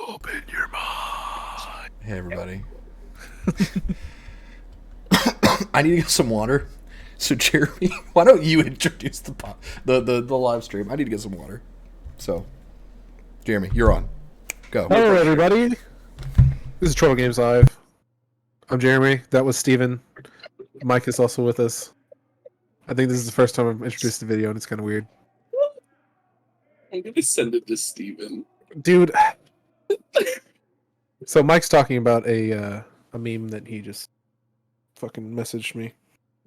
Open your mind. Hey, everybody. I need to get some water. So, Jeremy, why don't you introduce the live stream? I need to get some water. So, Jeremy, you're on. Go. Hello, everybody. This is Troll Games Live. I'm Jeremy. That was Steven. Mike is also with us. I think this is the first time I've introduced the video, and it's kind of weird. I'm going to send it to Steven. Dude. So Mike's talking about a meme that he just fucking messaged me.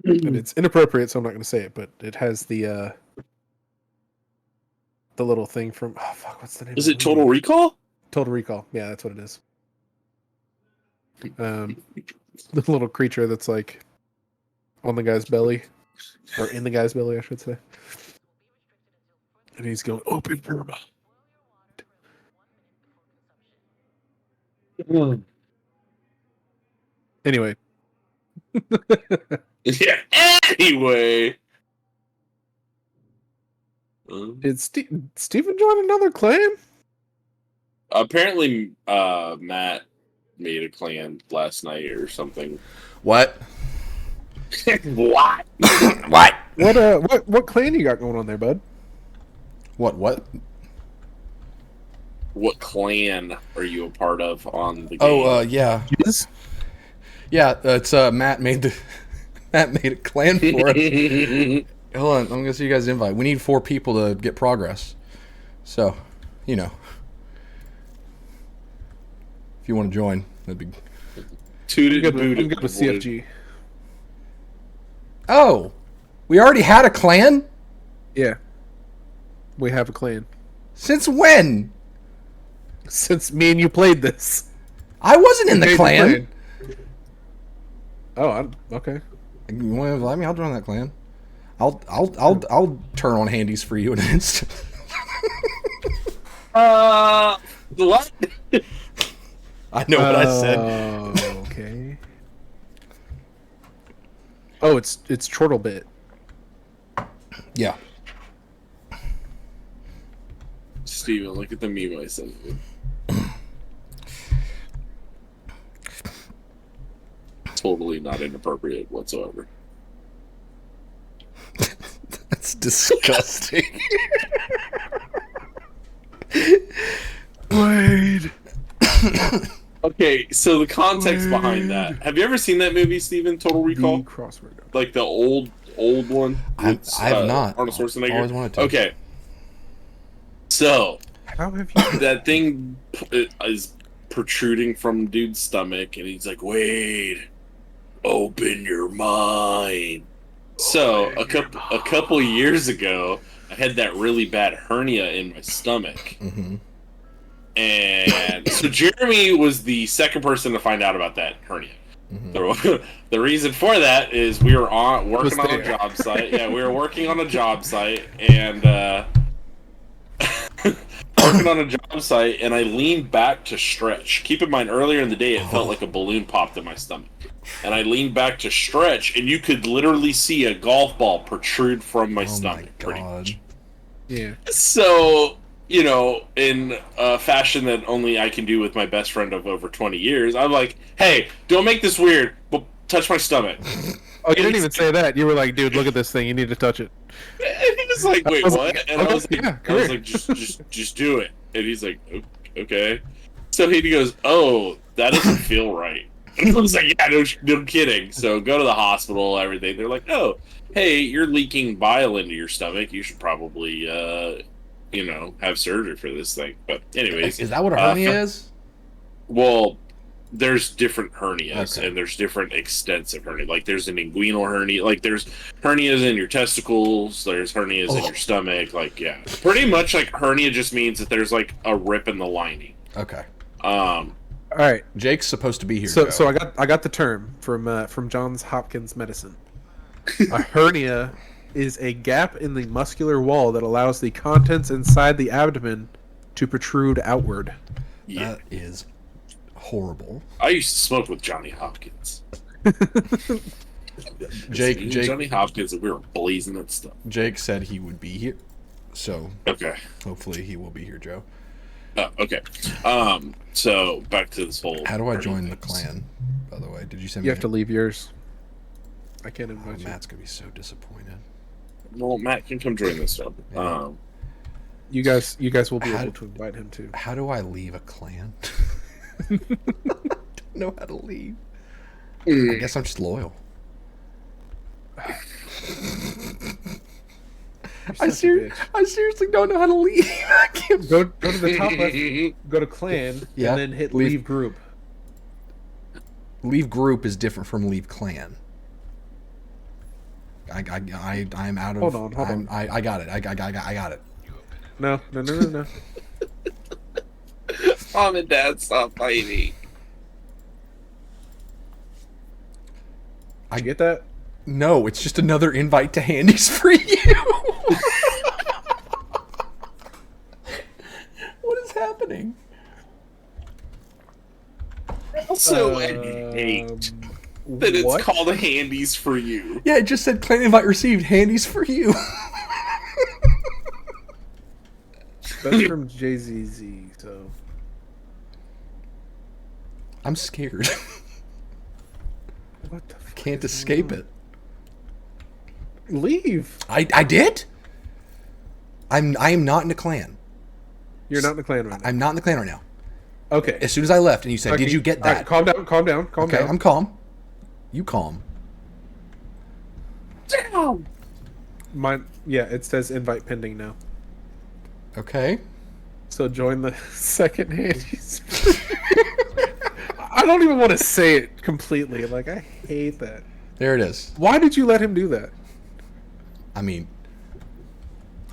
And it's inappropriate, so I'm not going to say it, but it has the little thing from... Oh, fuck, what's the name? Is it Total Recall? Total Recall. Yeah, that's what it is. The little creature that's like on the guy's belly. Or in the guy's belly, I should say. And he's going, open your mouth. Anyway. Yeah, anyway. Did Steven join another clan? Apparently, Matt made a clan last night or something. What? What? What? What clan you got going on there, bud? What? What clan are you a part of on the game? Oh, yeah. Yes. Yeah, it's Matt made a clan for us. Hold on, I'm gonna see you guys invite. We need 4 people to get progress. So, you know, if you want to join, that'd be. I'm good with CFG. Oh, we already had a clan? Yeah. We have a clan. Since when? Since me and you played this. I wasn't in the clan. Oh, okay. You want to invite me? I'll join that clan. I'll turn on handies for you in an instant. What? I know what I said. Okay. Oh, it's Chortlebit. Yeah. Steven, look at the meme I sent you. Totally not inappropriate whatsoever. That's disgusting. Wade. Okay, so the context behind that. Have you ever seen that movie, Steven? Total Recall? Crossword. Like the old one? I with, have not. Arnold Schwarzenegger? Always wanted to. Okay. So, How have you? that thing is protruding from dude's stomach, and he's like, Wade, open your mind. So, a couple years ago, I had that really bad hernia in my stomach. Mm-hmm. And so Jeremy was the second person to find out about that hernia. Mm-hmm. The reason for that is we were working on a job site. Yeah, we were working on a job site, and working on a job site, and I leaned back to stretch. Keep in mind, earlier in the day, it felt like a balloon popped in my stomach. And I leaned back to stretch, and you could literally see a golf ball protrude from my stomach. Pretty much. Yeah. So, you know, in a fashion that only I can do with my best friend of over 20 years, I'm like, hey, don't make this weird, but touch my stomach. Oh, you didn't even say that. You were like, dude, look at this thing. You need to touch it. And he was like, wait, what? And I was like, yeah, just do it. And he's like, okay. So he goes, oh, that doesn't feel right. And I was like, yeah, no kidding. So go to the hospital, everything. They're like, oh, hey, you're leaking bile into your stomach. You should probably, have surgery for this thing. But anyways. Is that what a hernia is? Well, there's different hernias, and there's different extents of hernia. Like, there's an inguinal hernia. Like, there's hernias in your testicles. There's hernias in your stomach. Like, yeah. Pretty much, like, hernia just means that there's, like, a rip in the lining. Okay. All right. Jake's supposed to be here. So I got the term from Johns Hopkins Medicine. A hernia is a gap in the muscular wall that allows the contents inside the abdomen to protrude outward. Yeah. That is horrible. I used to smoke with Johnny Hopkins. Jake, Johnny Hopkins, and we were blazing that stuff. Jake said he would be here, so okay. Hopefully he will be here, Joe. Oh, okay. So back to this whole. How do I party join the thing. clan? By the way, did you send You me? have to leave yours. I can't Oh, invite you. Matt's gonna be so disappointed. Well, Matt can come join this one. Yeah. You guys will be How- able to invite him too. How do I leave a clan? I don't know how to leave. I guess I'm just loyal. You're such a bitch. I seriously don't know how to leave. I can't. Go to the top left. Go to clan. Yeah, And then hit leave. leave group. Leave group is different from leave clan. I'm out of. Hold on. I got it. I got it. No. Mom and Dad, stop fighting. Did you get that? No, it's just another invite to Handy's for you. What is happening? Also, I hate that it's what? called Handies for you. Yeah, it just said clan invite received. Handy's for you. That's from JZZ. So I'm scared. what the fuck Can't is escape going it. on? Leave. I did. I am not in a clan. You're not in the clan right now. I'm not in the clan right now. Okay. As soon as I left, and you said, Okay, "Did you get all that?" right, calm down. Calm Okay, down. I'm calm. You calm. Damn. Yeah, it says invite pending now. Okay. So join the second Handies. I don't even want to say it completely. Like, I hate that. There it is. Why did you let him do that? I mean,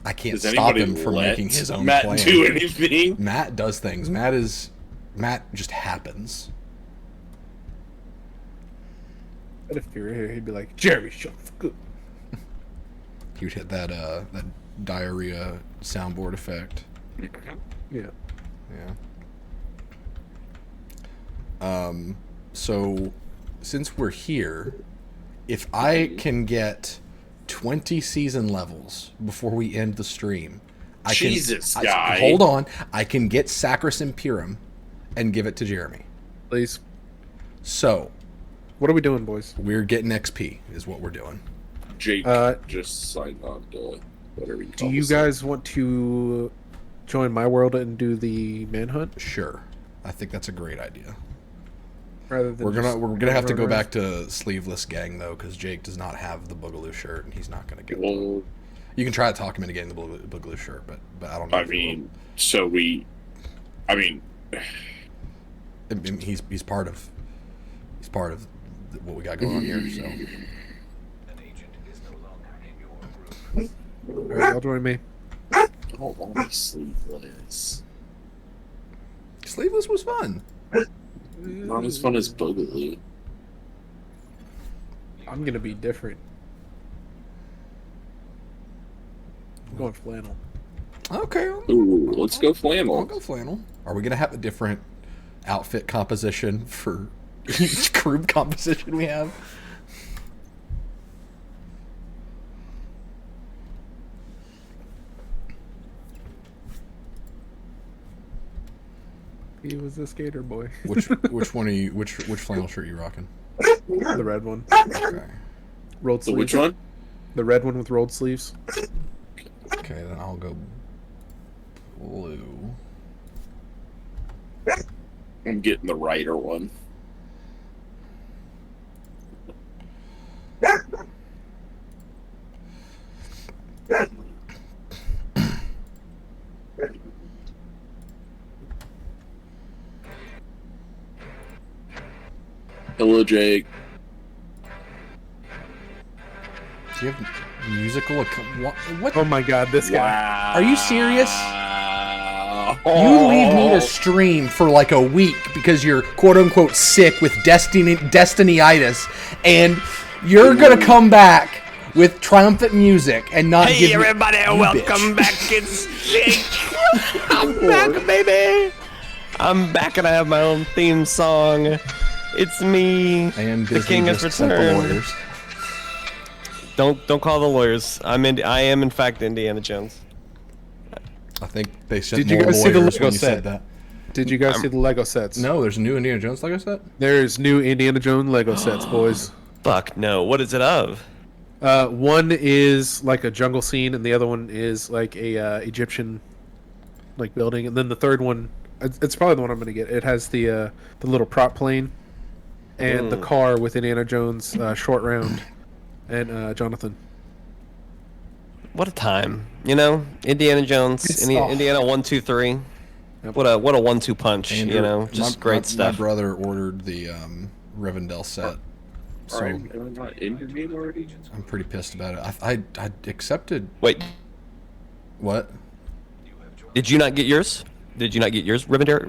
I can't Does stop anybody him from let making his own Matt plan. do anything? Matt does things. Matt just happens. But if you were here, he'd be like, Jeremy, shut the fuck up. He would hit that diarrhea soundboard effect. Yeah. Yeah. So since we're here, if I can get 20 season levels before we end the stream, Jesus, guy. Hold on. I can get Sacris Imperium and give it to Jeremy. Please. So What are we doing, boys? we're getting XP is what we're doing. Jake just signed on to whatever you Do call you this guys want to join my world and do the manhunt? Sure. I think that's a great idea. Rather than We're just gonna have to go run around? back to sleeveless gang though, because Jake does not have the Boogaloo shirt, and he's not gonna get thing. one. Well, You can try to talk him into getting the Boogaloo shirt, but I don't know. I if he will. mean, so we. I mean, he's part of what we got going on here. So All right, y'all join me. I don't want to sleeveless. sleeveless was fun. Not as fun as Boogaloo. I'm gonna be different. I'm going flannel. Okay, Ooh, let's go I'll flannel. go flannel. Are we gonna have a different outfit composition for each group composition we have? He was a skater boy. Which one are you? Which flannel shirt are you rocking? The red one. Okay. Rolled So sleeves. which one? The red one with rolled sleeves. Okay, then I'll go blue. I'm getting the Rider one. Hello, Jake. Do you have musical? What? Oh my god, this guy. Wow. Are you serious? Oh. You leave me to stream for like a week because you're quote unquote sick with destiny-itis, and you're gonna come back with triumphant music and not give Hey me- everybody, You welcome bitch. back. It's Jake. I'm back, baby. I'm back and I have my own theme song. It's me, And the Disney king has just sent the returned. lawyers. Don't call the lawyers. I am in fact Indiana Jones. I think they sent Did you more guys see the lawyers Lego when you said set? that. Did you guys see the Lego sets? No, there's a new Indiana Jones Lego set. There's new Indiana Jones Lego sets, boys. Fuck no. What is it of? One is like a jungle scene, and the other one is like a Egyptian like building, and then the third one, it's probably the one I'm gonna get. It has the little prop plane, and the car with Indiana Jones, Short Round, and Jonathan. What a time. You know, Indiana Jones, Indiana 1, 2, 3. Yep. What a 1-2 punch. Andrew, you know, just great stuff. My brother ordered the Rivendell set, so Alright, am I not in your game already? I'm pretty pissed about it. I accepted. Wait, What? did you not get yours? Did you not get yours, Rivendell?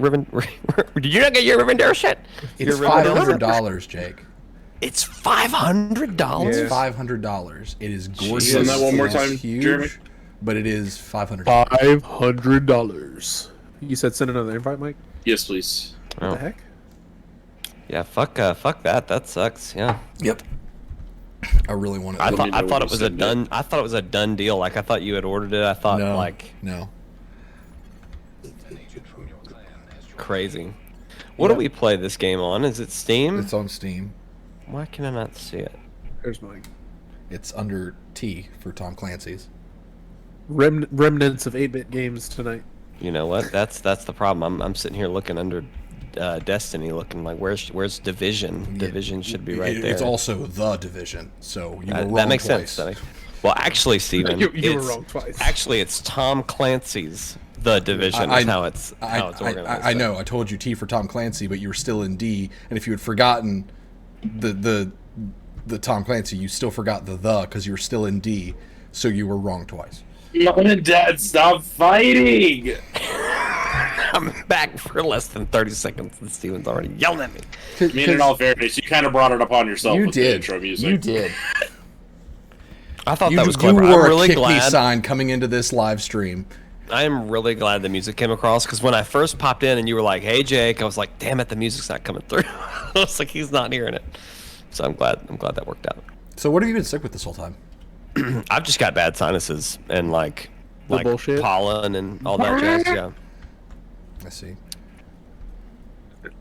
Did you not get your Rivendell shit? It's Your Rivendell? $500, Jake. It's $500. It's $500. It is gorgeous. Send that one more It is time, huge, Jeremy. but it is $500. $500. You said send another invite, Mike. Yes, please. What Oh. the heck? Yeah, fuck that. That sucks. Yeah. Yep. I really want it. I me thought know when it you was a send it. done. I thought it was a done deal. Like I thought you had ordered it. I thought no, like no. crazy. What do we play this game on? Is it Steam? It's on Steam. Why can I not see it? There's Mike. It's under T for Tom Clancy's. Remnants of 8-bit games tonight. You know what? That's the problem. I'm sitting here looking under Destiny, looking like where's Division? Division should be right there. It's also The Division, so you were wrong that makes twice. sense. Well, actually, Steven, You were it's- wrong twice. Actually, it's Tom Clancy's The Division. Is how it's organized. I know. I told you T for Tom Clancy, but you were still in D. And if you had forgotten the Tom Clancy, you still forgot the because you were still in D. So you were wrong twice. Mom and Dad, stop fighting! I'm back for less than 30 seconds, and Steven's already yelling at me. I mean, in all fairness, you kind of brought it upon yourself You with the did. intro music. You did. I thought You, that was you clever. wore I'm really a kick me glad. sign coming into this live stream. I am really glad the music came across because when I first popped in and you were like, "Hey, Jake," I was like, "Damn it, the music's not coming through." I was like, "He's not hearing it." So I'm glad that worked out. So what have you been sick with this whole time? I've just got bad sinuses and like bullshit? pollen and all that jazz. Yeah. I see.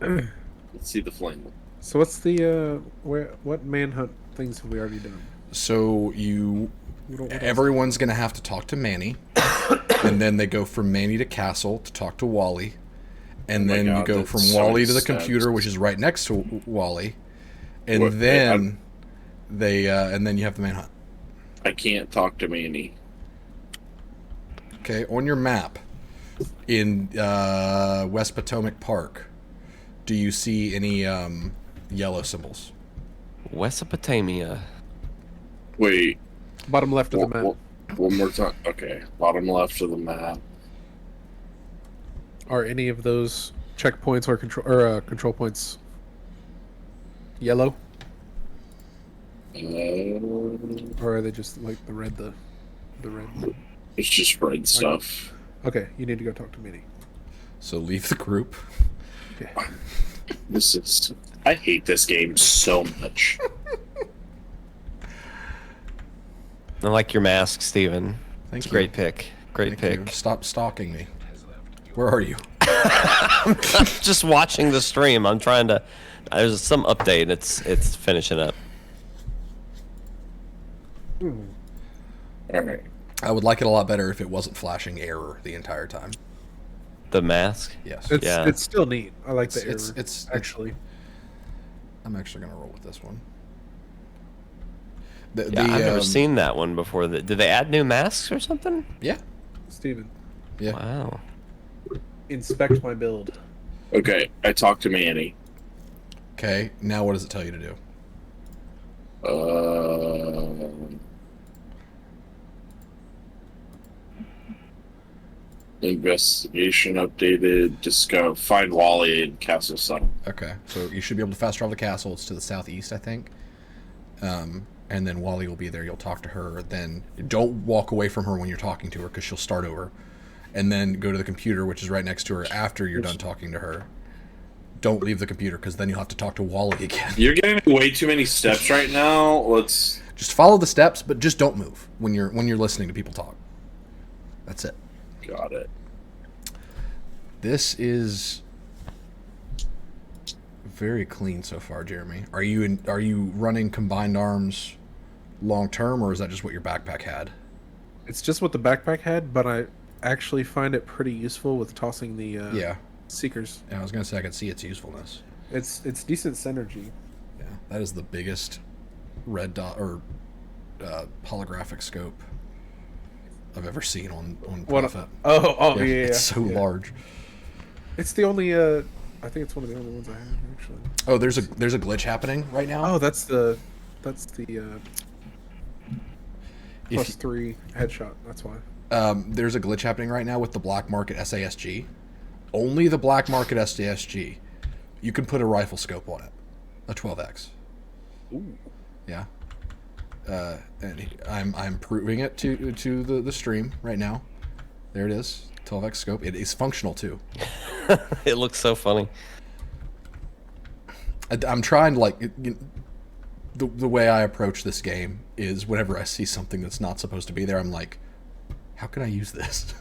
Let's see the flame. So what's the what manhunt things have we already done? So everyone's gonna have to talk to Manny, and then they go from Manny to Castle to talk to Wally, and then God, you go that's from so Wally many to the steps. computer, which is right next to Wally, and What- then and then you have the manhunt. I can't talk to Manny. Okay, on your map in West Potomac Park, do you see any yellow symbols? Mesopotamia. Wait, Bottom left of the map. one more time. Okay, bottom left of the map. Are any of those checkpoints or control points yellow, or are they just like the red? The red. It's just red stuff. Okay, you need to go talk to Minnie. So leave the group. Okay. I hate this game so much. I like your mask, Steven. Thank It's a you. great pick. Great Thank pick. you. Stop stalking me. Where are you? I'm just watching the stream. I'm trying to. There's some update. It's finishing up. Alright. I would like it a lot better if it wasn't flashing error the entire time. The mask. Yes. It's still neat. I like the It's- error. it's- Actually, I'm actually gonna roll with this one. Yeah, I've never seen that one before. Did they add new masks or something? Yeah. Steven, Yeah. Wow. inspect my build. Okay, I talked to Manny. Okay. Now what does it tell you to do? Investigation updated. Discover. Find Wally in Castle Sun. Okay. So you should be able to fast travel the castle. It's to the southeast, I think. And then Wally will be there. You'll talk to her. Then don't walk away from her when you're talking to her because she'll start over. And then go to the computer, which is right next to her after you're done talking to her. Don't leave the computer because then you'll have to talk to Wally again. You're getting way too many steps right now. Just follow the steps, but just don't move when you're listening to people talk. That's it. Got it. This is very clean so far, Jeremy. Are you running combined arms long term, or is that just what your backpack had? It's just what the backpack had, but I actually find it pretty useful with tossing the Yeah. seekers. Yeah, I was gonna say I could see its usefulness. It's decent synergy. Yeah, that is the biggest red dot or holographic scope I've ever seen on Prophet. Oh, yeah. It's so yeah. large. It's the only. I think it's one of the only ones I have actually. Oh, there's a glitch happening right now. Oh, that's the If +3 headshot. That's why. there's a glitch happening right now with the black market SASG. Only the black market SASG. You can put a rifle scope on it, a 12x. Ooh. Yeah. And I'm proving it to the stream right now. There it is, 12x scope. It is functional too. It looks so funny. I'm trying to like the way I approach this game is whenever I see something that's not supposed to be there, I'm like, how can I use this?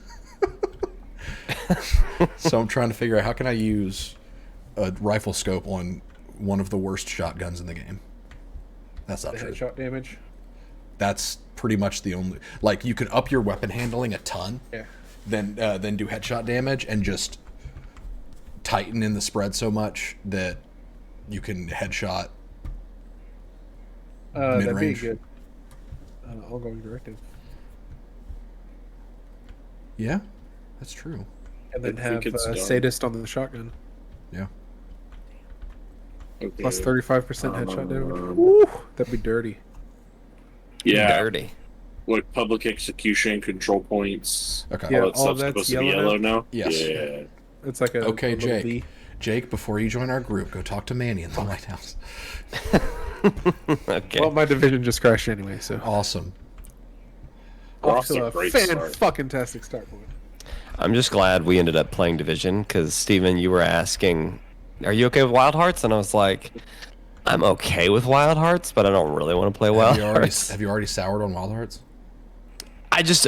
So I'm trying to figure out how can I use a rifle scope on one of the worst shotguns in the game. That's not The true. headshot damage. That's pretty much the only, like, you can up your weapon handling a ton, Yeah. then do headshot damage and just tighten in the spread so much that you can headshot That'd be mid-range. good. Ongoing directive. Yeah, that's true. And then I have think it's done. sadist on the shotgun. Yeah. Okay. Plus 35% headshot damage. Um, Woo, that'd be dirty. Yeah. Dirty. What public execution control points? Okay. Yeah, All that all stuff's that's supposed to be yellow yellow now. Yes. Yeah. It's like a Okay, a little Jake. V. Jake, before you join our group, go talk to Manny in the White House. Okay. Well, my division just crashed anyway, so Awesome. We're off off to to a a great fan start. fucking tastic start, boy. I'm just glad we ended up playing Division because Steven, you were asking, "Are you okay with Wild Hearts?" And I was like, "I'm okay with Wild Hearts, but I don't really want to play Wild Hearts." Have you already soured on Wild Hearts?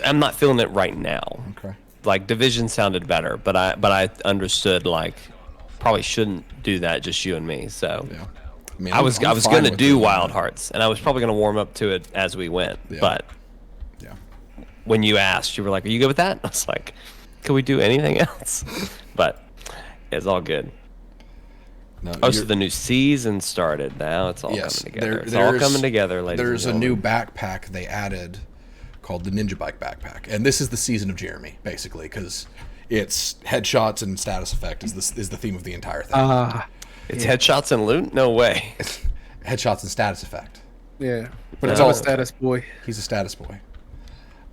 I'm not feeling it right now. Okay. Like Division sounded better, but I understood like probably shouldn't do that, just you and me. So Yeah. I mean, I was I'm fine gonna with do doing Wild that. Hearts, and I was probably gonna warm up to it as we went. Yeah. But Yeah. when you asked, you were like, "Are you good with that?" I was like, "Could we do anything else?" But it's all good. No, Oh, so you're- the new season started. Now it's all yes, coming together. It's there's- all coming together, ladies. There's a and new gentlemen. backpack they added called the Ninja Bike backpack, and this is the season of Jeremy, basically, because it's headshots and status effect is the theme of the entire thing. It's headshots and loot. No way. Headshots and status effect. Yeah. But it's I'm all a status boy. He's a status boy.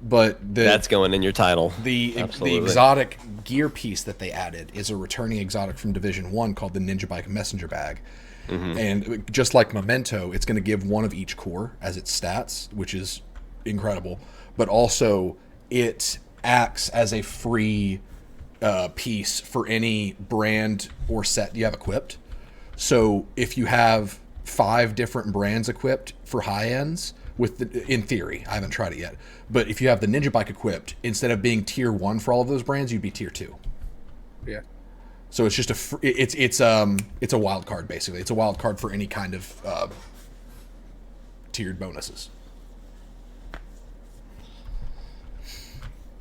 But That's going in your title. the Absolutely. exotic gear piece that they added is a returning exotic from Division 1 called the Ninja Bike Messenger Bag. And just like Memento, it's going to give one of each core as its stats, which is incredible. But also, it acts as a free piece for any brand or set you have equipped. So if you have 5 different brands equipped for high ends, in theory, I haven't tried it yet, but if you have the Ninja Bike equipped, instead of being tier 1 for all of those brands, you'd be tier 2. Yeah. So it's just it's a wild card basically. It's a wild card for any kind of tiered bonuses.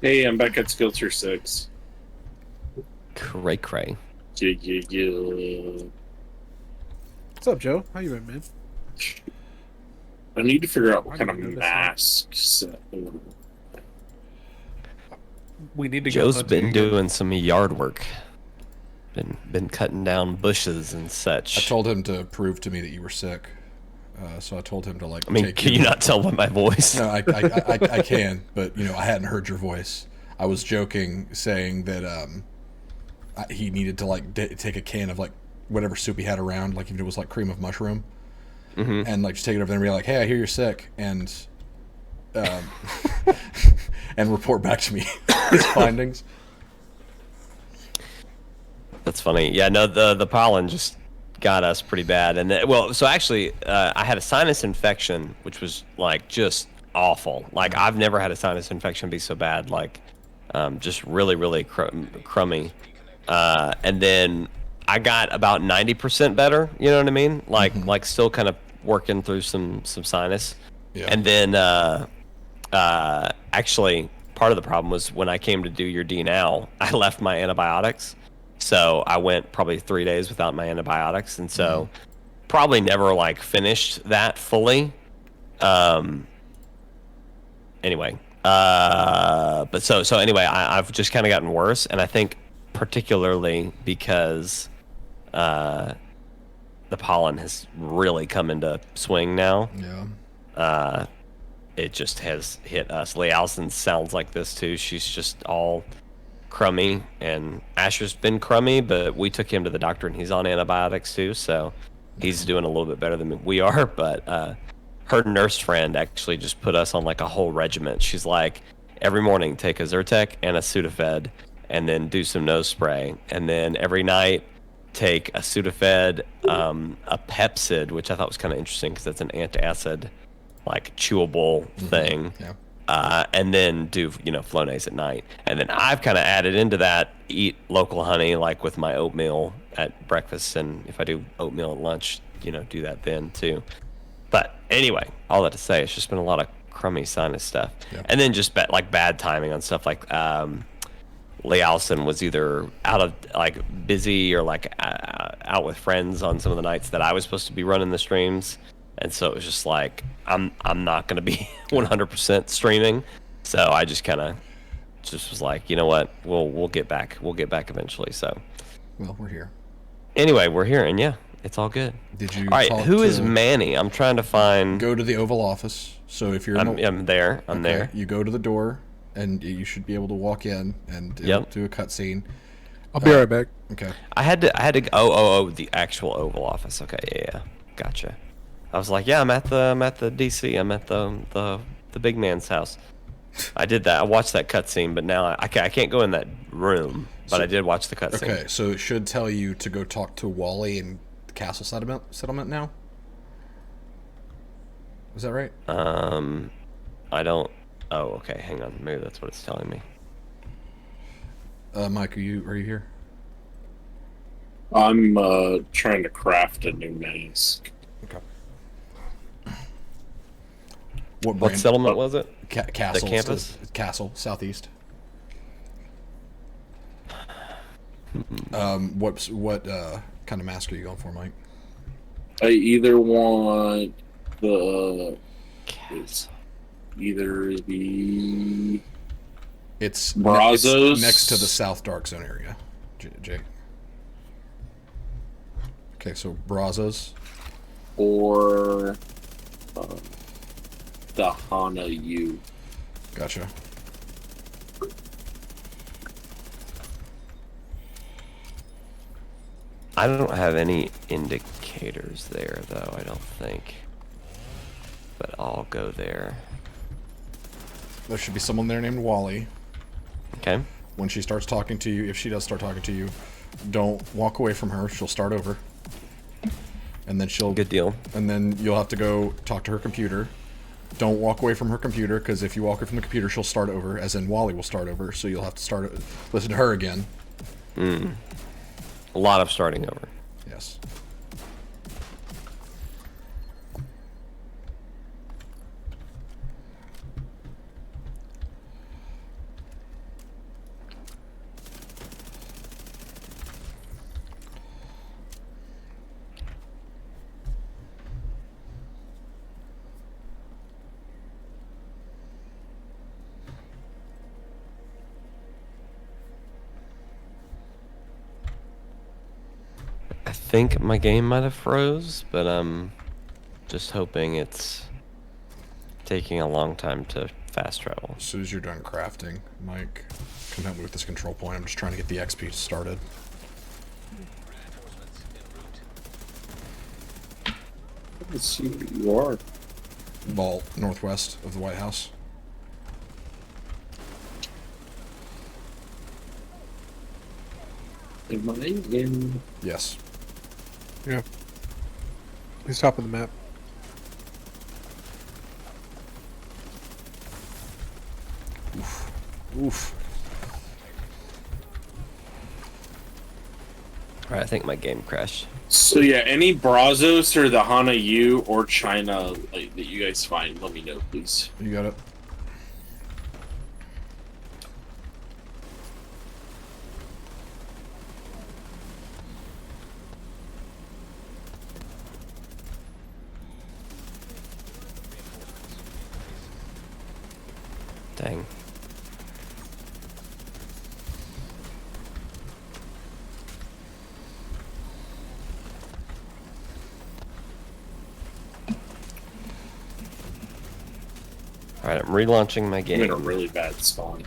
Hey, I'm back at skill tier 6. Cray cray. Yeah. What's up, Joe? How you been, man? I need to figure out what I kind of didn't notice masks. We need to Joe's go been hunting. doing some yard work. Been cutting down bushes and such. I told him to prove to me that you were sick, so I told him to like. I mean, take can you not tell by my voice? No, I can, but I hadn't heard your voice. I was joking, saying that he needed to like take a can of like whatever soup he had around, like even if it was like cream of mushroom, and like just take it over there and be like, "Hey, I hear you're sick," and and report back to me his findings. That's funny. Yeah, no, the pollen just got us pretty bad. And so actually, I had a sinus infection, which was like just awful. Like I've never had a sinus infection be so bad. Like just really, really crummy. And then I got about 90% better. You know what I mean? Like still kind of working through some sinus. Yeah. And then actually part of the problem was when I came to do your D-Now, I left my antibiotics. So I went probably 3 days without my antibiotics, and so probably never like finished that fully. Anyway, but so anyway, I've just kind of gotten worse, and I think particularly because the pollen has really come into swing now. Yeah. It just has hit us. Leigh Allison sounds like this too. She's just all crummy, and Asher's been crummy, but we took him to the doctor and he's on antibiotics too, so he's doing a little bit better than we are. But her nurse friend actually just put us on like a whole regiment. She's like, every morning take a Zyrtec and a Sudafed and then do some nose spray, and then every night take a Sudafed, a Pepcid, which I thought was kind of interesting because that's an antacid like chewable thing. Yeah. And then do Flonase at night, and then I've kind of added into that, eat local honey like with my oatmeal at breakfast, and if I do oatmeal at lunch, do that then too. But anyway, all that to say, it's just been a lot of crummy sinus stuff. Yeah. And then just bad timing on stuff like Leigh Allison was either out of like busy or like out with friends on some of the nights that I was supposed to be running the streams. And so it was just like, I'm not going to be 100% streaming. So I just kind of just was like, you know what, we'll get back. We'll get back eventually. So, Well, we're here. anyway, we're here, and yeah, it's all good. Did you All right, talk who is to- Manny? I'm trying to find. Go to the Oval Office. So if you're I'm there. I'm okay, there. you go to the door, and you should be able to walk in and it'll Yep. do a cutscene. I'll be right back. Okay. I had to. Oh, the actual Oval Office. Okay, yeah, gotcha. I was like, yeah, I'm at the DC. I'm at the big man's house. I did that. I watched that cutscene, but now I can't go in that room. But I did watch the cutscene. Okay, so it should tell you to go talk to Wally in the castle settlement now. Is that right? I don't. Oh, okay. Hang on. Maybe that's what it's telling me. Mike, are you here? I'm trying to craft a new mask. Okay. What What brand? settlement was it? Castle. campus? Castle, southeast. What kind of mask are you going for, Mike? I either want the Cats. either the It's Brazos. next to the South Dark Zone area. Jake. Okay, so Brazos. or the Hana U. Gotcha. I don't have any indicators there, though. I don't think. But I'll go there. There should be someone there named Wally. Okay. When she starts talking to you, if she does start talking to you, don't walk away from her. She'll start over. And then Good deal. And then you'll have to go talk to her computer. Don't walk away from her computer, because if you walk away from the computer, she'll start over, as in Wally will start over, so you'll have to listen to her again. A lot of starting over. Yes. I think my game might have froze, but I'm just hoping it's taking a long time to fast travel. As soon as you're done crafting, Mike, come help me with this control point. I'm just trying to get the XP started. Let's see who you are. Vault, northwest of the White House. Am I in? Yes. Yeah. He's top of the map. Oof. All right, I think my game crashed. So yeah, any Brazos or the Hana U or China like, that you guys find, let me know, please. You got it. Dang. Alright, I'm relaunching my I'm in a game. really bad spawn.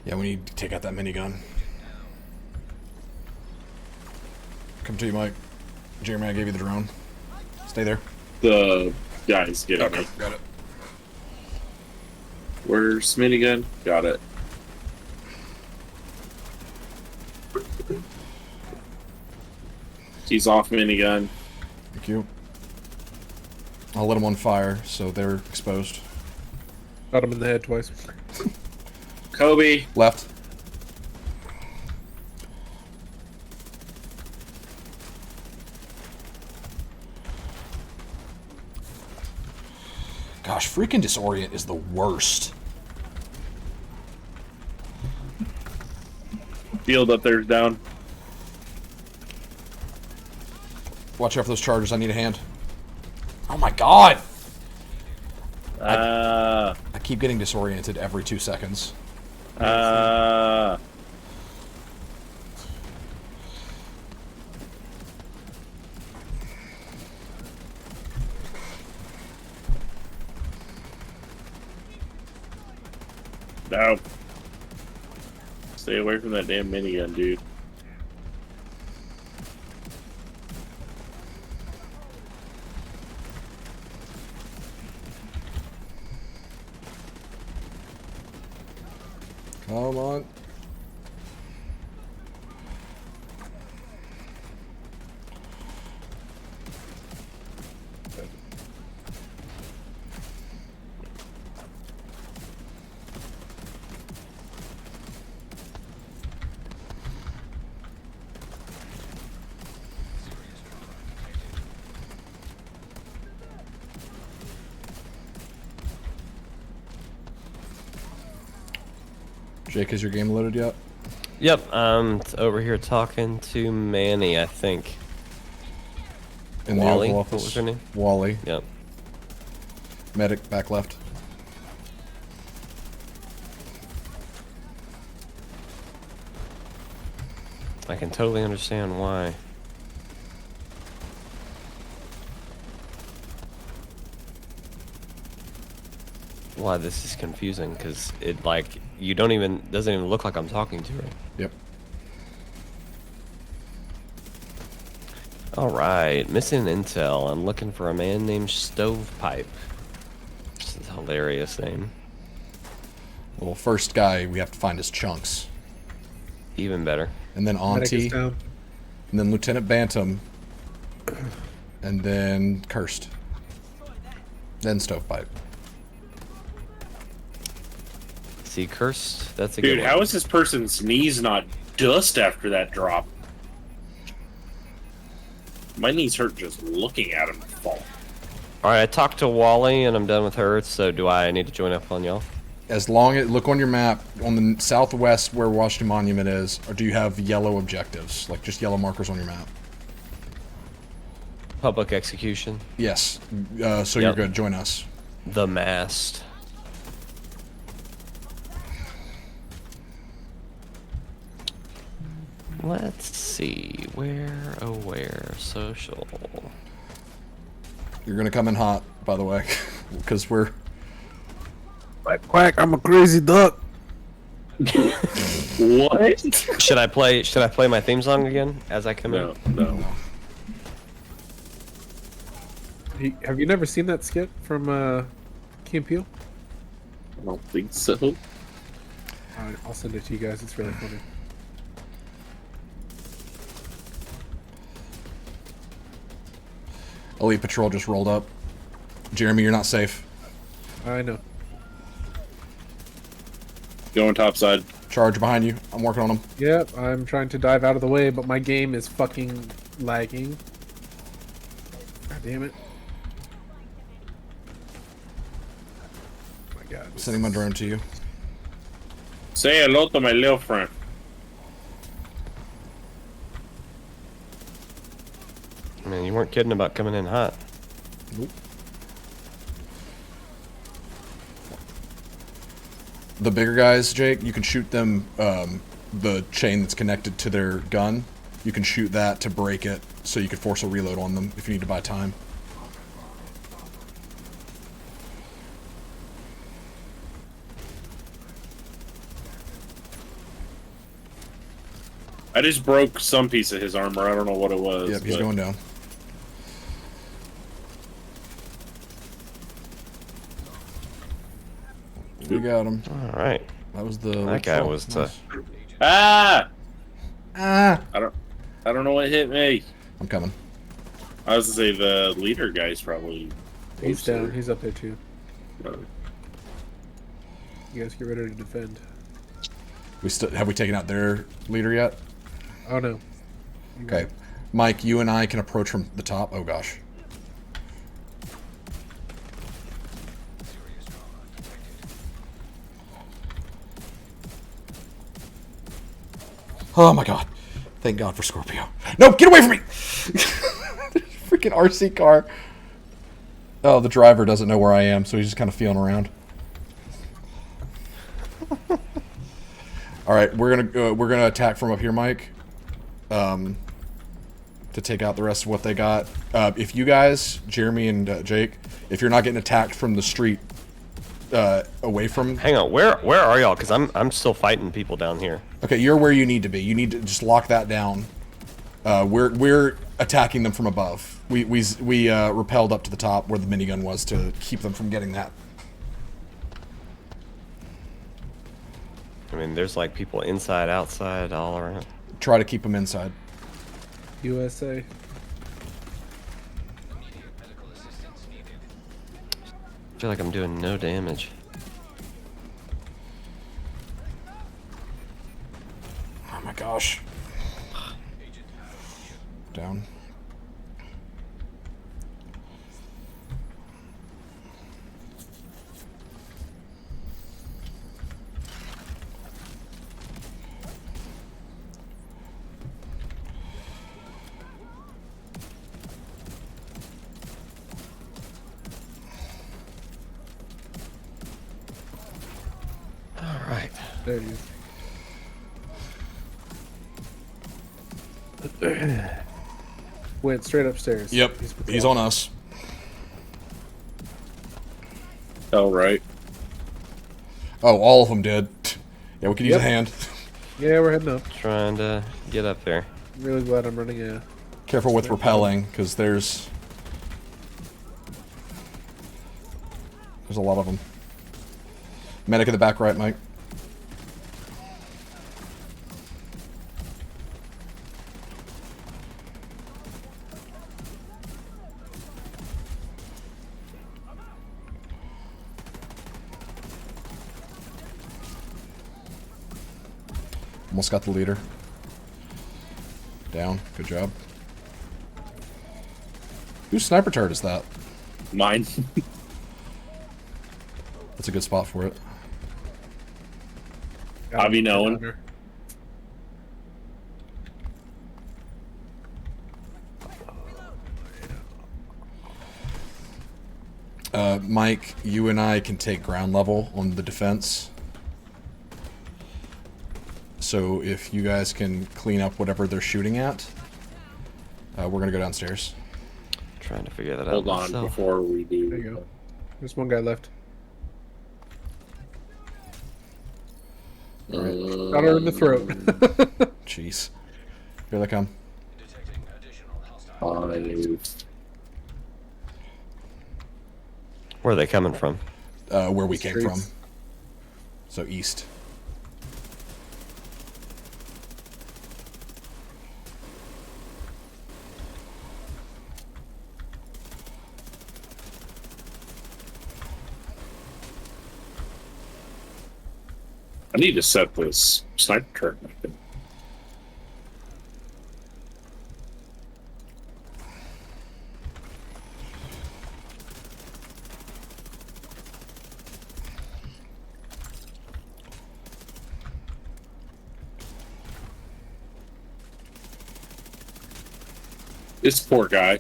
Yeah, we need to take out that minigun. Come to you, Mike. Jeremy, I gave you the drone. Stay there. The guys get me. Got it. Where's minigun? Got it. He's off minigun. Thank you. I'll let them on fire, so they're exposed. Got him in the head twice. Kobe. Left. Gosh, freaking Disorient is the worst. Field up there's down. Watch out for those chargers. I need a hand. Oh my god! Uh, I keep getting disoriented every 2 seconds. No. Stay away from that damn minigun, dude. Come on. Jake, is your game loaded yet? Yep, I'm over here talking to Manny, I think. In the Wally? Oval What Office? was her name? Wally. Yep. Medic, back left. I can totally understand why. Why this is confusing, because it, like, you don't even, doesn't even look like I'm talking to her. Yep. Alright, missing intel. I'm looking for a man named Stovepipe. This is a hilarious name. Well, first guy we have to find is Chunks. Even better. And then Medic is Auntie. down. And then Lieutenant Bantam. And then Cursed. Then Stovepipe. See, Cursed? That's a good Dude, one. how is this person's knees not dust after that drop? My knees hurt just looking at him fall. Alright, I talked to Wally and I'm done with her, so do I need to join up on y'all? As long as look on your map on the southwest where Washington Monument is, or do you have yellow objectives, like just yellow markers on your map? Public execution. Yes. So you're Yep. good. Join us. The mast. Let's see. Where, oh where? Social. You're gonna come in hot, by the way, because we're. Quack, quack, I'm a crazy duck. What? Should I play my theme song again as I come No, in? no. Have you never seen that skit from Key and Peele? I don't think so. Alright, I'll send it to you guys. It's really funny. Elite Patrol just rolled up. Jeremy, you're not safe. I know. Going topside. Charge behind you. I'm working on him. Yep, I'm trying to dive out of the way, but my game is fucking lagging. God damn it. Oh my god. Sending my drone to you. Say hello to my little friend. Man, you weren't kidding about coming in hot. Nope. The bigger guys, Jake, you can shoot them, the chain that's connected to their gun. You can shoot that to break it, so you can force a reload on them if you need to buy time. I just broke some piece of his armor. I don't know what it was. Yep, he's but- going down. We got him. All right. That was the... That guy was Ah! Ah! I don't know what hit me. I'm coming. I was to say the leader guy's probably. He's closer. down. He's up there too. Uh, You guys get ready to defend. Have we taken out their leader yet? Oh no. Okay. Mike, you and I can approach from the top. Oh gosh. Oh my god. Thank God for Scorpio. No, get away from me! Freaking RC car. Oh, the driver doesn't know where I am, so he's just kind of feeling around. All right, we're gonna attack from up here, Mike. To take out the rest of what they got. If you guys, Jeremy and Jake, if you're not getting attacked from the street, away from. Hang on, where are y'all? Because I'm still fighting people down here. Okay, you're where you need to be. You need to just lock that down. We're attacking them from above. We rappelled up to the top where the minigun was to keep them from getting that. I mean, there's like people inside, outside, all around. Try to keep them inside. USA. I feel like I'm doing no damage. Oh my gosh. Down. All right. There you go. Went straight upstairs. Yep, he's on us. oh right. Oh, all of them did. Yeah, we could use a Yep. hand. Yeah, we're heading up. Trying to get up there. I'm really glad I'm running a. Careful with repelling, because there's a lot of them. Medic in the back right, Mike. Almost got the leader. Down. Good job. Whose sniper turret is that? Mine. That's a good spot for it. I'll be knowing. Mike, you and I can take ground level on the defense. So if you guys can clean up whatever they're shooting at, we're gonna go downstairs. Trying to figure that Hold out on myself. before we do. There you go. There's one guy left. Got her in the throat. Jeez. Here they come. Where are they coming from? Where we came from. Streets. So east. I need to set this sniper turret back in. This poor guy.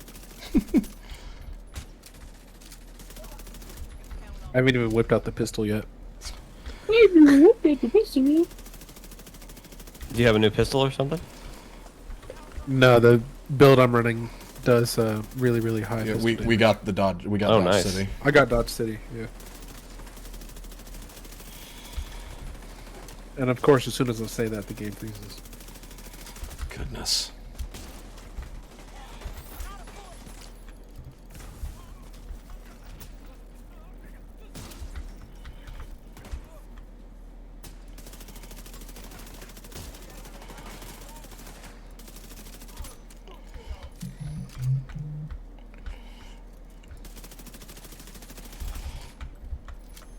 I haven't even whipped out the pistol yet. Do you have a new pistol or something? No, the build I'm running does really, really high. Yeah, pistol we damage. got the Dodge. We got Oh, Dodge nice. City. I got Dodge City, yeah. And of course, as soon as I say that, the game freezes. Goodness.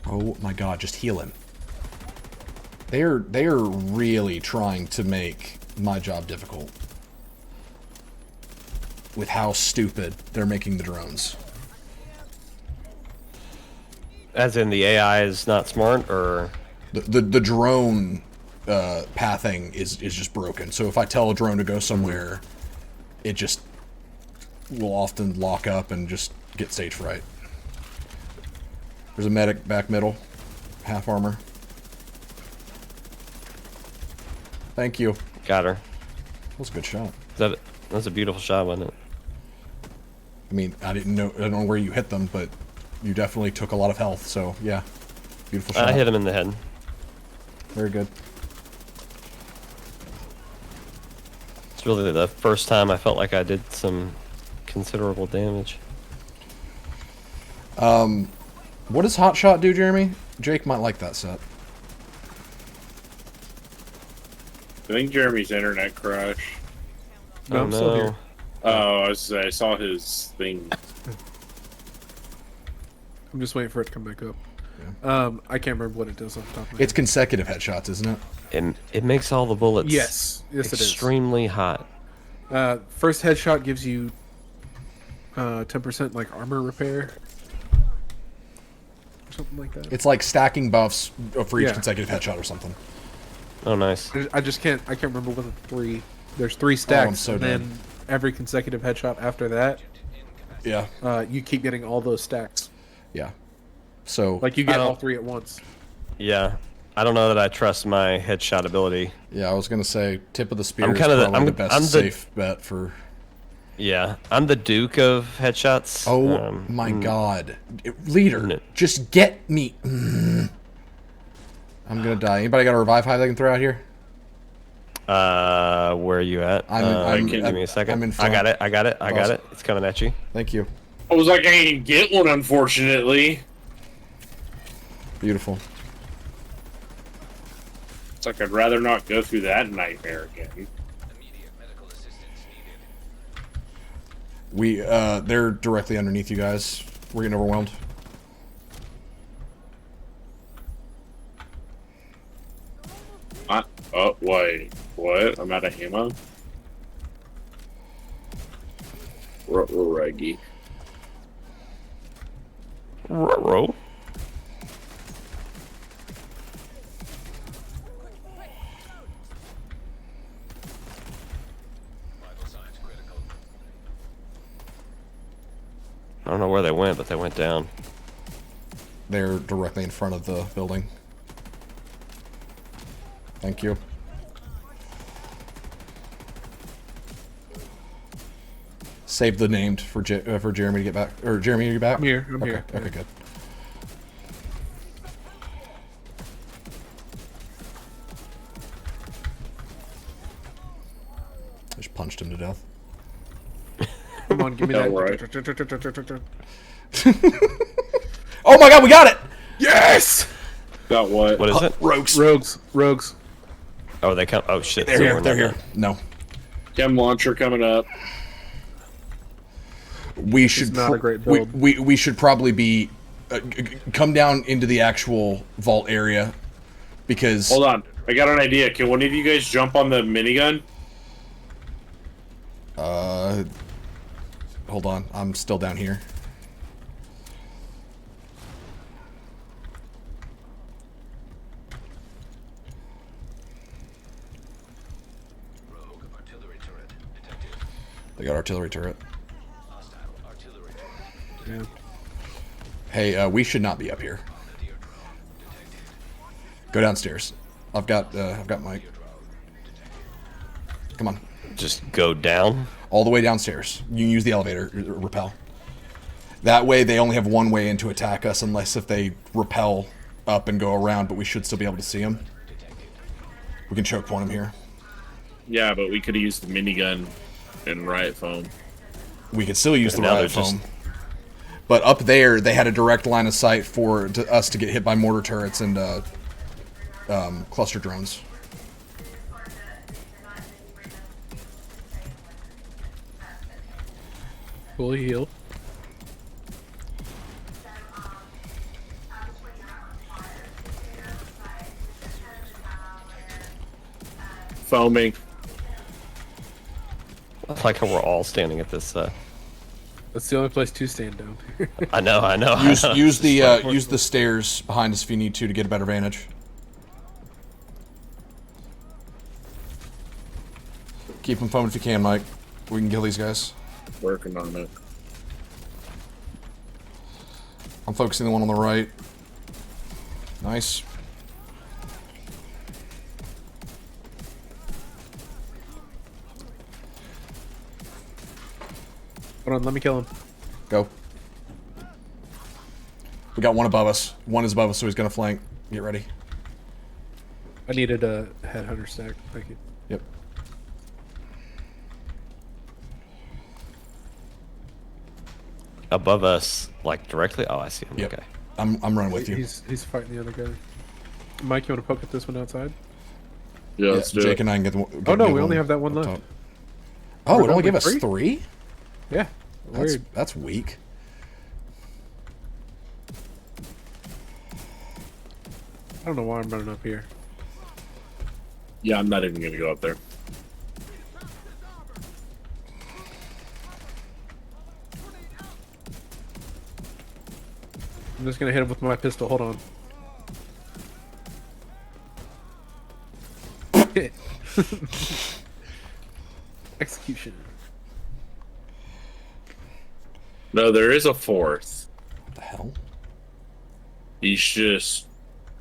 Oh my god, just heal him. They're really trying to make my job difficult with how stupid they're making the drones. As in the AI is not smart, or The drone pathing is just broken. So if I tell a drone to go somewhere, it just will often lock up and just get stage fright. There's a medic back middle, half armor. Thank you. got her. That was a good shot. That's a beautiful shot, wasn't it? I mean, I don't know where you hit them, but you definitely took a lot of health. So yeah, beautiful shot. I hit him in the head. Very good. It's really the first time I felt like I did some considerable damage. What does Hot Shot do, Jeremy? Jake might like that set. I think Jeremy's internet crashed. No, Oh I'm still here. Oh, I saw his thing. I'm just waiting for it to come back up. I can't remember what it does off the top of my It's consecutive headshots, isn't it? It makes all the bullets head. Yes, it is. extremely hot. First headshot gives you 10% like armor repair. Or something like that. It's like stacking buffs for each Yeah. consecutive headshot or something. Oh, nice. I can't remember what the three. There's 3 stacks, so and dead. then every consecutive headshot after that, Yeah, you keep getting all those stacks. yeah. So Like you get all 3 at once. Yeah, I don't know that I trust my headshot ability. yeah, I was gonna say tip of the spear I'm is kinda the- probably I'm- the best I'm the- safe bet for. Yeah, I'm the Duke of headshots. Oh my god, leader, it? just get me. I'm gonna die. Anybody got a revive hive they can throw out here? Where are you at? I'm- give me a second. I'm in I front. got it. I got Awesome. it. It's coming at you. Thank you. I was like, I didn't get one, unfortunately. Beautiful. It's like I'd rather not go through that nightmare again. They're directly underneath you guys. We're getting overwhelmed. Oh, wait. What? I'm out of ammo? Reggie. Row. I don't know where they went, but they went down. They're directly in front of the building. Thank you. Save the named for Jeremy to get back. Or Jeremy, are you back? I'm here. I'm Okay. here. Okay, good. Just punched him to death. Come on, give me Yeah, that. right. Oh my god, we got it! Yes! Got what? What is it? Rogues. Rogues. Oh, they come. Oh shit! They're so here. we're They're not here. No. Chem launcher coming up. We should not a great we, build. we should probably be come down into the actual vault area because Hold on, I got an idea. Can one of you guys jump on the minigun? hold on, I'm still down here. They got artillery turret. Yeah. Hey, we should not be up here. Go downstairs. I've got Mike. Come on. Just go down. All the way downstairs. You can use the elevator, rappel. That way they only have one way in to attack us unless if they rappel up and go around, but we should still be able to see them. We can choke point them here. Yeah, but we could have used the minigun and riot foam. We could still use the Now riot they're just- foam. But up there, they had a direct line of sight for us to get hit by mortar turrets and cluster drones. Fully healed. Foaming. I like how we're all standing at this. That's the only place to stand down here. I know. I know. Use the stairs behind us if you need to get a better vantage. Keep them foaming if you can, Mike. We can kill these guys. Working on it. I'm focusing the one on the right. Nice. Hold on, let me kill him. Go. We got one above us. One is above us, so he's gonna flank. Get ready. I needed a headhunter stack. Thank you. Yep. Above us, like directly. Oh, I see him. Yep. Okay. I'm running with you. He's fighting the other guy. Mike, you want to poke at this one outside? Yeah, Yeah, let's do Jake it. and I can get the. Oh no, we only have that one up left. top. Oh, We're it only down gave to us 3? 3? Yeah. That's Weird. that's weak. I don't know why I'm running up here. Yeah, I'm not even gonna go up there. I'm just gonna hit him with my pistol. Hold on. Execution. No, there is a fourth. What the hell? He's just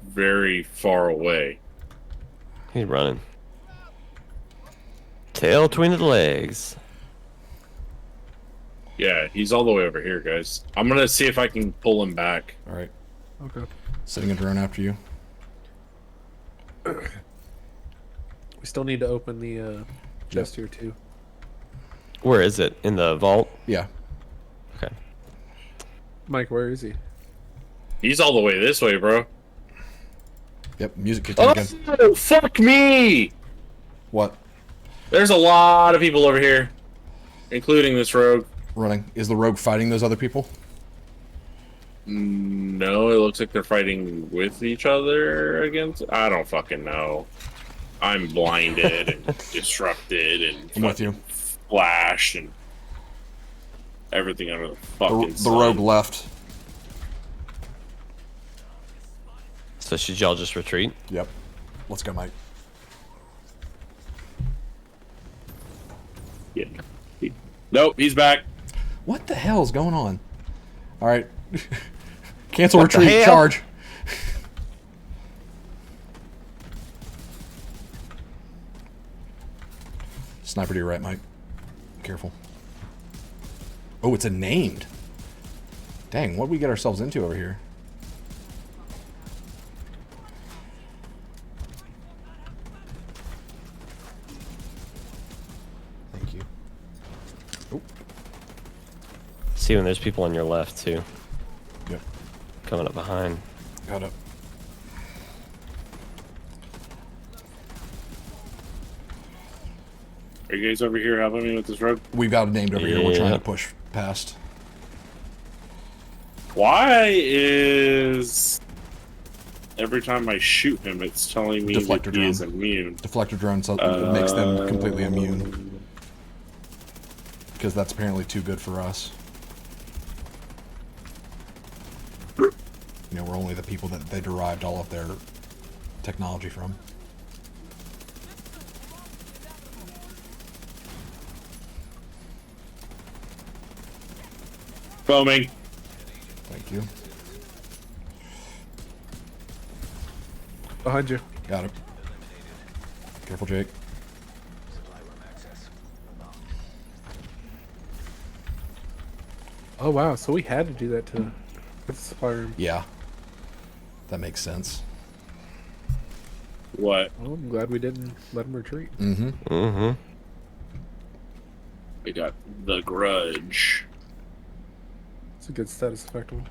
very far away. He's running. Tail between the legs. Yeah, he's all the way over here, guys. I'm gonna see if I can pull him back. All right. Okay. Sending a drone after you. We still need to open the chest here too. Where is it? In the vault? Yeah. Okay. Mike, where is he? He's all the way this way, bro. Yep. Music kicked in again. Oh, fuck me! What? There's a lot of people over here, including this rogue. Running. Is the rogue fighting those other people? No, it looks like they're fighting with each other against. I don't fucking know. I'm blinded and disrupted and I'm with you. flashed and everything under the fucking The rogue left. So should y'all just retreat? Yep. Let's go, Mike. Yeah. Nope, he's back. What the hell is going on? All right. Cancel What the retreat. hell? Charge. Sniper to your right, Mike. Careful. Oh, it's a named. Dang, what did we get ourselves into over here? Thank you. Oh, See when there's people on your left too, yep. coming up behind. Got it. Are you guys over here helping me with this rogue? We've got it named over here. We're trying Yeah. to push past. Why is every time I shoot him, it's telling me Deflector that he is drone. immune. Deflector drones makes them completely immune. Because that's apparently too good for us. You know, we're only the people that they derived all of their technology from. Foaming. Thank you. Behind you. Got it. Careful, Jake. Oh wow, so we had to do that to the supply room. Yeah. That makes sense. What? Well, I'm glad we didn't let him retreat. Mm-hmm. Mm-hmm. We got the Grudge. It's a good status effect one.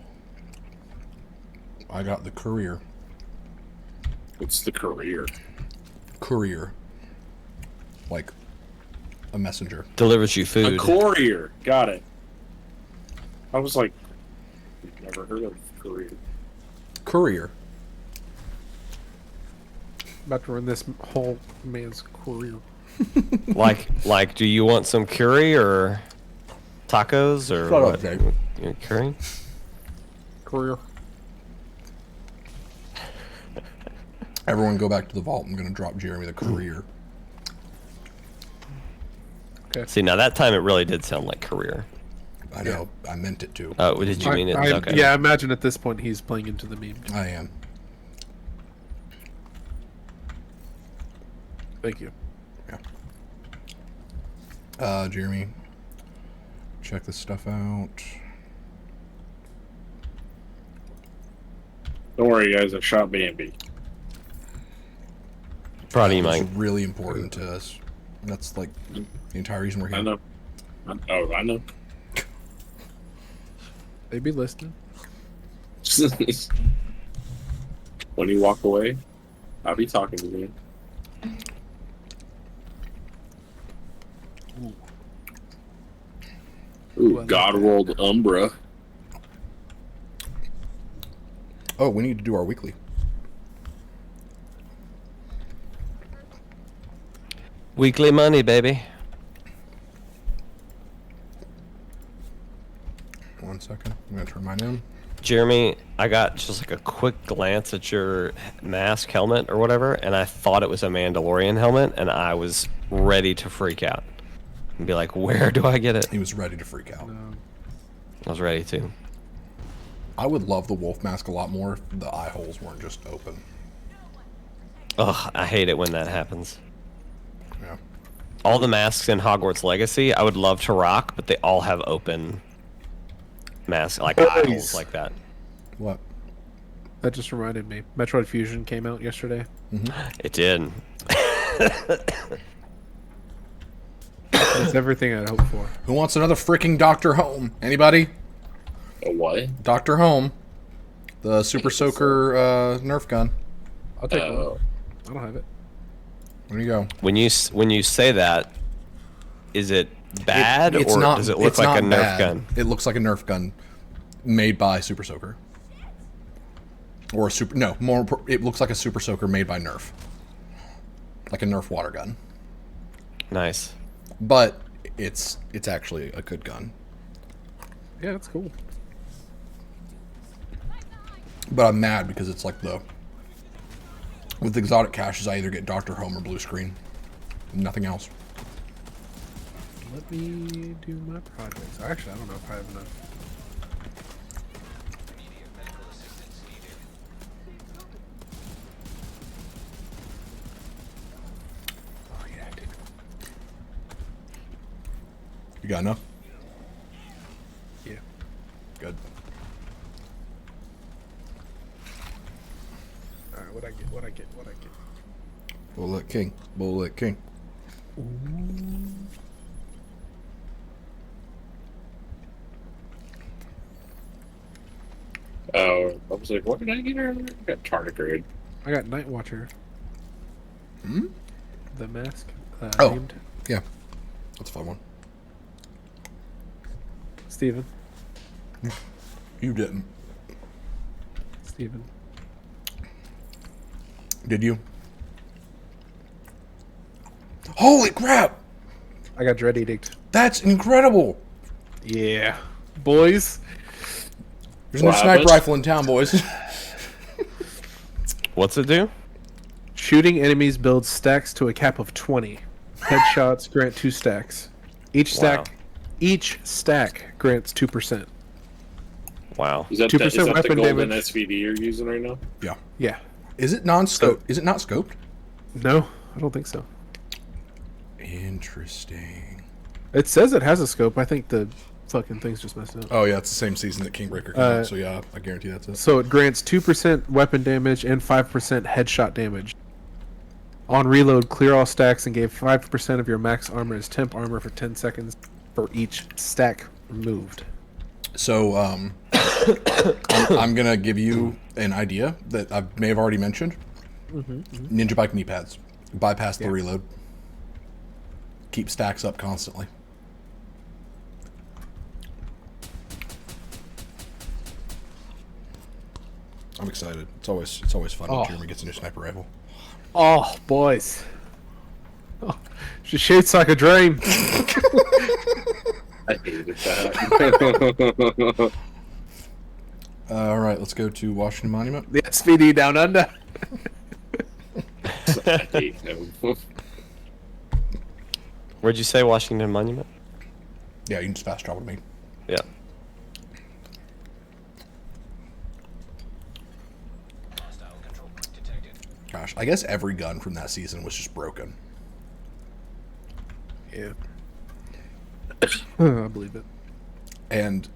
I got the courier. What's the career? Courier. Like a messenger. Delivers you A food. courier. Got it. I was like, never heard of career. Courier. About to run this whole man's career. like, do you want some curry or tacos or Shut up, what? Jake. You want curry? Career. Everyone go back to the vault. I'm going to drop Jeremy the courier. See, now that time it really did sound like career. I know. I meant it to. Oh, did you mean it? Okay. Yeah, I imagine at this point he's playing into the meme. I am. Thank you. Jeremy, check this stuff out. Don't worry, guys. I shot Bambi. Proud of you, It's Mike. really important to us. That's like the entire reason we're here. I know. I know. They be listening. When you walk away, I'll be talking to you. Ooh, God rolled Umbra. Oh, we need to do our weekly. Weekly money, baby. 1 second. I'm going to turn mine in. Jeremy, I got just like a quick glance at your mask helmet or whatever, and I thought it was a Mandalorian helmet, and I was ready to freak out and be like, "Where do I get it?" He was ready to freak out. I was ready to. I would love the wolf mask a lot more if the eye holes weren't just open. Ugh, I hate it when that happens. Yeah. All the masks in Hogwarts Legacy, I would love to rock, but they all have open masks, like eye holes like that. What? That just reminded me. Metroid Fusion came out yesterday. It did. That's everything I'd hoped for. Who wants another freaking Dr. Home? Anybody? A what? Dr. Home. The Super Soaker Nerf gun. I'll take one. Oh. I don't have it. There you go. When you say that, is it bad or does it look it's like a not Nerf bad. gun? It looks like a Nerf gun made by Super Soaker. Or a super... No, it looks like a Super Soaker made by Nerf. Like a Nerf water gun. Nice. But it's actually a good gun. Yeah, that's cool. But I'm mad because it's like with exotic caches, I either get Dr. Home or Blue Screen. Nothing else. Let me do my projects. Actually, I don't know if I have enough. Oh yeah, I did. You got enough? Yeah. Good. All right, what I get? What I get? Bullet King. Bullet King. I was like, what did I get earlier? I got tardigrade. I got Night Watcher. Hmm? The mask. Oh. Named Yeah. That's a fun one. Steven. You didn't. Steven. Did you? Holy crap! I got Dread Edict. That's incredible. Yeah, boys. There's no Wow, sniper bitch. rifle in town, boys. What's it do? Shooting enemies builds stacks to a cap of 20. Headshots grant 2 stacks. Each stack grants 2%. Wow. Is that, 2% is that the weapon golden damage. SVD you're using right now? Yeah. Yeah. Is it non-scoped? Is it not scoped? No, I don't think so. Interesting. It says it has a scope. I think the fucking thing's just messed up. Oh yeah, it's the same season that Kingbreaker came out, so yeah, I guarantee that's it. So it grants 2% weapon damage and 5% headshot damage. On reload, clear all stacks and gave 5% of your max armor as temp armor for 10 seconds for each stack removed. So I'm gonna give you an idea that I may have already mentioned. Ninja Bike knee pads. Bypass the reload. Keep stacks up constantly. I'm excited. It's always fun when Jeremy gets a new sniper rifle. Oh, boys. Oh, she shapes like a dream. I hated that. All right, let's go to Washington Monument. The SVD down under. I hate him. Where'd you say Washington Monument? Yeah, you can just fast travel to me. Yeah. Gosh, I guess every gun from that season was just broken. Yeah. I believe it. And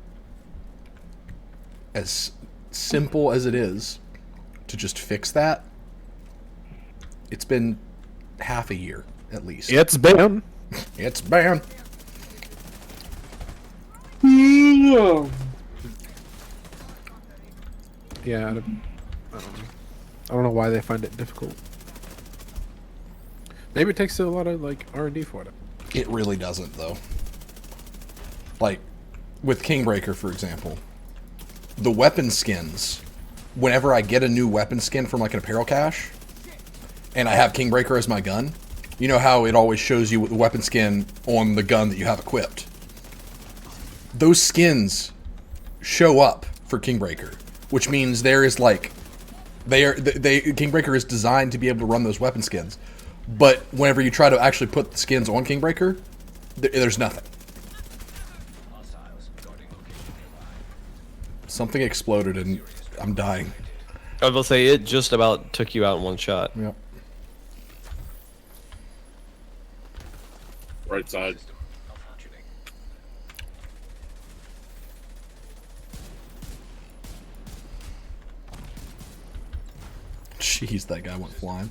as simple as it is to just fix that, it's been half a year at least. It's been. It's banned. Yeah, I don't know. I don't know why they find it difficult. Maybe it takes a lot of like R&D for it. It really doesn't, though. Like, with Kingbreaker, for example, the weapon skins, whenever I get a new weapon skin from like an apparel cache, and I have Kingbreaker as my gun, you know how it always shows you the weapon skin on the gun that you have equipped? Those skins show up for Kingbreaker, which means there is like, Kingbreaker is designed to be able to run those weapon skins. But whenever you try to actually put the skins on Kingbreaker, there's nothing. Something exploded and I'm dying. I will say it just about took you out in one shot. Yep. Right side. Jeez, that guy went flying.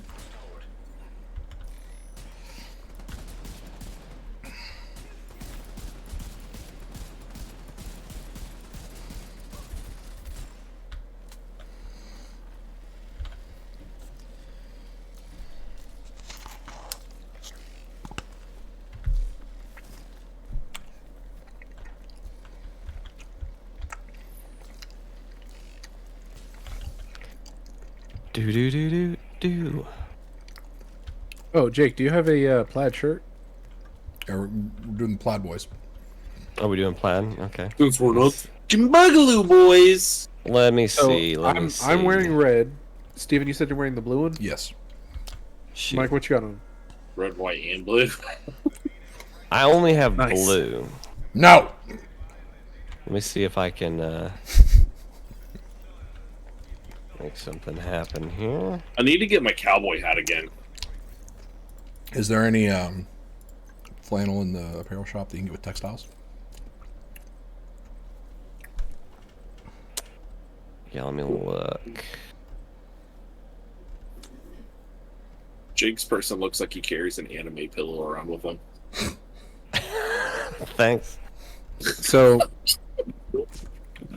Do do do do do. Oh, Jake, do you have a plaid shirt? Yeah, we're doing the Plaid Boys. Are we doing plaid? Okay. Since we're not Jimbugaloo boys. Let me So see. Let me see. I'm wearing red. Steven, you said you're wearing the blue one? Yes. Shoot. Mike, what you got on? Red, white, and blue. I only have Nice. blue. No! Let me see if I can make something happen here. I need to get my cowboy hat again. Is there any flannel in the apparel shop that you can get with textiles? Yeah, let me look. Jake's person looks like he carries an anime pillow around with him. Thanks. So,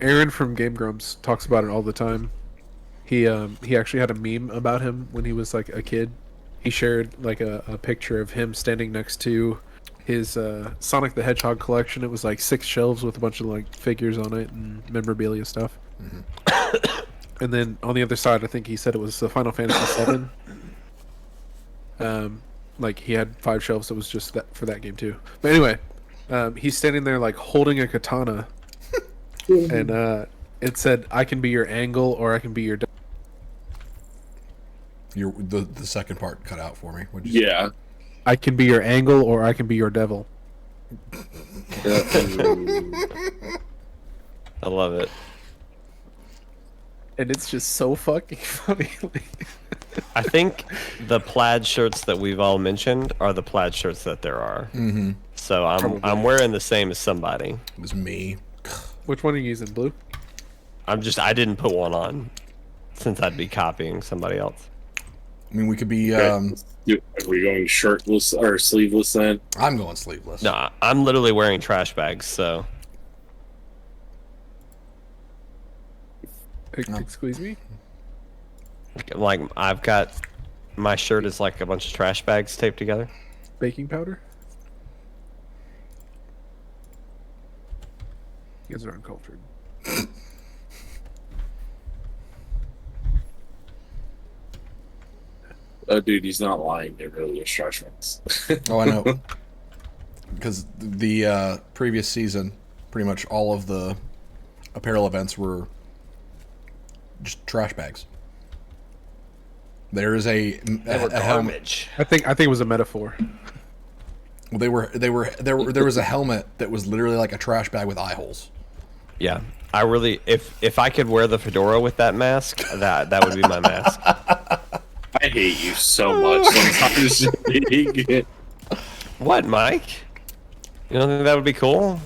Aaron from Game Grumps talks about it all the time. He actually had a meme about him when he was like a kid. He shared like a picture of him standing next to his Sonic the Hedgehog collection. It was like 6 shelves with a bunch of like figures on it and memorabilia stuff. And then on the other side, I think he said it was the Final Fantasy VII. Like he had 5 shelves that was just that for that game too. But anyway, he's standing there like holding a katana, and it said, "I can be your angle, or I can be your." The second part cut out for me. What'd you say? Yeah. I can be your angle, or I can be your devil. I love it. And it's just so fucking funny. I think the plaid shirts that we've all mentioned are the plaid shirts that there are. Mm-hmm. So I'm wearing the same as somebody. It was me. Which one are you using, Blue? I didn't put one on since I'd be copying somebody else. I mean, we could be. Are we going shirtless or sleeveless then? I'm going sleeveless. No, I'm literally wearing trash bags, so Excuse me? like I've got my shirt is like a bunch of trash bags taped together. Baking powder? You guys are uncultured. Oh, dude, he's not lying. They're really just trash bags. Oh, I know. Because the previous season, pretty much all of the apparel events were just trash bags. There is a helmet. Garbage. I think it was a metaphor. Well, there was a helmet that was literally like a trash bag with eye holes. Yeah, I really if I could wear the fedora with that mask, that would be my mask. I hate you so much sometimes. What, Mike? You don't think that would be cool?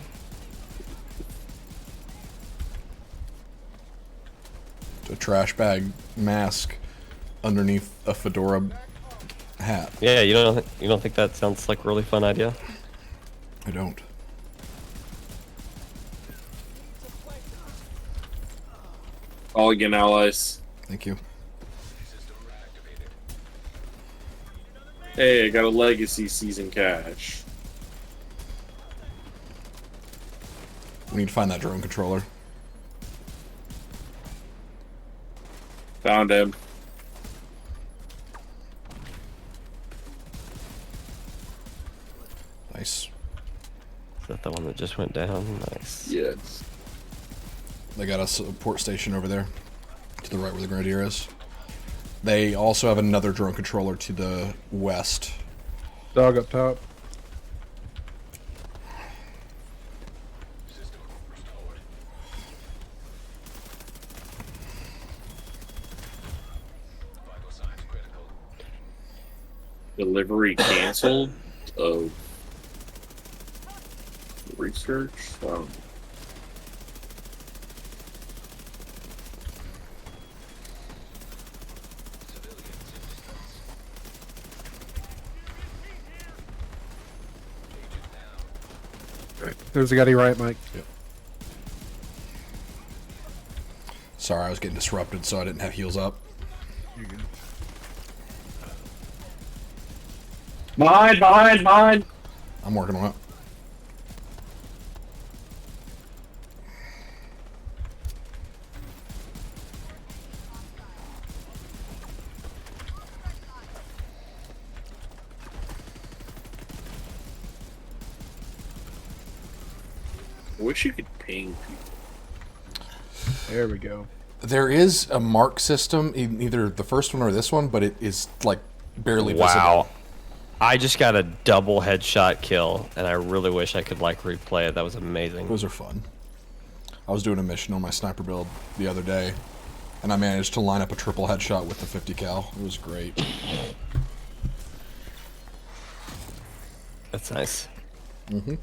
A trash bag mask underneath a fedora hat. Yeah, you don't think that sounds like a really fun idea? I don't. All again, allies. Thank you. Hey, I got a legacy season cash. We need to find that drone controller. Found him. Nice. Is that the one that just went down? Nice. Yes. They got a support station over there, to the right where the Grenadier is. They also have another drone controller to the west. Dog up top. Delivery canceled. Oh. Research. There's a guy to your right, Mike. Yep. Sorry, I was getting disrupted, so I didn't have heals up. Behind! I'm working on it. I wish you could ping people. There we go. There is a mark system, either the first one or this one, but it is like barely Wow. visible. I just got a double headshot kill, and I really wish I could like replay it. That was amazing. Those are fun. I was doing a mission on my sniper build the other day, and I managed to line up a triple headshot with the 50 cal. It was great. That's nice. Mm-hmm.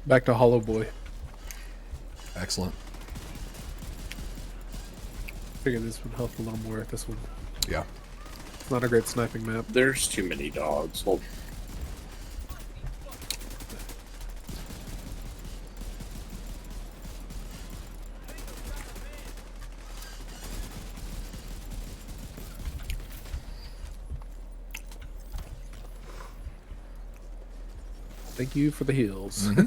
Back to Hollow Boy. Excellent. Figured this would help a little more at this one. Yeah. It's not a great sniping map. There's too many dogs. Hold. Thank you for the heals. Mm-hmm.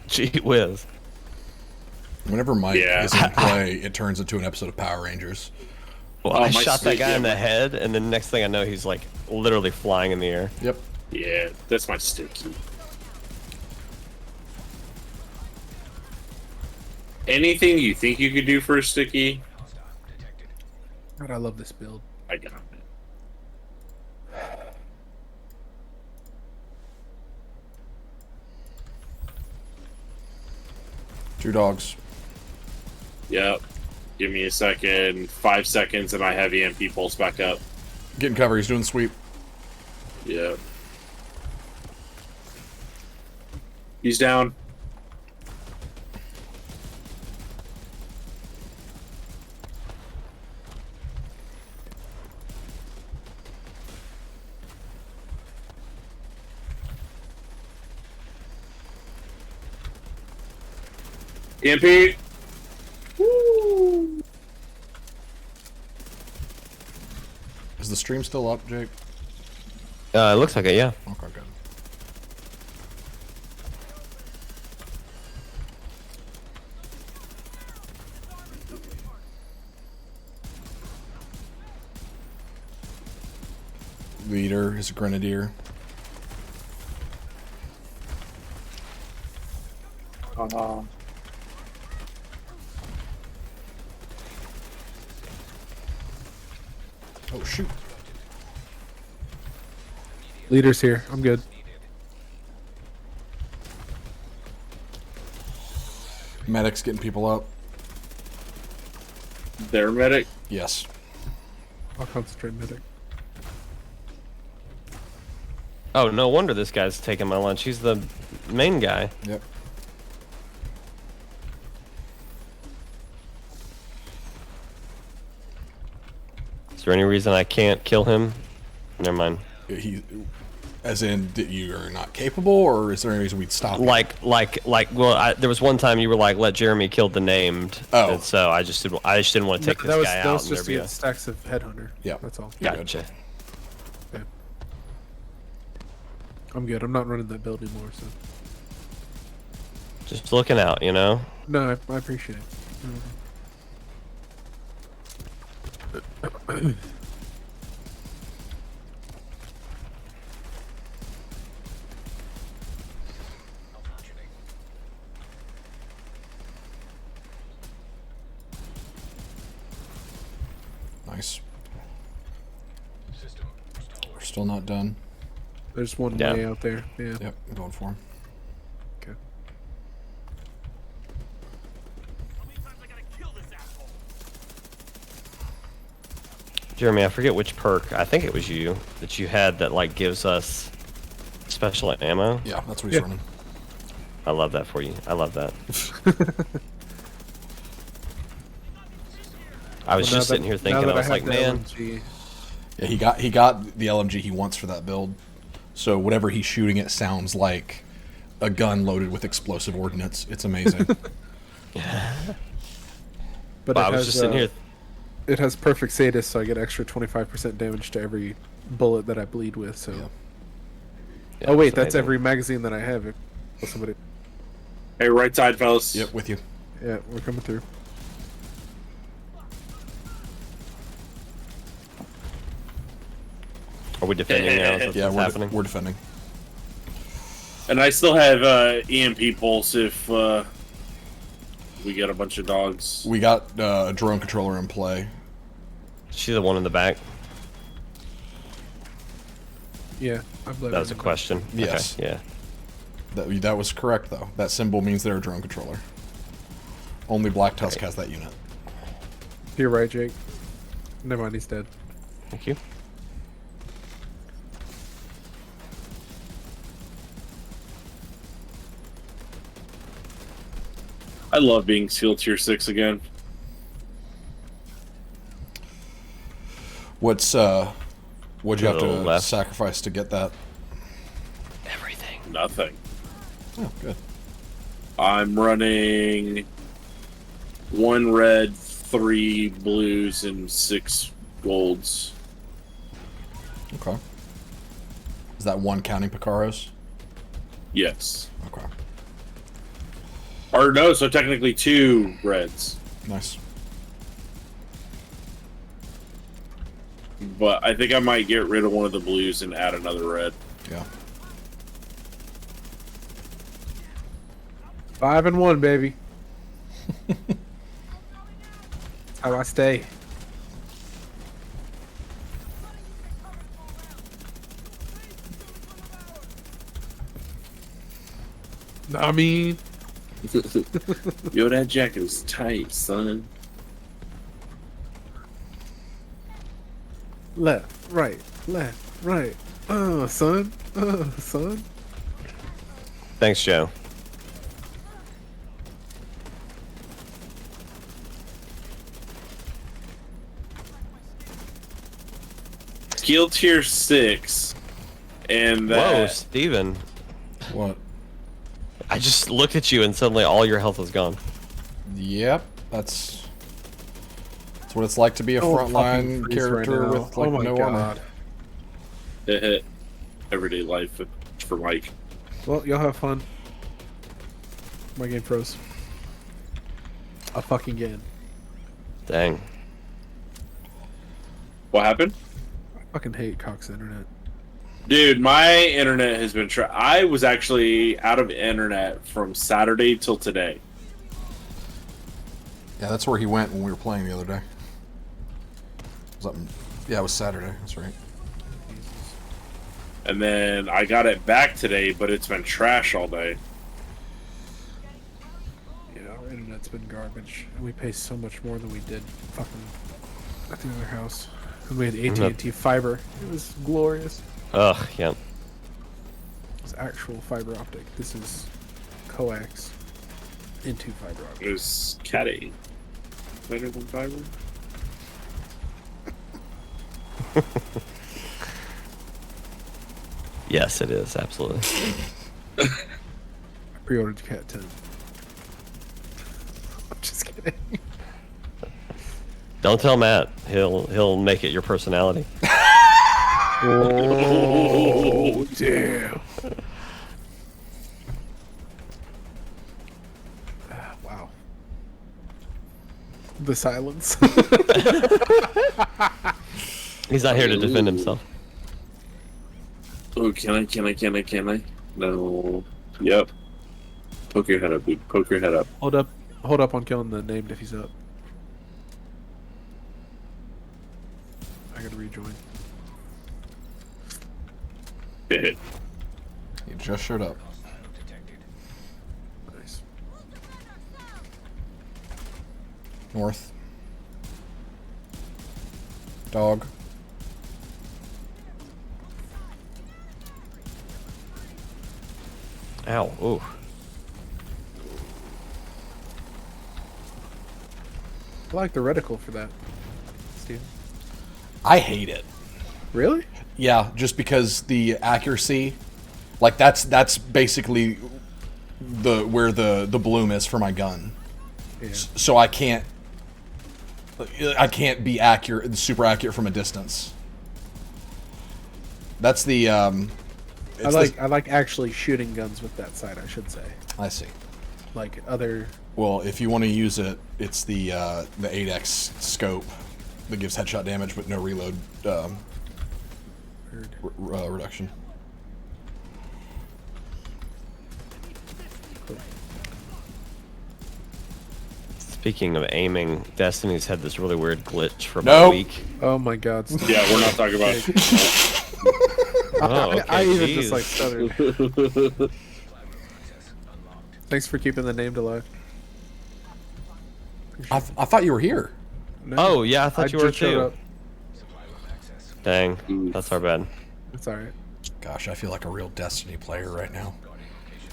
Gee whiz. Whenever Mike Yeah. is in play, it turns into an episode of Power Rangers. Well, Oh, I my shot that stick, guy yeah, in the my- head, and then next thing I know, he's like literally flying in the air. Yep. Yeah, that's my sticky. Anything you think you could do for a sticky, God, I love this build. I got it. Two dogs. Yep. Give me a second. 5 seconds, and I have EMP pulse back up. Getting cover. He's doing the sweep. Yep. He's down. EMP. Woo. Is the stream still up, Jake? It looks like it, yeah. Okay, good. Leader is a grenadier. Oh shoot! Leader's here. I'm good. Medic's getting people up. Their medic. Yes. I'll concentrate medic. Oh, no wonder this guy's taking my lunch. He's the main guy. Yep. Is there any reason I can't kill him? Never mind. He, as in, you are not capable, or is there any reason we'd stop? you? Well, there was one time you were like, "Let Jeremy kill the named." Oh. And so I just didn't want to take this that was guy that out. was And just there'd be against stacks of headhunter. Yeah. That's all. You're good. gotcha. I'm good. I'm not running that build anymore. So Just looking out, you know. no, I appreciate it. Nice. We're still not done. There's one Yeah. way out there. Yeah. Yep, I'm going for him. Okay. Jeremy, I forget which perk. I think it was you that you had that like gives us special ammo. Yeah, that's what he's Yeah. running. I love that for you. I love that. I was Well, just sitting here thinking, now I that was like, have the man, LMG, Yeah, he got the LMG he wants for that build. So whatever he's shooting it sounds like a gun loaded with explosive ordnance. It's amazing. but I it was has, just sitting here. It has perfect sadist, so I get extra 25% damage to every bullet that I bleed with. So. Yeah. Yeah, Oh wait, it's that's amazing. every magazine that I have. If somebody. Hey, right side, fellas. Yep, with you. Yeah, we're coming through. Are we defending now? Is that Yeah, what's happening? we're defending. And I still have EMP pulse if we get a bunch of dogs. We got a drone controller in play. She's the one in the back. Yeah, I've let That was a question. Yes. Okay, yeah. That was correct, though. That symbol means they're a drone controller. Only Black Tusk has that unit. You're right, Jake. Never mind, he's dead. Thank you. I love being SEAL Tier 6 again. What'd you have to Little left. sacrifice to get that? Everything. Nothing. Oh, good. I'm running 1 red, 3 blues and 6 golds. Okay. Is that one counting Picaros? Yes. Okay. Or no, so technically 2 reds. Nice. But I think I might get rid of one of the blues and add another red. Yeah. 5 and 1, baby. That's how I stay. I mean, Yo, that jacket is tight, son. left, right, son, son. Thanks, Joe. Skill tier 6. And Whoa, that. Steven. What? I just looked at you and suddenly all your health was gone. Yep. That's what it's like to be a Oh, fucking frontline freeze character right now. with like Oh my no armor. Hit everyday life for Mike. Well, y'all have fun. My game froze. A fucking game. Dang. What happened? I fucking hate Cox Internet. Dude, my internet has been. I was actually out of internet from Saturday till today. Yeah, that's where he went when we were playing the other day. Yeah, it was Saturday. That's right. And then I got it back today, but it's been trash all day. Yeah, our internet's been garbage, and we pay so much more than we did fucking at the other house. We had AT&T fiber. It was glorious. Ugh, yeah. It was actual fiber optic. This is coax into fiber optic. It was Cat 8. Better than fiber? Yes, it is, absolutely. I pre-ordered Cat 10. I'm just kidding. Don't tell Matt. He'll make it your personality. Oh, damn. Wow. The silence. He's not here to defend himself. Oh, can I? No. Yep. Poke your head up, dude. Poke your head up. Hold up on killing the named if he's up. I gotta rejoin. Hit. He just showed up. Nice. North. Dog. Ow. Ooh. I like the reticle for that, Steve. I hate it. Really? Yeah, just because the accuracy, like that's basically where the bloom is for my gun. Yeah. So I can't be accurate, super accurate from a distance. That's the I like actually shooting guns with that sight, I should say. I see. Like other. Well, if you want to use it, it's the 8x scope that gives headshot damage but no reload reduction. Speaking of aiming, Destiny's had this really weird glitch for about a Nope. week. Oh my god. Steve. Yeah, we're not talking about. Oh, okay, I even jeez. just like stuttered. Thanks for keeping the name alive. I thought you were here. No, Oh, yeah, I thought you were just showed too. up. Dang, Oof. that's our bad. It's alright. Gosh, I feel like a real Destiny player right now.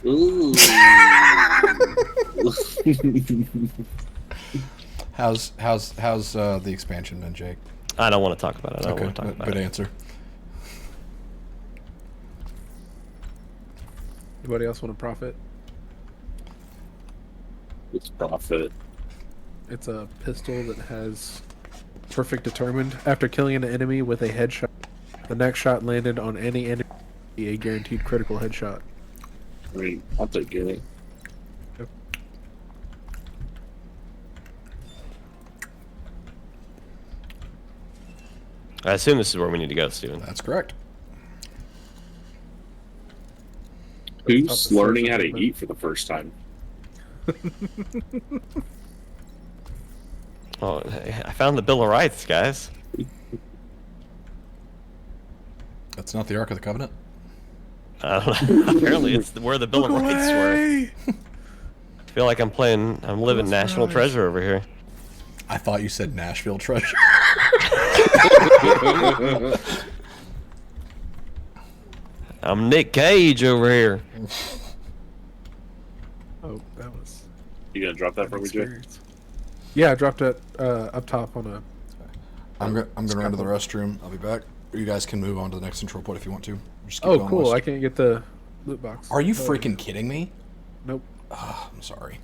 Ooh. How's the expansion been, Jake? I don't want to talk about it. I don't Okay, want to talk about good it. answer. Anybody else want to profit? It's profit. It's a pistol that has perfect determined. After killing an enemy with a headshot, the next shot landed on any enemy, a guaranteed critical headshot. I mean, I'll take it. I assume this is where we need to go, Steven. That's correct. Who's learning how to eat for the first time? Oh, hey, I found the Bill of Rights, guys. That's not the Ark of the Covenant. I don't know. Apparently, it's where the Bill of Rights were. I feel like I'm living National Treasure over here. I thought you said Nashville Treasure. I'm Nick Cage over here. Oh, that was You gonna drop that an for me, Jay? experience. Yeah, I dropped it up top on a. I'm gonna run to the restroom. I'll be back. Or you guys can move on to the next control point if you want to. Just keep Oh, going, cool! Wes. I can't get the loot box. Are you Oh, freaking kidding me? Nope. I'm sorry.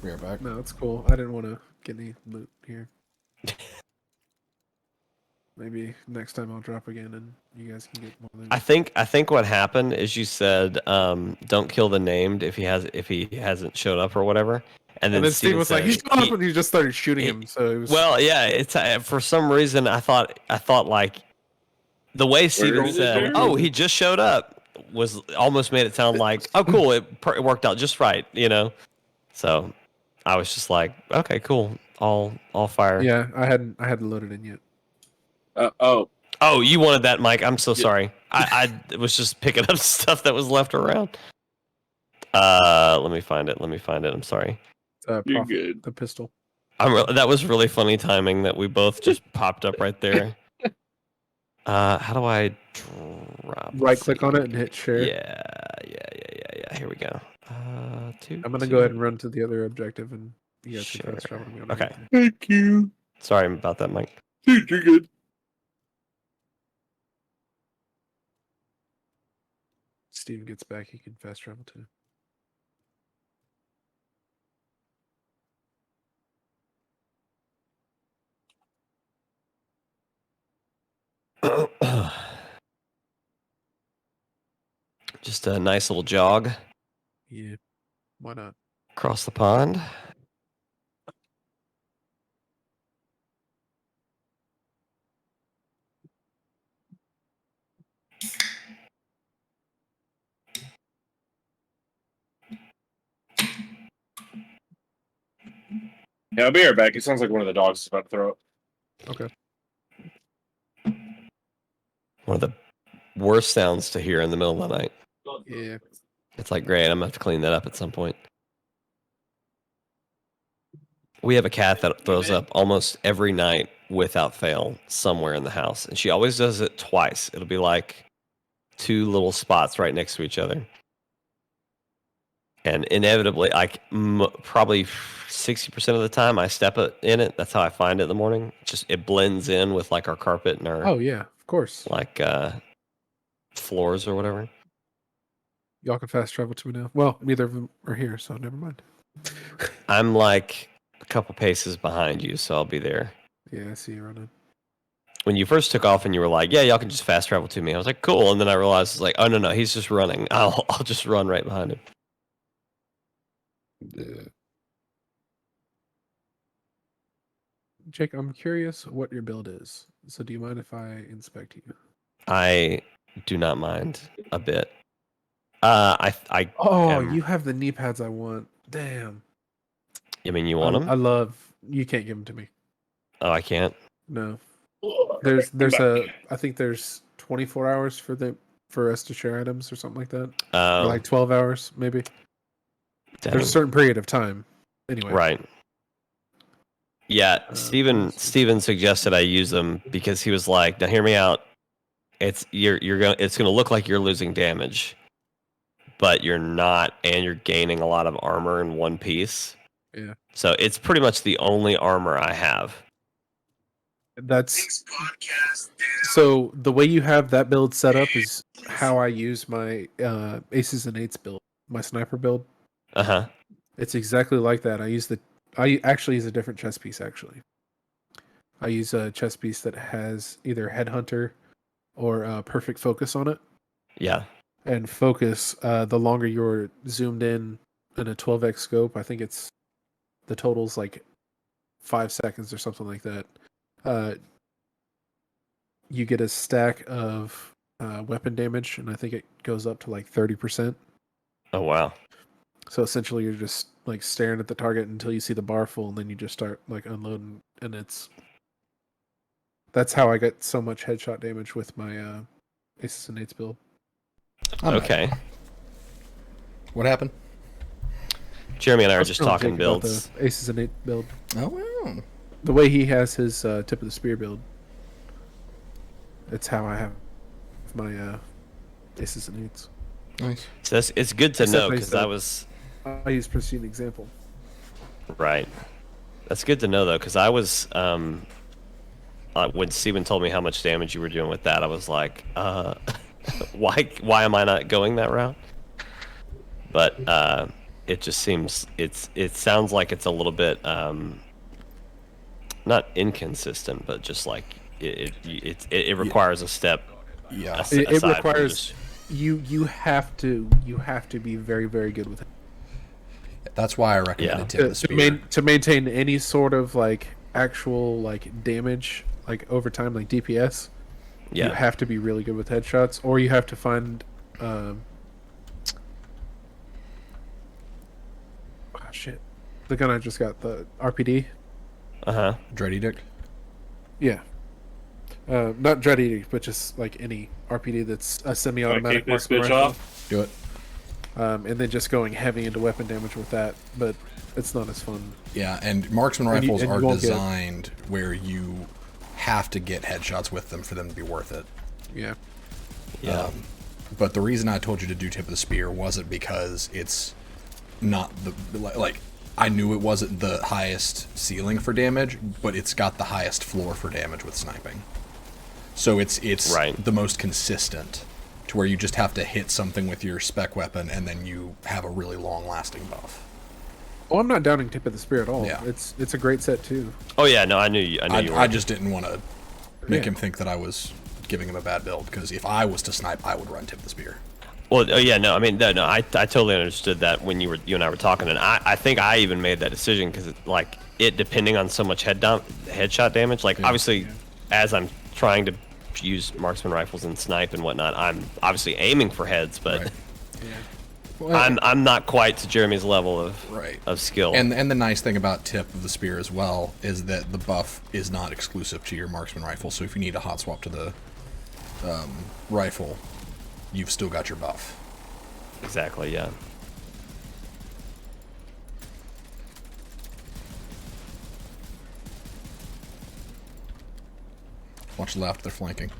We are back. No, it's cool. I didn't want to get any loot here. Maybe next time I'll drop again and you guys can get more loot. I think what happened is you said, "Don't kill the named if he hasn't showed up or whatever." And then Steve Steven was like, said- "He's up," and he just started shooting him. So it was Well, yeah, it's for some reason I thought like the way Steven is it, said, Jeremy? "Oh, he just showed up," was almost made it sound like, "Oh, cool, it worked out just right," you know. So I was just like, "Okay, cool, all fire." yeah. I hadn't loaded in yet. Oh, Oh, you wanted that, Mike? I'm so Yeah. sorry. I was just picking up stuff that was left around. Let me find it. I'm sorry. you're good. The pistol. That was really funny timing that we both just popped up right there. How do I drop? Right click on it and hit share. Yeah. Here we go. I'm gonna go ahead and run to the other objective and you guys can fast Sure. travel me on Okay. everything. Thank you. Sorry about that, Mike. Dude, you're good. Steve gets back, he can fast travel too. Just a nice little jog Yeah. Why not? across the pond. Yeah, I'll be right back. It sounds like one of the dogs is about to throw up. Okay. One of the worst sounds to hear in the middle of the night. Yeah. It's like, great, I'm gonna have to clean that up at some point. We have a cat that throws up almost every night without fail somewhere in the house. And she always does it twice. It'll be like two little spots right next to each other. And inevitably, like probably 60% of the time I step in it. That's how I find it in the morning. Just it blends in with like our carpet and our Oh yeah, of course. like floors or whatever. Y'all can fast travel to me now. Well, neither of them are here, so never mind. I'm like a couple paces behind you, so I'll be there. Yeah, I see you running. When you first took off and you were like, "Yeah, y'all can just fast travel to me," I was like, "Cool," and then I realized it's like, "Oh no, he's just running. I'll just run right behind him." Jake, I'm curious what your build is. So do you mind if I inspect you? I do not mind a bit. I Oh, am- you have the knee pads I want. Damn. mean, you want them? I love. You can't give them to me. Oh, I can't. No. There's I think there's 24 hours for us to share items or something like that. Or Oh, like 12 hours maybe. dang. There's a certain period of time. Anyway. Right. Yeah, Steven let's see. Steven suggested I use them because he was like, "Now hear me out. It's gonna look like you're losing damage, but you're not, and you're gaining a lot of armor in one piece." Yeah. So it's pretty much the only armor I have. That's so the way you have that build set up is how I use my Aces and Eights build, my sniper build. Uh huh. It's exactly like that. I use the I actually use a different chess piece. Actually, I use a chess piece that has either Headhunter or Perfect Focus on it. Yeah. And focus, the longer you're zoomed in a 12x scope, I think it's the total's like 5 seconds or something like that. You get a stack of weapon damage, and I think it goes up to like 30%. Oh wow. So essentially, you're just like staring at the target until you see the bar full, and then you just start like unloading. And that's how I get so much headshot damage with my Aces and Eights build. Okay. What happened? Jeremy and I I were was just telling talking Jake about builds. the Aces and Eight build. Oh, wow. The way he has his tip of the spear build. It's how I have my Aces and Eights. Nice. So it's good to Except know I because said- I was I use Pristine Example. right. That's good to know though, because I was when Steven told me how much damage you were doing with that, I was like, why am I not going that route? But it just seems it sounds like it's a little bit not inconsistent, but just like it requires a step. Yeah. It aside from requires just- you have to be very, very good with it. That's why I recommended Yeah. Tip of the Spear. To maintain any sort of like actual like damage like over time, like DPS. yeah. You have to be really good with headshots, or you have to find shit. The gun I just got, the RPD. Uh-huh. Dread Edict. Yeah. Not Dread Edict, but just like any RPD that's a semi-automatic Kick this marksman bitch rifle. off. Do it. And then just going heavy into weapon damage with that, but it's not as fun. Yeah, and marksman And you- rifles and you are won't get- designed where you have to get headshots with them for them to be worth it. Yeah. Yeah. But the reason I told you to do Tip of the Spear wasn't because it's not the like I knew it wasn't the highest ceiling for damage, but it's got the highest floor for damage with sniping. So it's Right. the most consistent to where you just have to hit something with your spec weapon and then you have a really long lasting buff. Oh, I'm not downing Tip of the Spear at all. Yeah. It's a great set too. Oh yeah, no, I knew you. I knew you were. I just didn't want to make Yeah. him think that I was giving him a bad build, because if I was to snipe, I would run Tip of the Spear. Well, oh yeah, no, I mean, no, I totally understood that when you and I were talking, and I think I even made that decision because like it depending on so much headshot damage. Like obviously, as I'm trying to use marksman rifles and snipe and whatnot, I'm obviously aiming for heads, but Right. I'm not quite to Jeremy's level of Right. of skill. And the nice thing about Tip of the Spear as well is that the buff is not exclusive to your marksman rifle. So if you need a hot swap to the rifle, you've still got your buff. Exactly, yeah. Watch left, they're flanking.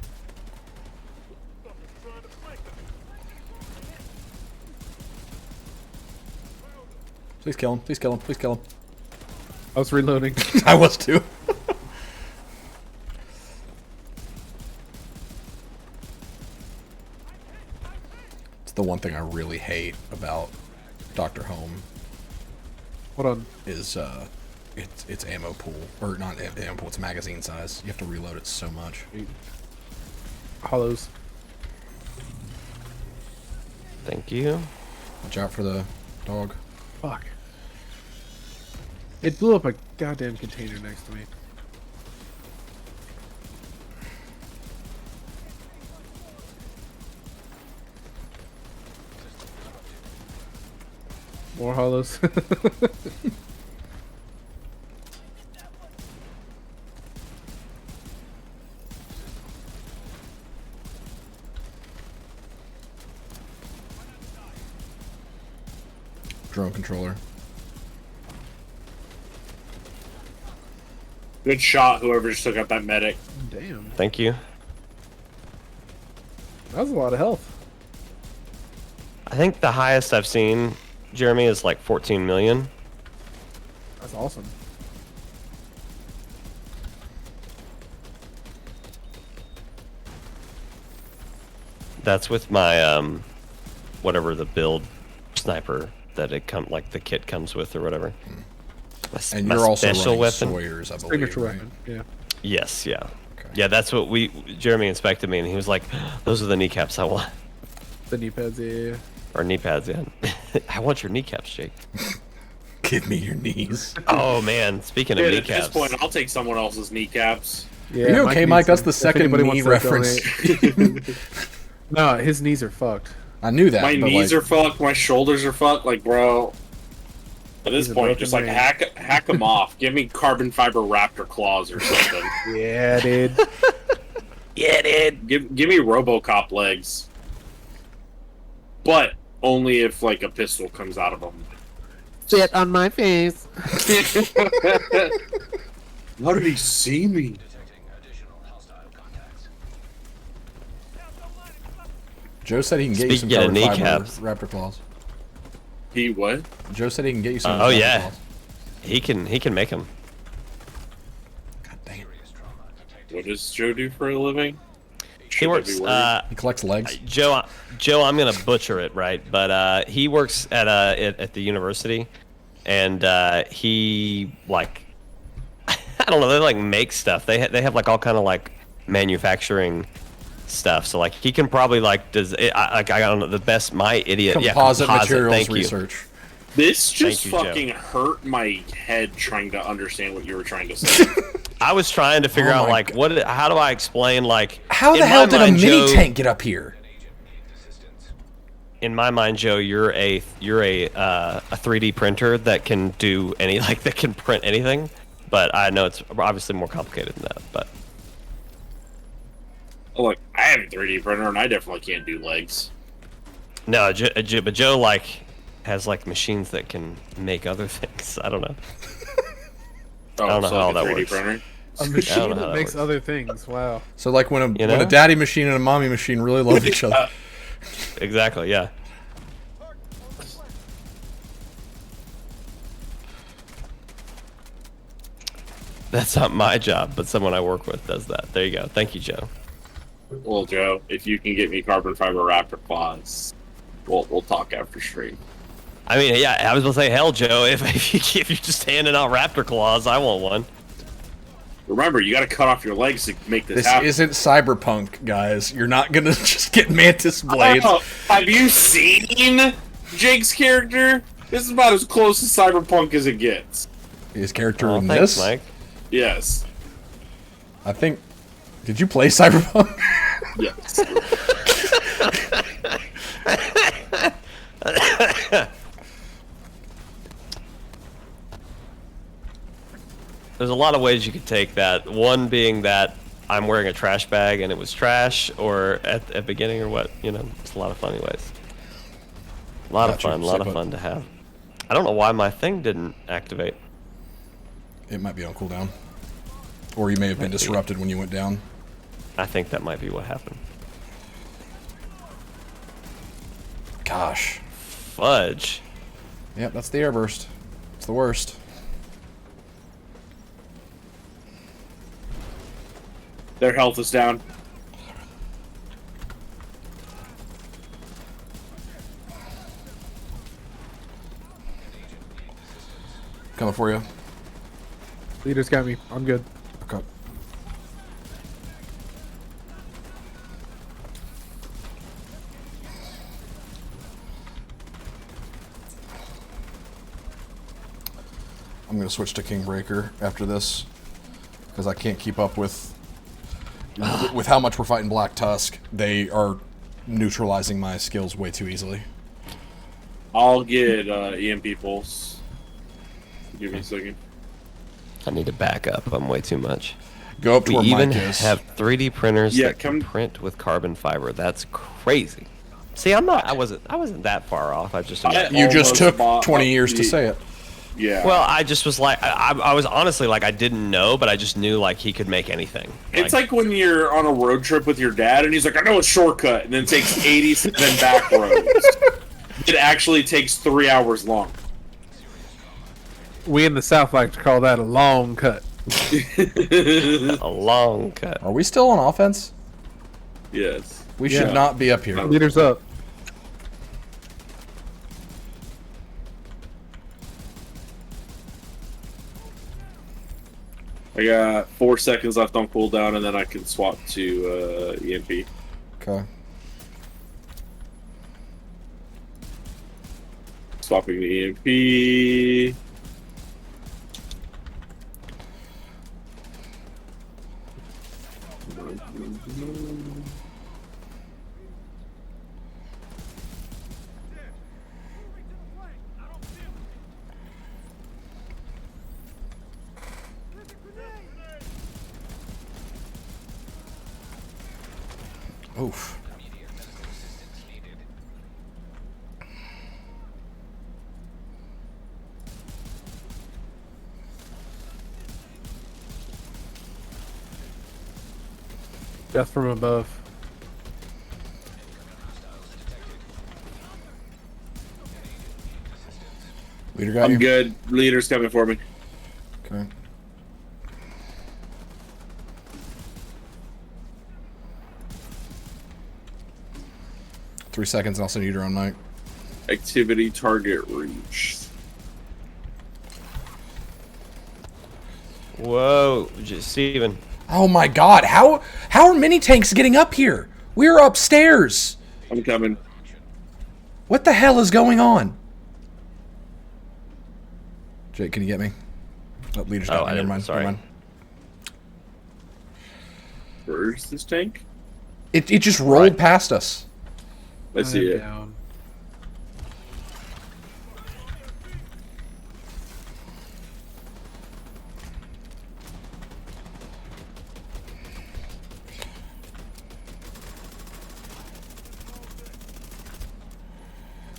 Please kill him, please kill him, please kill him. I was reloading. I was too. It's the one thing I really hate about Dr. Home Hold on. is its ammo pool, or not ammo pool, it's magazine size. You have to reload it so much. Hollows. Thank you. Watch out for the dog. Fuck. It blew up a goddamn container next to me. More hollows. Drone controller. Good shot, whoever just took out that medic. Damn. Thank you. That was a lot of health. I think the highest I've seen, Jeremy, is like 14 million. That's awesome. That's with my whatever the build sniper that the kit comes with or whatever. And my you're also special running weapon. Sawyers, I believe. Signature Right? weapon. Yeah. Yes, yeah. Okay. Yeah, that's what Jeremy inspected me and he was like, those are the kneecaps I want. The knee pads. Yeah. Or knee pads, yeah. I want your kneecaps, Jake. Give me your knees. Oh man, speaking of Dude, at this kneecaps. point, I'll take someone else's kneecaps. Yeah. Are you okay, needs Mike? That's some. the If second anybody knee wants to reference. donate. No, his knees are fucked. I knew that. My but knees like, are fucked. My shoulders are fucked. Like, bro. At this He's a point, broken just like man. hack them off. Give me carbon fiber raptor claws or something. Yeah, dude. Yeah, dude. Give me RoboCop legs. But only if like a pistol comes out of them. Shit on my face. How did he see me? Joe said he can get you some Speaking of carbon fiber kneecaps. raptor claws. He what? Joe said he can get you some. Oh raptor yeah. claws. He can make them. God damn. What does Joe do for a living? He Should I works be worried? He collects legs. Joe, I'm gonna butcher it, right? But he works at the university, and he like, I don't know, they like make stuff. They have like all kind of like manufacturing stuff. So like he can probably like I don't know the best my idiot Composite materials thank you. research. This just Thank you, Joe. fucking hurt my head trying to understand what you were trying to say. I was trying to figure Oh out my like how do I explain like How in the hell my did a mind, mini Joe- tank get up here? In my mind, Joe, you're a 3D printer that can do that can print anything, but I know it's obviously more complicated than that. But Look, I have a 3D printer and I definitely can't do legs. no, but Joe like has like machines that can make other things. I don't know. Oh, don't know so how like a that 3D works. printer? A know machine how that that makes works. other things. Wow. So like when You a know? daddy machine and a mommy machine really love each other. Exactly. Yeah. That's not my job, but someone I work with does that. There you go. Thank you, Joe. Well, Joe, if you can get me carbon fiber raptor claws, we'll talk after stream. I mean, yeah, I was gonna say, hell, Joe, if you're just handing out raptor claws, I want one. Remember, you got to cut off your legs to make this This happen. isn't cyberpunk, guys. You're not gonna just get mantis blades. Oh, have you seen Jake's character? This is about as close to cyberpunk as it gets. His character Oh, in thanks, this, Mike. Yes. I think. Did you play cyberpunk? Yes. There's a lot of ways you could take that. One being that I'm wearing a trash bag and it was trash, or at the beginning, or what. You know, it's a lot of funny ways. A lot of Gotcha. fun. A lot So, of fun to have. I don't know why my thing didn't activate. It might be on cooldown, or you may have been disrupted when you went down. I think that might be what happened. Gosh. Fudge. Yep, that's the airburst. It's the worst. Their health is down. Coming for you. Leader's got me. I'm good. Okay. I'm gonna switch to Kingbreaker after this because I can't keep up with how much we're fighting Black Tusk. They are neutralizing my skills way too easily. I'll get EMP pulse. Give me a second. I need to back up. I'm way too much. Go up to We where even Mike is. have 3D printers Yeah, that can print with carbon fiber. That's crazy. See, I wasn't that far off. I just You just almost took bought 20 up years to the- say it. Yeah. Well, I just was like, I was honestly like, I didn't know, but I just knew like he could make anything. it's like when you're on a road trip with your dad and he's like, I know a shortcut, and then takes 87 back roads. It actually takes 3 hours long. We in the South like to call that a long cut. a long cut. Are we still on offense? Yes. We Yeah. should not be up here. Leader's up. I got 4 seconds left on cooldown, and then I can swap to EMP. Okay. Swapping to EMP. Oof. Death from above. Leader got you? I'm good. Leader's coming for me. Okay. Three seconds and I'll send you your own night. Activity target reached. Whoa, Steven. Oh my god, how are mini tanks getting up here? We're upstairs. I'm coming. What the hell is going on? Jake, can you get me? Oh, leader's got Oh, me. I Never didn't- mind. sorry. Never mind. Where's this tank? It just rolled Right. past us. I see I'm it. down.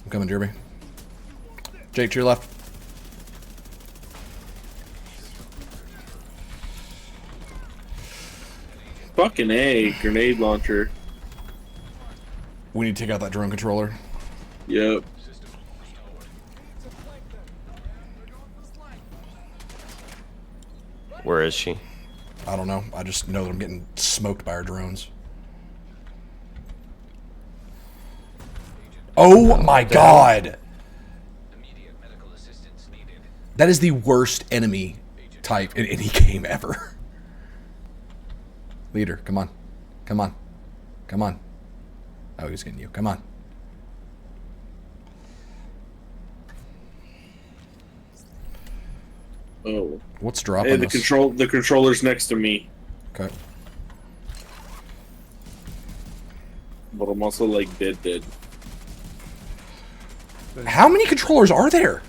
I'm coming, Jeremy. Jake, to your left. Fucking A, grenade launcher. We need to take out that drone controller. Yep. Where is she? I don't know. I just know that I'm getting smoked by our drones. Oh my god! That is the worst enemy type in any game ever. Leader, come on. Come on. Come on. Oh, he's getting you. Come on. Oh. What's Hey, dropping the us? the controller's next to me. Okay. But I'm also like dead. How many controllers are there?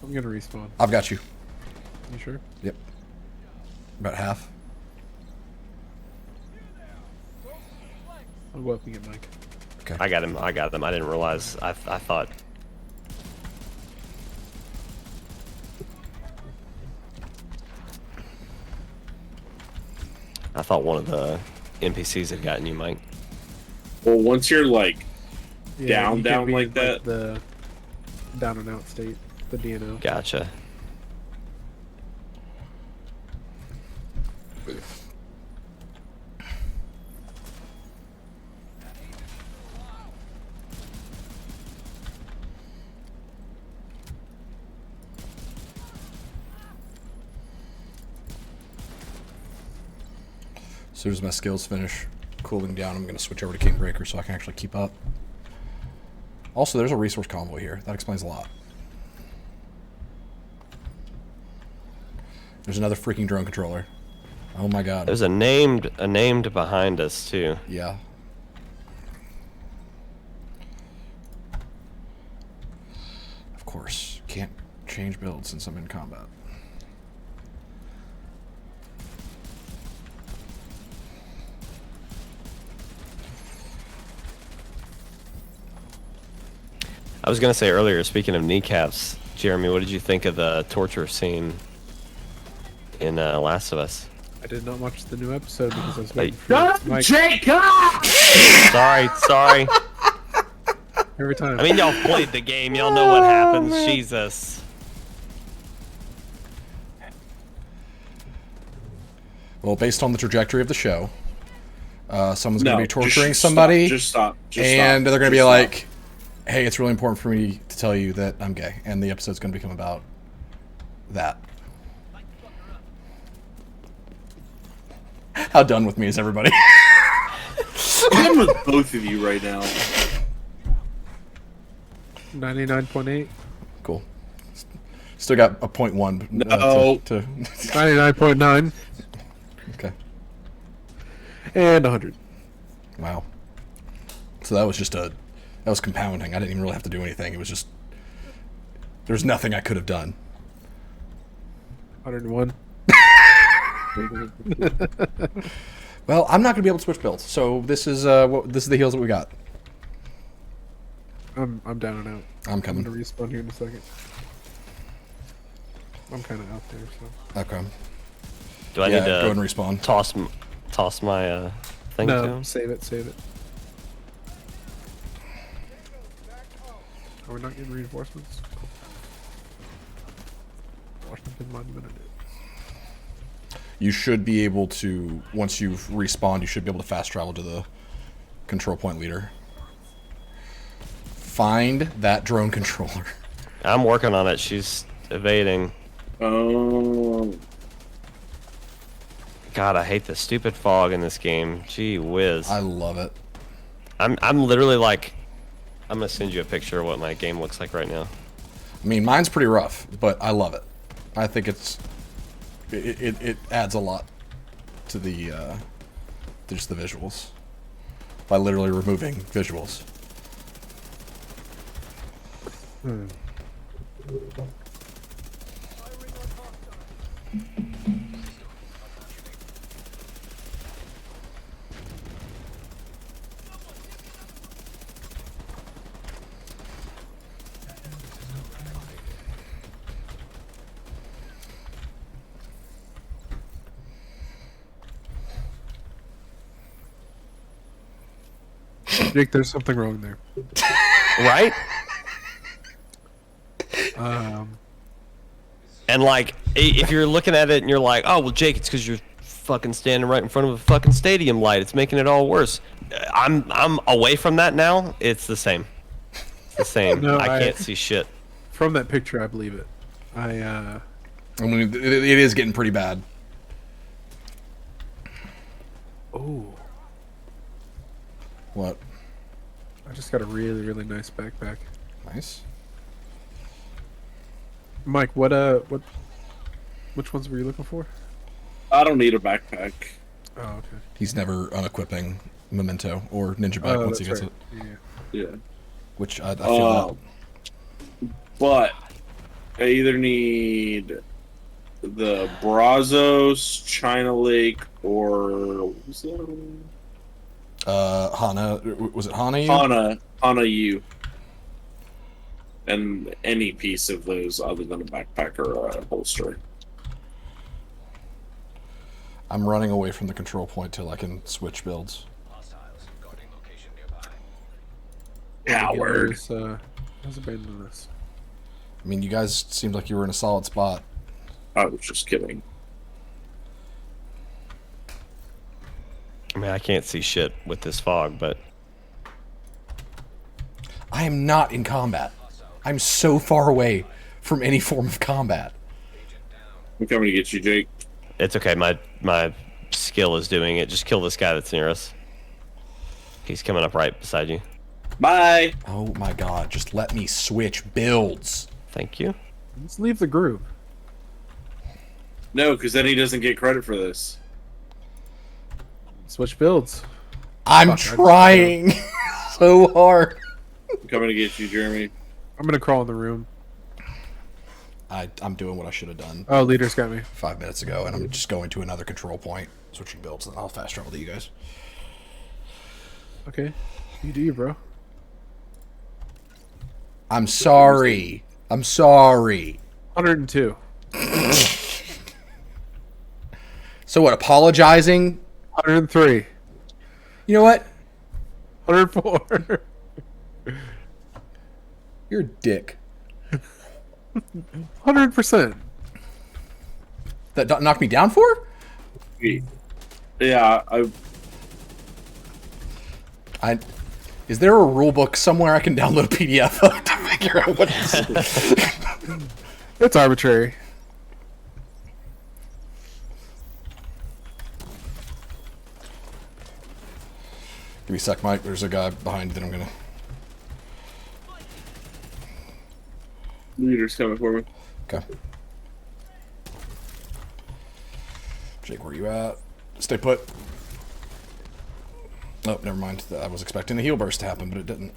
I'm gonna respawn. I've got you. You sure? Yep. About half. I'll go up and get Mike. Okay. I got him. I got them. I didn't realize. I thought. I thought one of the NPCs had gotten you, Mike. Well, once you're like Yeah, you down can be like in, that. The down and out state. The DNO. Gotcha. As soon as my skills finish cooling down, I'm going to switch over to Kingbreaker so I can actually keep up. Also, there's a resource convoy here. That explains a lot. There's another freaking drone controller. Oh my god. There's a named behind us too. Yeah. Of course. Can't change builds since I'm in combat. I was gonna say earlier, speaking of kneecaps, Jeremy, what did you think of the torture scene in Last of Us? I did not watch the new episode because I was Hey. waiting for Mike Sorry. every time. I mean, y'all played the game. Y'all know what happens. Jesus. Well, based on the trajectory of the show, someone's going to No, be torturing just somebody, Just stop. and they're going to be Just like, hey, it's really important for me to tell you that I'm gay, and the episode's going to become about that. How done with me is everybody? I'm with both of you right now. 99.8. Cool. Still got a 0.1. No. To 99.9. okay. And 100. Wow. So that was compounding. I didn't even really have to do anything. It was just there's nothing I could have done. 101. Well, I'm not going to be able to switch builds. So this is this is the heals that we got. I'm down and out. I'm I'm coming. gonna respawn here in a second. I'm kind of out there, so. Okay. Do I Yeah, need to go and respawn. toss my thing to No, him? save it, save it. Are we not getting reinforcements? Cool. Washington Monument. You should be able to, once you've respawned, you should be able to fast travel to the control point leader. Find that drone controller. I'm working on it. She's evading. Oh. God, I hate the stupid fog in this game. Gee whiz. I love it. I'm literally like, I'm gonna send you a picture of what my game looks like right now. I mean, mine's pretty rough, but I love it. I think it adds a lot to the to just the visuals by literally removing visuals. Jake, there's something wrong there. Right? Um, And like, if you're looking at it and you're like, oh well, Jake, it's because you're fucking standing right in front of a fucking stadium light. It's making it all worse. I'm away from that now. It's the same. It's the same. No, I can't see shit. from that picture, I believe it. I mean, it is getting pretty bad. oh, What? I just got a really, really nice backpack. Nice. Mike, which ones were you looking for? I don't need a backpack. Oh, okay. He's never unequipping Memento or Ninja Bike Oh, once he that's gets right. it. Yeah. Yeah. Which I feel But I either need the Brazos, China Lake, or what was that one? that. Hana, was it Hana? Hana U. And any piece of those other than a backpack or a holster. I'm running away from the control point till I can switch builds. Coward. Let's abandon this. I mean, you guys seemed like you were in a solid spot. I was just kidding. I mean, I can't see shit with this fog, but I am not in combat. I'm so far away from any form of combat. I'm coming to get you, Jake. it's okay. My skill is doing it. Just kill this guy that's near us. He's coming up right beside you. Bye. Oh my god, just let me switch builds. Thank you. Let's leave the group. No, because then he doesn't get credit for this. Switch builds. I'm Fuck, I- trying so hard. I'm coming to get you, Jeremy. I'm gonna crawl in the room. I'm doing what I should have done Oh, leader's got me. 5 minutes ago, and I'm just going to another control point, switching builds, and I'll fast travel to you guys. Okay. You do you, bro. I'm sorry. I'm sorry. 102. So what, apologizing? 103. You know what? 104. You're a dick. 100%. That knocked me down for? Yeah, Is there a rule book somewhere I can download a PDF of to figure out what this is? It's arbitrary. Give me a sec, Mike. There's a guy behind that I'm gonna... Leader's coming for me. Okay. Jake, where you at? Stay put. Oh, never mind. I was expecting a heal burst to happen, but it didn't.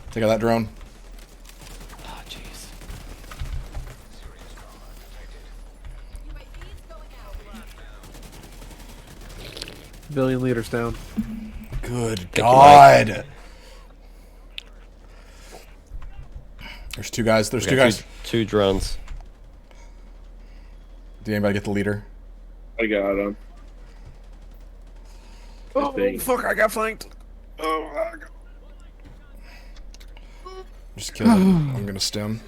Take out that drone. Oh, jeez. Billion liters down. Good God. There's two guys. There's We two got guys. two drones. Did anybody get the leader? I got him. Oh, think. fuck, I got flanked. Oh, my God. Just kill him. I'm gonna stem.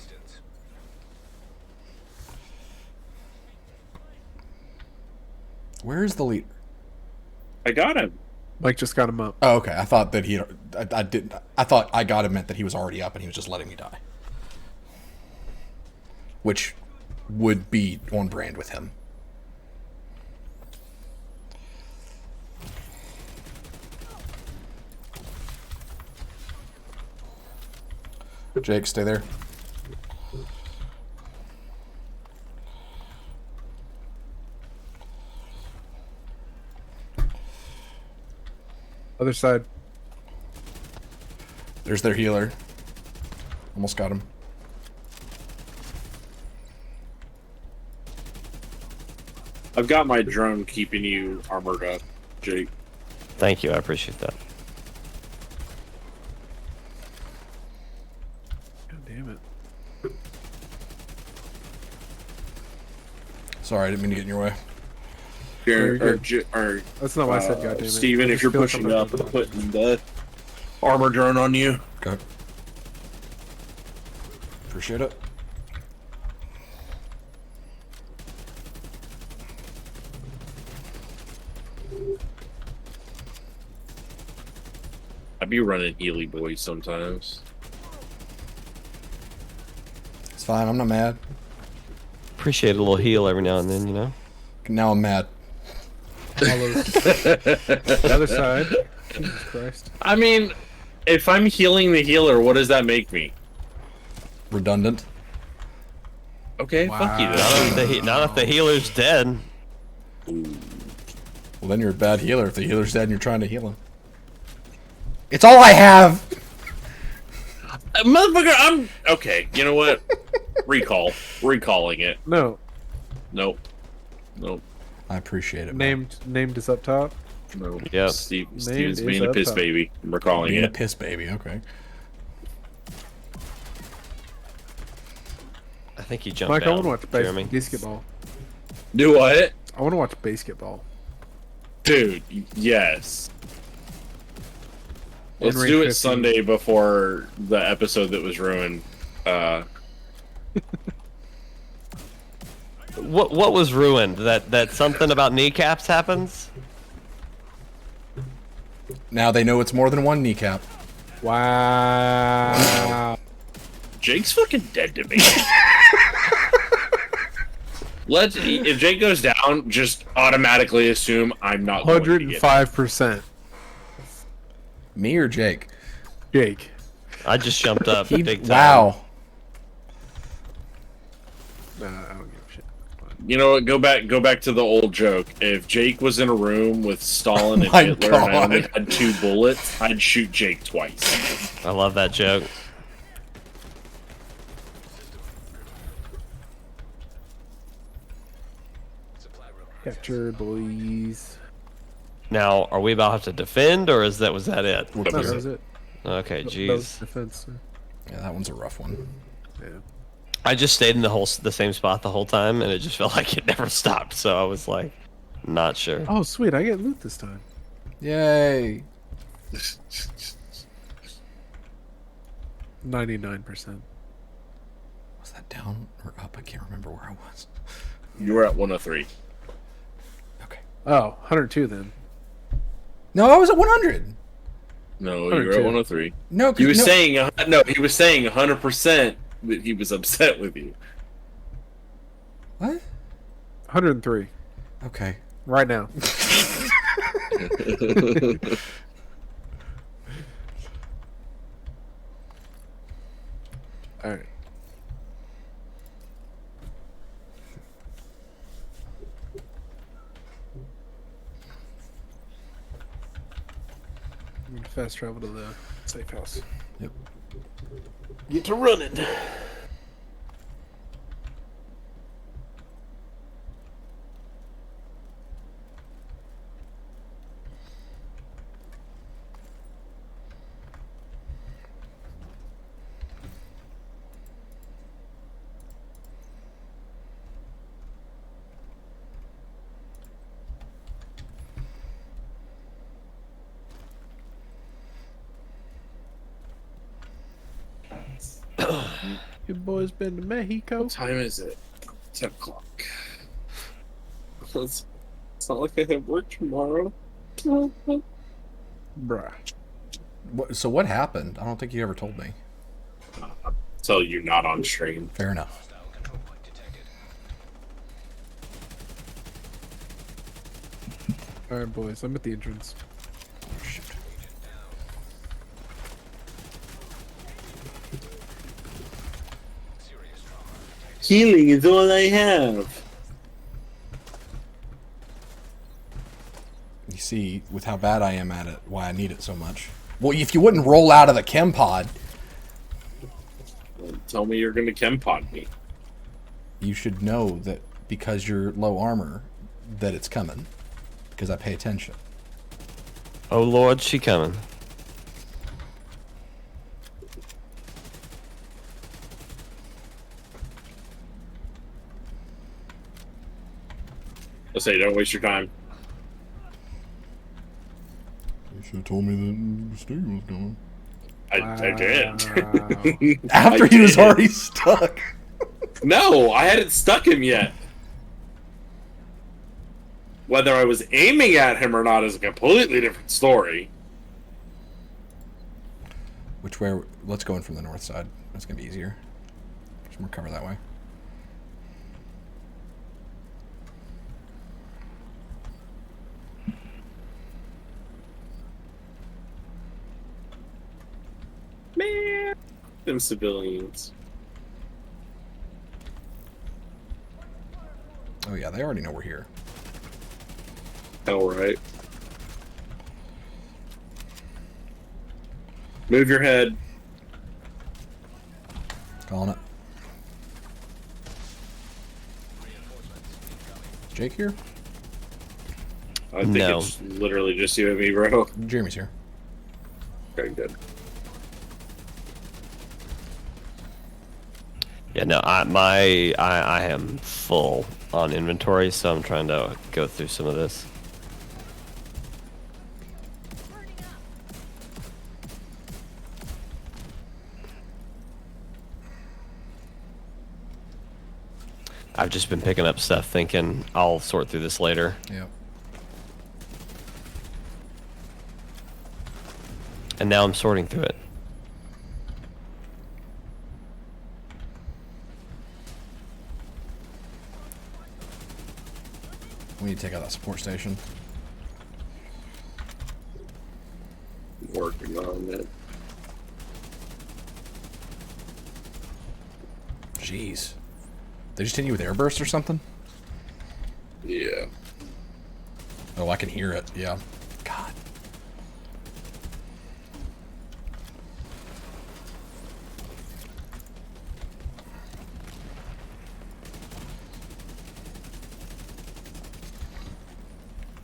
Where is the leader? I got him. Mike just got him up. Oh, okay. I thought that he. I didn't. I thought I got him meant that he was already up and he was just letting me die. Which would be on brand with him. Jake, stay there. Other side. There's their healer. Almost got him. I've got my drone keeping you armored up, Jake. Thank you. I appreciate that. God damn it. Sorry, I didn't mean to get in your way. Here, Very or, good. or That's not what I said, goddammit. Steven, I if just you're feel like pushing I'm up not- and putting the armor drone on you. Okay. Appreciate it. I be running Healy Boys sometimes. It's fine. I'm not mad. Appreciate a little heal every now and then, you know? Now I'm mad. The other side. Jesus Christ. I mean, if I'm healing the healer, what does that make me? Redundant. Okay, fuck you. Wow. Then. Not if the healer's dead. Well, then you're a bad healer if the healer's dead and you're trying to heal him. It's all I have! Motherfucker, I'm... Okay, you know what? Recalling it. No. Nope. I appreciate it. man. Named is up top. No. Yep. Steven's is being a up piss top. baby. I'm recalling Being a it. piss baby, okay. I think he jumped Mike, I down. want to watch Jeremy. basketball. Do what? I want to watch basketball. Dude, yes. Let's Henry do it 50. Sunday before the episode that was ruined. What was ruined? That something about kneecaps happens? Now they know it's more than one kneecap. Wow. Jake's fucking dead to me. If Jake goes down, just automatically assume I'm not going to get 105%. Me or Jake? Jake. I just jumped up He, big time. wow. Nah, I don't give a shit. You know what? Go back to the old joke. If Jake was in a room with Stalin and my Hitler and I only God. had 2 bullets, I'd shoot Jake twice. I love that joke. Capture, boys. Now, are we about to have to defend, or was that it? We're No, that clear. was it. Okay, That was jeez. defense. Yeah, that one's a rough one. Yeah. I just stayed in the same spot the whole time, and it just felt like it never stopped. So I was like, not sure. Oh, sweet. I get loot this time. Yay. 99%. Was that down or up? I can't remember where I was. You were at 103. Okay. Oh, 102 then. No, I was at 100. No, you were 102. at 103. No, He was no. saying he was saying 100% that he was upset with you. What? 103. Okay. Right now. All right. I'm gonna fast travel to the safe house. Yep. Get to running. Your boy's been to Mexico. What time is it? 10 o'clock. It's not like I have work tomorrow. Bruh. So what happened? I don't think you ever told me. Tell you not on stream. Fair enough. Alright, boys, I'm at the entrance. Oh, shoot. Healing is all I have. You see, with how bad I am at it, why I need it so much. Well, if you wouldn't roll out of the chem pod, Tell me you're gonna chem pod me. you should know that because you're low armor, that it's coming. Because I pay attention. Oh Lord, she coming. I say, don't waste your time. You should have told me that Steve was coming. I did. After I he was did. already stuck. No, I hadn't stuck him yet. Whether I was aiming at him or not is a completely different story. Which way? Let's go in from the north side. That's gonna be easier. There's more cover that way. Man, them civilians. Oh yeah, they already know we're here. Hell right. Move your head. Calling it. Is Jake here? I think No. it's literally just you and me, bro. Jeremy's here. Okay, good. Yeah, no, I am full on inventory, so I'm trying to go through some of this. I've just been picking up stuff thinking I'll sort through this later. Yep. And now I'm sorting through it. We need to take out that support station. Working on it. Jeez. They just hit you with airburst or something? Yeah. Oh, I can hear it. Yeah. God.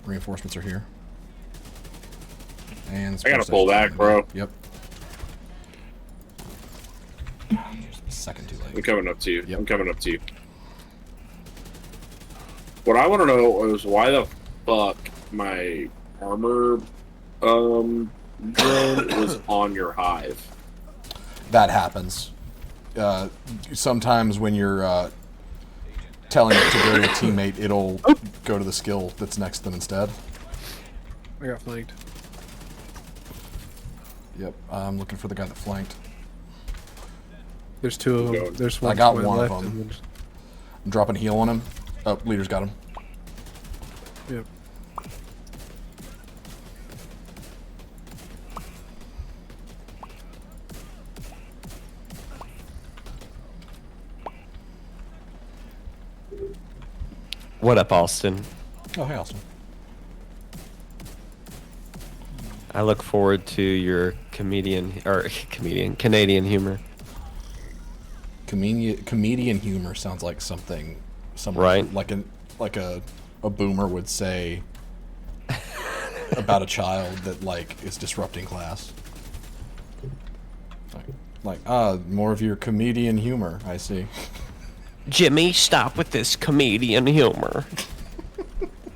Reinforcements are here. And I gotta pull back, bro. Yep. Just a second too I'm late. coming up to you. Yep. I'm coming up to you. What I want to know is why the fuck my armor drone was on your hive. That happens. Sometimes when you're telling it to go to a teammate, it'll go to the skill that's next to them instead. I got flanked. Yep, I'm looking for the guy that flanked. There's two of them. Going. There's one. I got to my one of left them. and then- I'm dropping a heal on him. Oh, leader's got him. Yep. What up, Austin? Oh, hey, Austin. I look forward to your Canadian humor. Comedian humor sounds like something, Right. like a boomer would say about a child that like is disrupting class. More of your comedian humor. I see. Jimmy, stop with this comedian humor.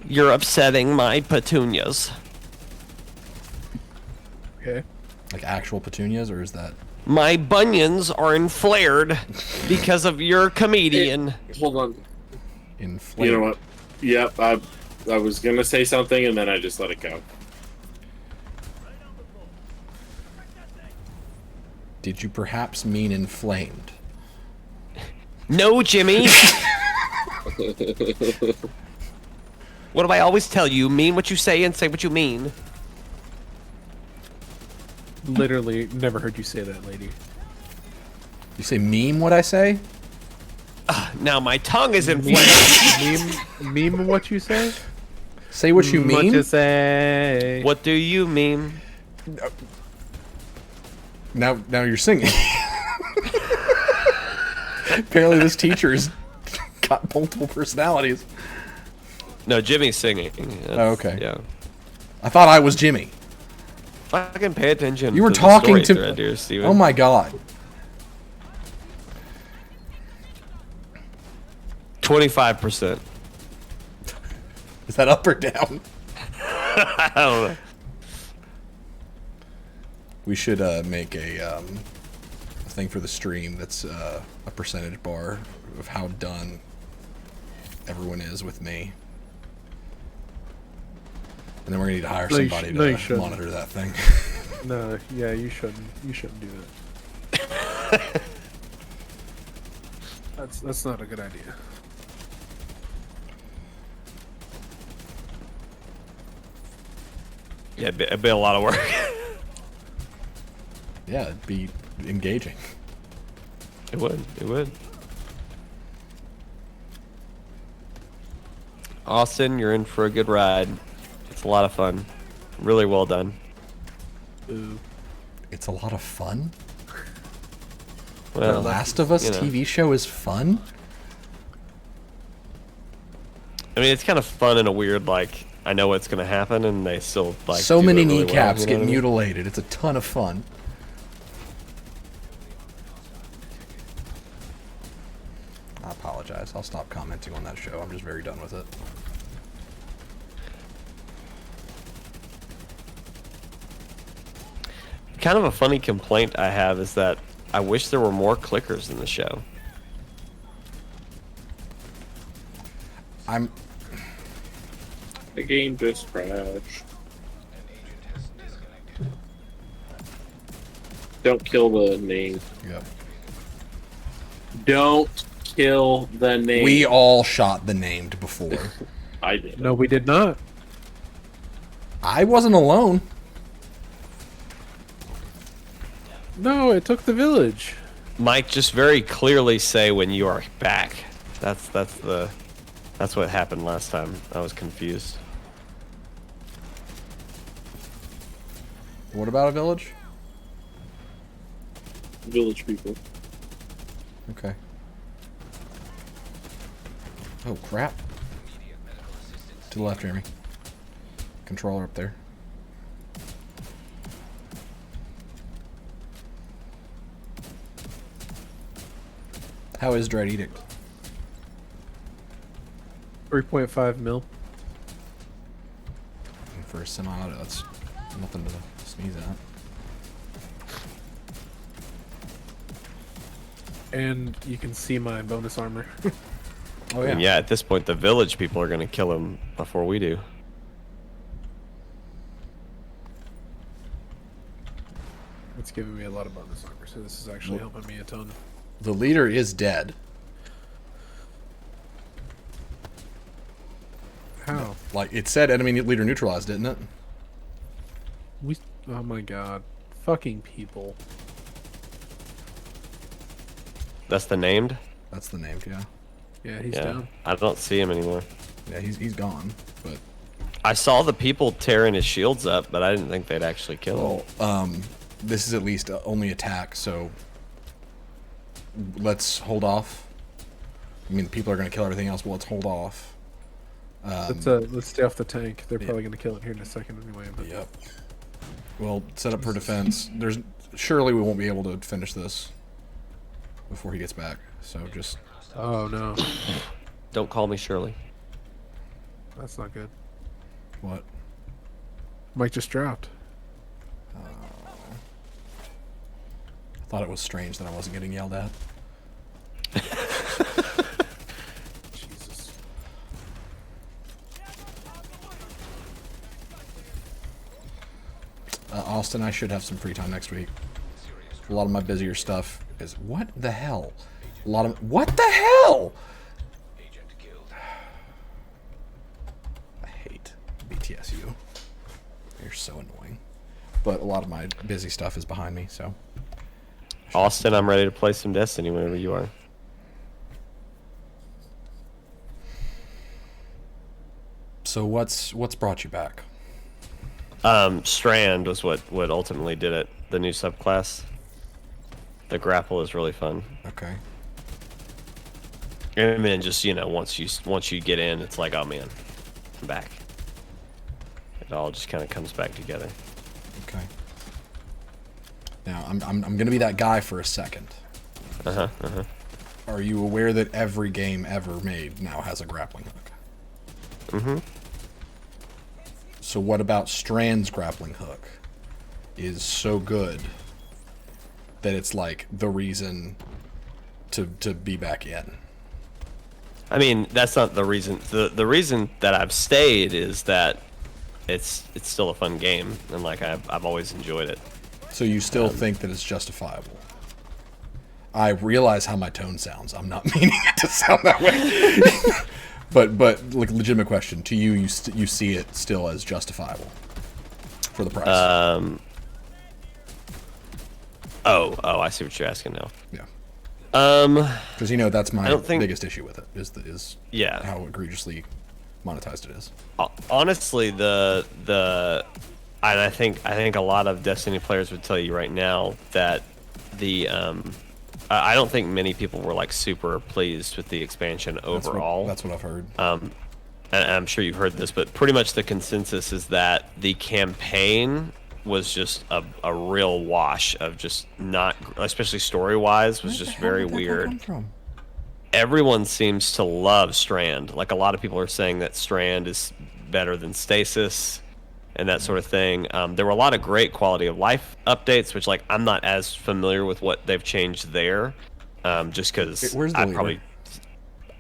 You're upsetting my petunias. Okay. Like actual petunias, or is that? My bunions are inflared because of your comedian. Hold on. Inflated? You know what? Yep, I was gonna say something and then I just let it go. Did you perhaps mean inflamed? No, Jimmy. What do I always tell you? Mean what you say and say what you mean. Literally never heard you say that, lady. You say meme what I say? Now my tongue is inflamed. Meme what you say? Say what you What mean? you say? What do you mean? Now you're singing. Apparently this teacher's got multiple personalities. No, Jimmy's singing. Oh, okay. Yeah. I thought I was Jimmy. Fucking pay attention. You were to the talking story to thread here, Steven. Oh my god. 25%. Is that up or down? I don't know. We should make a thing for the stream that's a percentage bar of how done everyone is with me. And then we're gonna need to hire No, you somebody no, you to shouldn't. monitor that thing. No, yeah, you shouldn't. You shouldn't do that. That's not a good idea. Yeah, it'd be a lot of work. Yeah, it'd be engaging. It would. It would. Austin, you're in for a good ride. It's a lot of fun. Really well done. Ooh. It's a lot of fun. Well, The Last of Us you know. TV show is fun. I mean, it's kind of fun in a weird, like, I know what's going to happen, and they still, like, So do many it really kneecaps well, you know get what I mean? mutilated. It's a ton of fun. I apologize. I'll stop commenting on that show. I'm just very done with it. Kind of a funny complaint I have is that I wish there were more clickers in the show. I'm The game just crashed. Don't kill the name. yeah. Don't kill the name. We all shot the named before. I did. No, we did not. I wasn't alone. No, it took the village. Mike, just very clearly say when you are back. That's what happened last time. I was confused. What about a village? Village people. Okay. Oh crap. To the left, Jeremy. Controller up there. How is Dread Edict? 3.5 mil. For a semi-auto, that's nothing to sneeze at. And you can see my bonus armor. Oh And yeah, at this point, the village people are going to kill him before we do. It's giving me a lot of bonus armor, so this is actually helping me a ton. The leader is dead. How? Like, it said enemy leader neutralized, didn't it? Oh my god. Fucking people. That's the named? That's the name, yeah. Yeah, he's Yeah. down. I don't see him anymore. Yeah, he's gone. But, I saw the people tearing his shields up, but I didn't think they'd actually kill him. this is at least only attack, so let's hold off. I mean, people are going to kill everything else, but let's hold off. Let's stay off the tank. They're probably gonna kill it here in a second anyway. But Yep. We'll set up for defense. Surely we won't be able to finish this before he gets back. So just oh no, Don't call me Shirley. that's not good. what? Mike just dropped. I thought it was strange that I wasn't getting yelled at. Jesus. Austin, I should have some free time next week. A lot of my busier stuff is what the hell? What the hell? I hate BTSU. They're so annoying. But a lot of my busy stuff is behind me, so. Austin, I'm ready to play some Destiny whenever you are. So what's brought you back? Strand was what ultimately did it. The new subclass. The grapple is really fun. Okay. And then just, once you get in, it's like, oh man, I'm back. It all just kind of comes back together. Okay. Now I'm gonna be that guy for a second. Are you aware that every game ever made now has a grappling hook? Mm-hmm. So what about Strand's grappling hook is so good that it's like the reason to be back in? I mean, that's not the reason. The reason that I've stayed is that it's still a fun game, and like I've always enjoyed it. So you still think that it's justifiable? I realize how my tone sounds. I'm not meaning it to sound that way. but like, legitimate question to you, you see it still as justifiable for the price? Oh, I see what you're asking now. Yeah. Because that's my I don't think- biggest issue with it is Yeah. how egregiously monetized it is. Honestly, and I think a lot of Destiny players would tell you right now that I don't think many people were like super pleased with the expansion overall. That's what I've heard. And I'm sure you've heard this, but pretty much the consensus is that the campaign was just a real wash of just not, especially story-wise, was just very weird. Everyone seems to love Strand. Like, a lot of people are saying that Strand is better than Stasis and that sort of thing. There were a lot of great quality of life updates, which, like, I'm not as familiar with what they've changed there, just because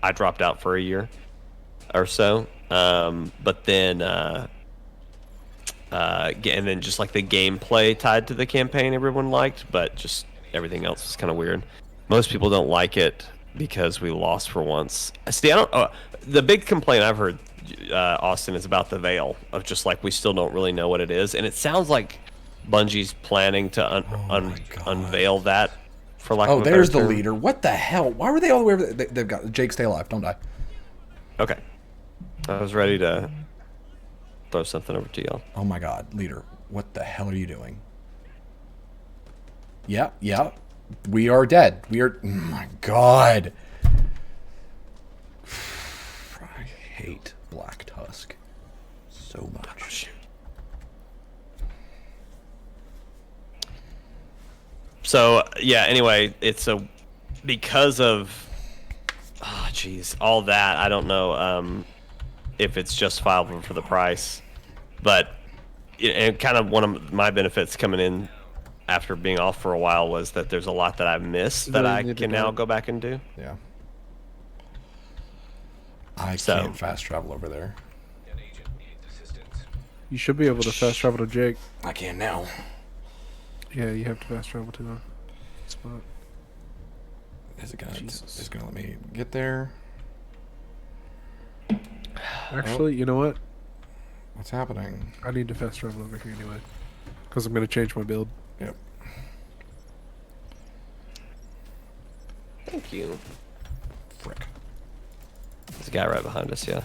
I dropped out for a year or so. But then and then just like the gameplay tied to the campaign everyone liked, but just everything else was kind of weird. Most people don't like it because we lost for once. See, the big complaint I've heard, Austin, is about the Veil, of just like we still don't really know what it is, and it sounds like Bungie's planning to unveil that for lack of a better there's the term. leader. What the hell? Why were they all the way over there? They've got Jake. Stay alive. Don't die. Okay, I was ready to throw something over to y'all. Oh my god, leader. What the hell are you doing? Yeah. We are dead. We are... Oh my god. I hate Black Tusk so much. So, yeah, anyway, because of, all that, I don't know if it's justifiable for the price, but and kind of one of my benefits coming in after being off for a while was that there's a lot that I've missed that I can now go back and do. Yeah. I can't fast travel over there. You should be able to fast travel to Jake. I can now. Yeah, you have to fast travel to the spot. Is it gonna let me get there? Actually, you know what? What's happening? I need to fast travel over here anyway, because I'm gonna change my build. Yep. Thank you. Frick. There's a guy right behind us, yeah.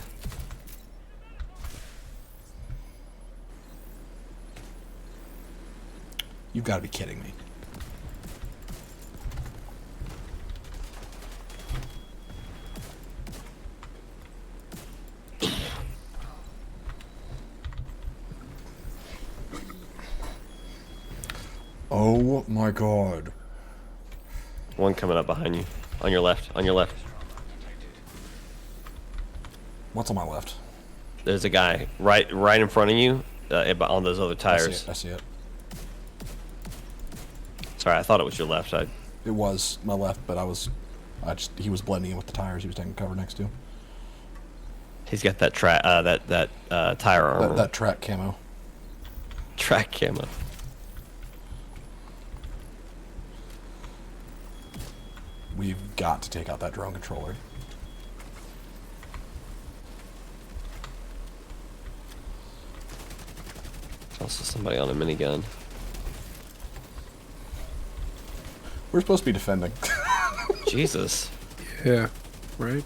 You've got to be kidding me. Oh my god. One coming up behind you. On your left. On your left. What's on my left? There's a guy right in front of you on those other tires. I see it. Sorry, I thought it was your left. It was my left, but he was blending in with the tires he was taking cover next to. He's got that tire armor. That track camo. Track camo. We've got to take out that drone controller. There's also somebody on a minigun. We're supposed to be defending. Jesus. Yeah, right.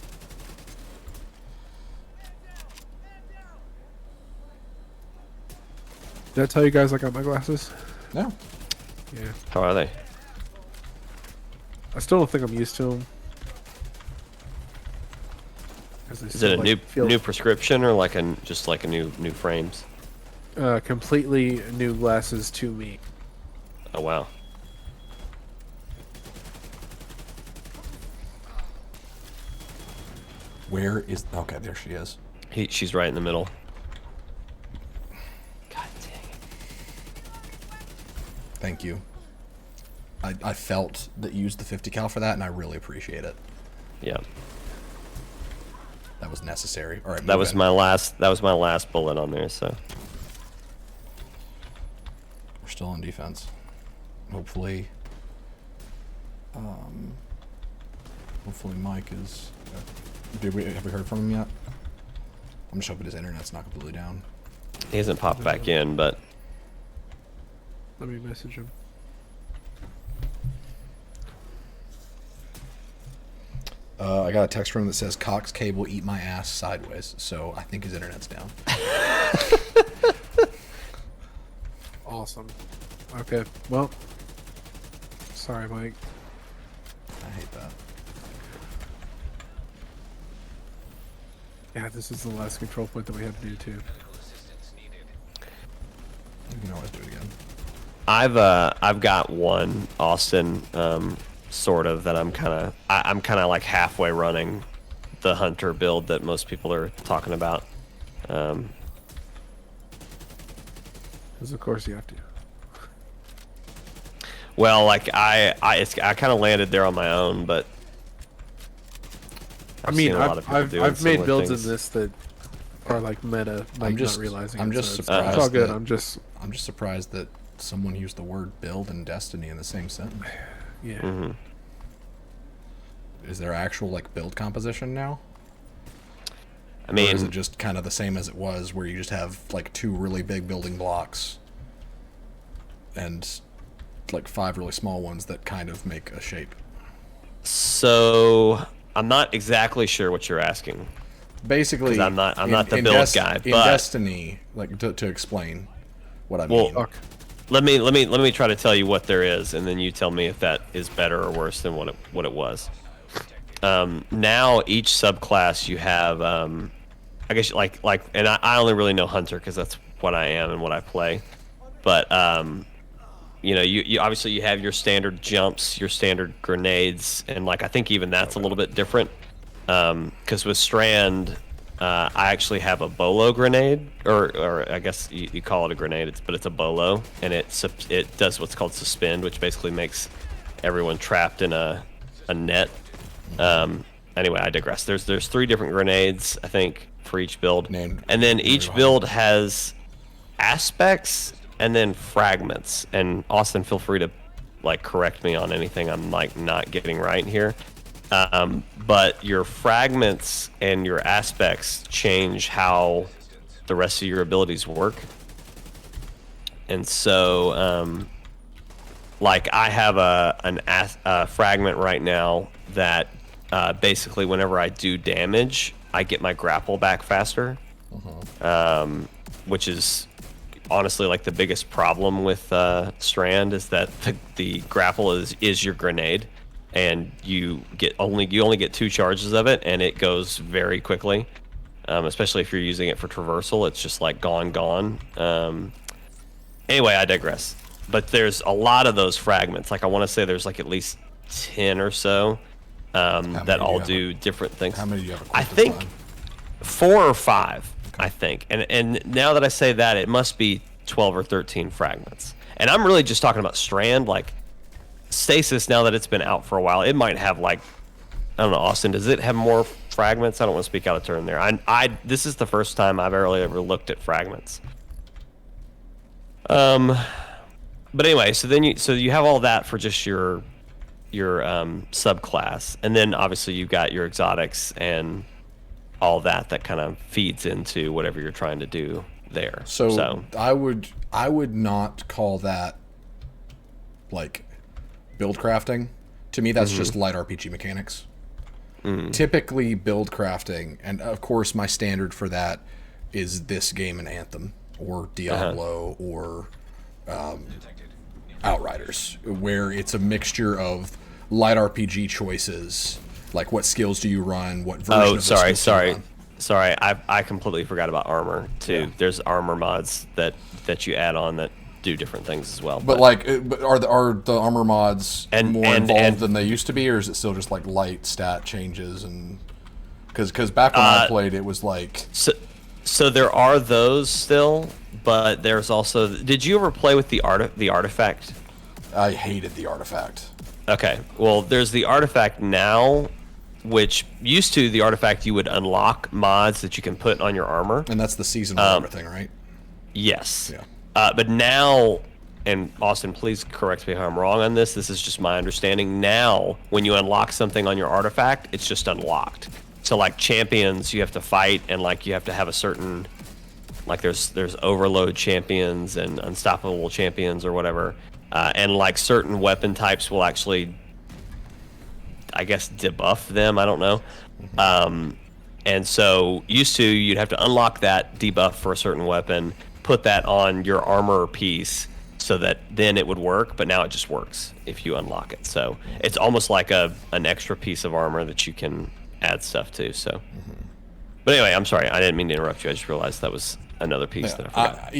Did I tell you guys I got my glasses? No. Yeah. How are they? I still don't think I'm used to them. Is it a new prescription or like just like a new frames? Completely new glasses to me. Oh wow. Where is... Okay, there she is. She's right in the middle. God dang it. Thank you. I felt that you used the 50 cal for that, and I really appreciate it. Yeah. That was necessary. All right. That was my last bullet on there, so. We're still on defense. Hopefully. Hopefully Mike is... have we heard from him yet? I'm just hoping his internet's not completely down. He hasn't popped back in, but Let me message him. I got a text from him that says Cox cable eat my ass sideways, so I think his internet's down. Awesome. Okay, well. Sorry, Mike. I hate that. Yeah, this is the last control point that we had to do too. You can always do it again. I've got one, Austin, sort of, that I'm kind of like halfway running the hunter build that most people are talking about. Because of course you have to. Well, like I kind of landed there on my own, but I mean, seen a lot of people doing I've made similar builds things. in this that are like meta, like just- not realizing. I'm it, just so surprised it's all good. that- I'm just I'm just surprised that someone used the word build and Destiny in the same sentence. yeah. Mm-hmm. Is there actual like build composition now? I Or is it mean, just kind of the same as it was, where you just have like 2 really big building blocks and like 5 really small ones that kind of make a shape? so I'm not exactly sure what you're asking. Basically, 'Cause I'm not the build guy, In but- Destiny, like to explain what I Well, mean. Fuck. Let me try to tell you what there is, and then you tell me if that is better or worse than what it was. Now each subclass you have, I guess and I only really know hunter because that's what I am and what I play. But you know, you obviously you have your standard jumps, your standard grenades, and like I think even that's a little bit different. Because with Strand, I actually have a bolo grenade, or I guess you call it a grenade, but it's a bolo, and it does what's called suspend, which basically makes everyone trapped in a net. Anyway, I digress. There's 3 different grenades, I think, for each build, Named- and then each build has aspects and then fragments. And Austin, feel free to like correct me on anything I'm like not getting right here. But your fragments and your aspects change how the rest of your abilities work. And so, like I have a fragment right now that basically whenever I do damage, I get my grapple back faster, which is honestly like the biggest problem with Strand is that the grapple is your grenade, and you only get 2 charges of it, and it goes very quickly. Especially if you're using it for traversal, it's just like gone. Anyway, I digress. But there's a lot of those fragments. Like I want to say there's like at least 10 or so that all do different things. How many do you have? I think 4 or 5. Okay. I think, and now that I say that, it must be 12 or 13 fragments. And I'm really just talking about Strand. Like Stasis, now that it's been out for a while, it might have like, I don't know, Austin, does it have more fragments? I don't want to speak out of turn there. This is the first time I've ever looked at fragments. But anyway, so you have all that for just your subclass, and then obviously you've got your exotics and all that kind of feeds into whatever you're trying to do there. So I would not call that like build crafting. To me, that's just light RPG mechanics. Typically, build crafting, and of course, my standard for that is this game and Anthem or Diablo or Outriders, where it's a mixture of light RPG choices, like what skills do you run, what version of the skills do you run. Sorry, I completely forgot about armor too. Yeah. There's armor mods that you add on that do different things as well. But are the armor mods more involved than they used to be, or is it still just like light stat changes? And because back when I played, it was like so there are those still, but there's also. Did you ever play with the artifact? I hated the artifact. Okay, well, there's the artifact now, which used to the artifact you would unlock mods that you can put on your armor, and that's the seasonal armor thing, right? Yes. Yeah. But now, and Austin, please correct me if I'm wrong on this. This is just my understanding. Now, when you unlock something on your artifact, it's just unlocked. So, like champions, you have to fight, and like you have to have a certain, like there's overload champions and unstoppable champions or whatever, and like certain weapon types will actually, I guess, debuff them. I don't know. And so, used to you'd have to unlock that debuff for a certain weapon, put that on your armor piece so that then it would work, but now it just works if you unlock it. So it's almost like an extra piece of armor that you can add stuff to. So, but anyway, I'm sorry, I didn't mean to interrupt you. I just realized that was another piece that I forgot.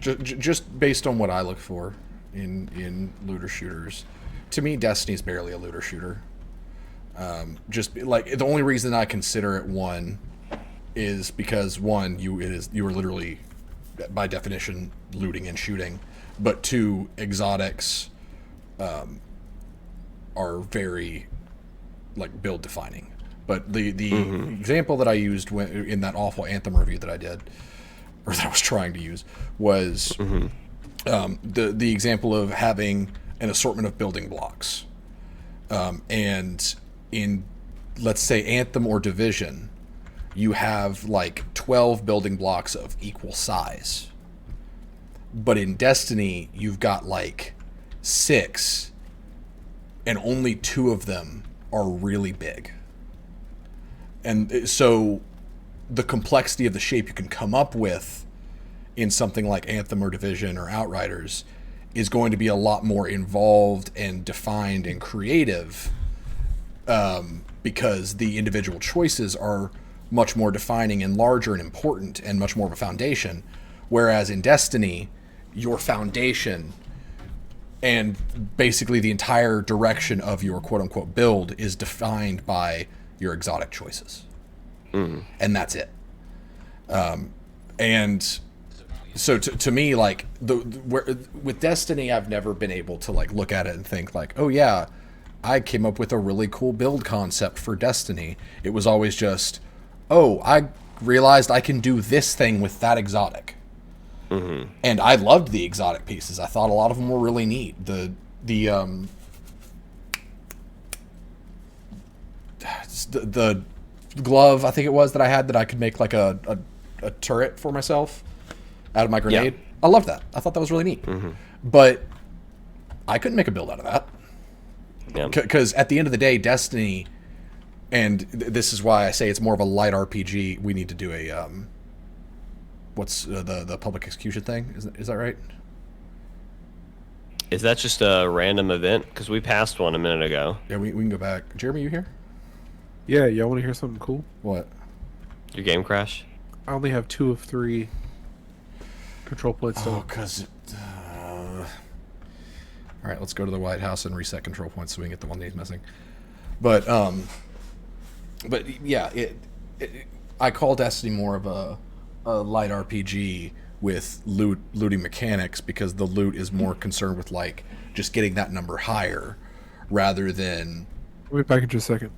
Just based on what I look for in looter shooters, to me, Destiny's barely a looter shooter. Just like the only reason I consider it one is because one, you are literally by definition looting and shooting, but two, exotics are very like build defining. But the example that I used in that awful Anthem review that I did, or that I was trying to use, was the example of having an assortment of building blocks, and in, let's say, Anthem or Division, you have like 12 building blocks of equal size. But in Destiny, you've got like 6, and only 2 of them are really big. And so the complexity of the shape you can come up with in something like Anthem or Division or Outriders is going to be a lot more involved and defined and creative, because the individual choices are much more defining and larger and important and much more of a foundation. Whereas in Destiny, your foundation and basically the entire direction of your quote-unquote build is defined by your exotic choices. And that's it. And so to me, like, with Destiny, I've never been able to like look at it and think like, oh yeah, I came up with a really cool build concept for Destiny. It was always just, oh, I realized I can do this thing with that exotic. And I loved the exotic pieces. I thought a lot of them were really neat. the glove, I think it was, that I had that I could make like a turret for myself out of my grenade. Yeah. I loved that. I thought that was really neat. But I couldn't make a build out of that. Yeah. Because at the end of the day, Destiny, and this is why I say it's more of a light RPG. We need to do a what's the public execution thing? Is that right? Is that just a random event? Because we passed one a minute ago. Yeah, we can go back. Jeremy, you here? Yeah, y'all want to hear something cool? What? Your game crash? I only have 2 of 3 control points Oh, still. because all right, let's go to the White House and reset control points so we can get the one that he's missing. But yeah, I call Destiny more of a light RPG with looting mechanics, because the loot is more concerned with like just getting that number higher rather than We'll be back in just a second.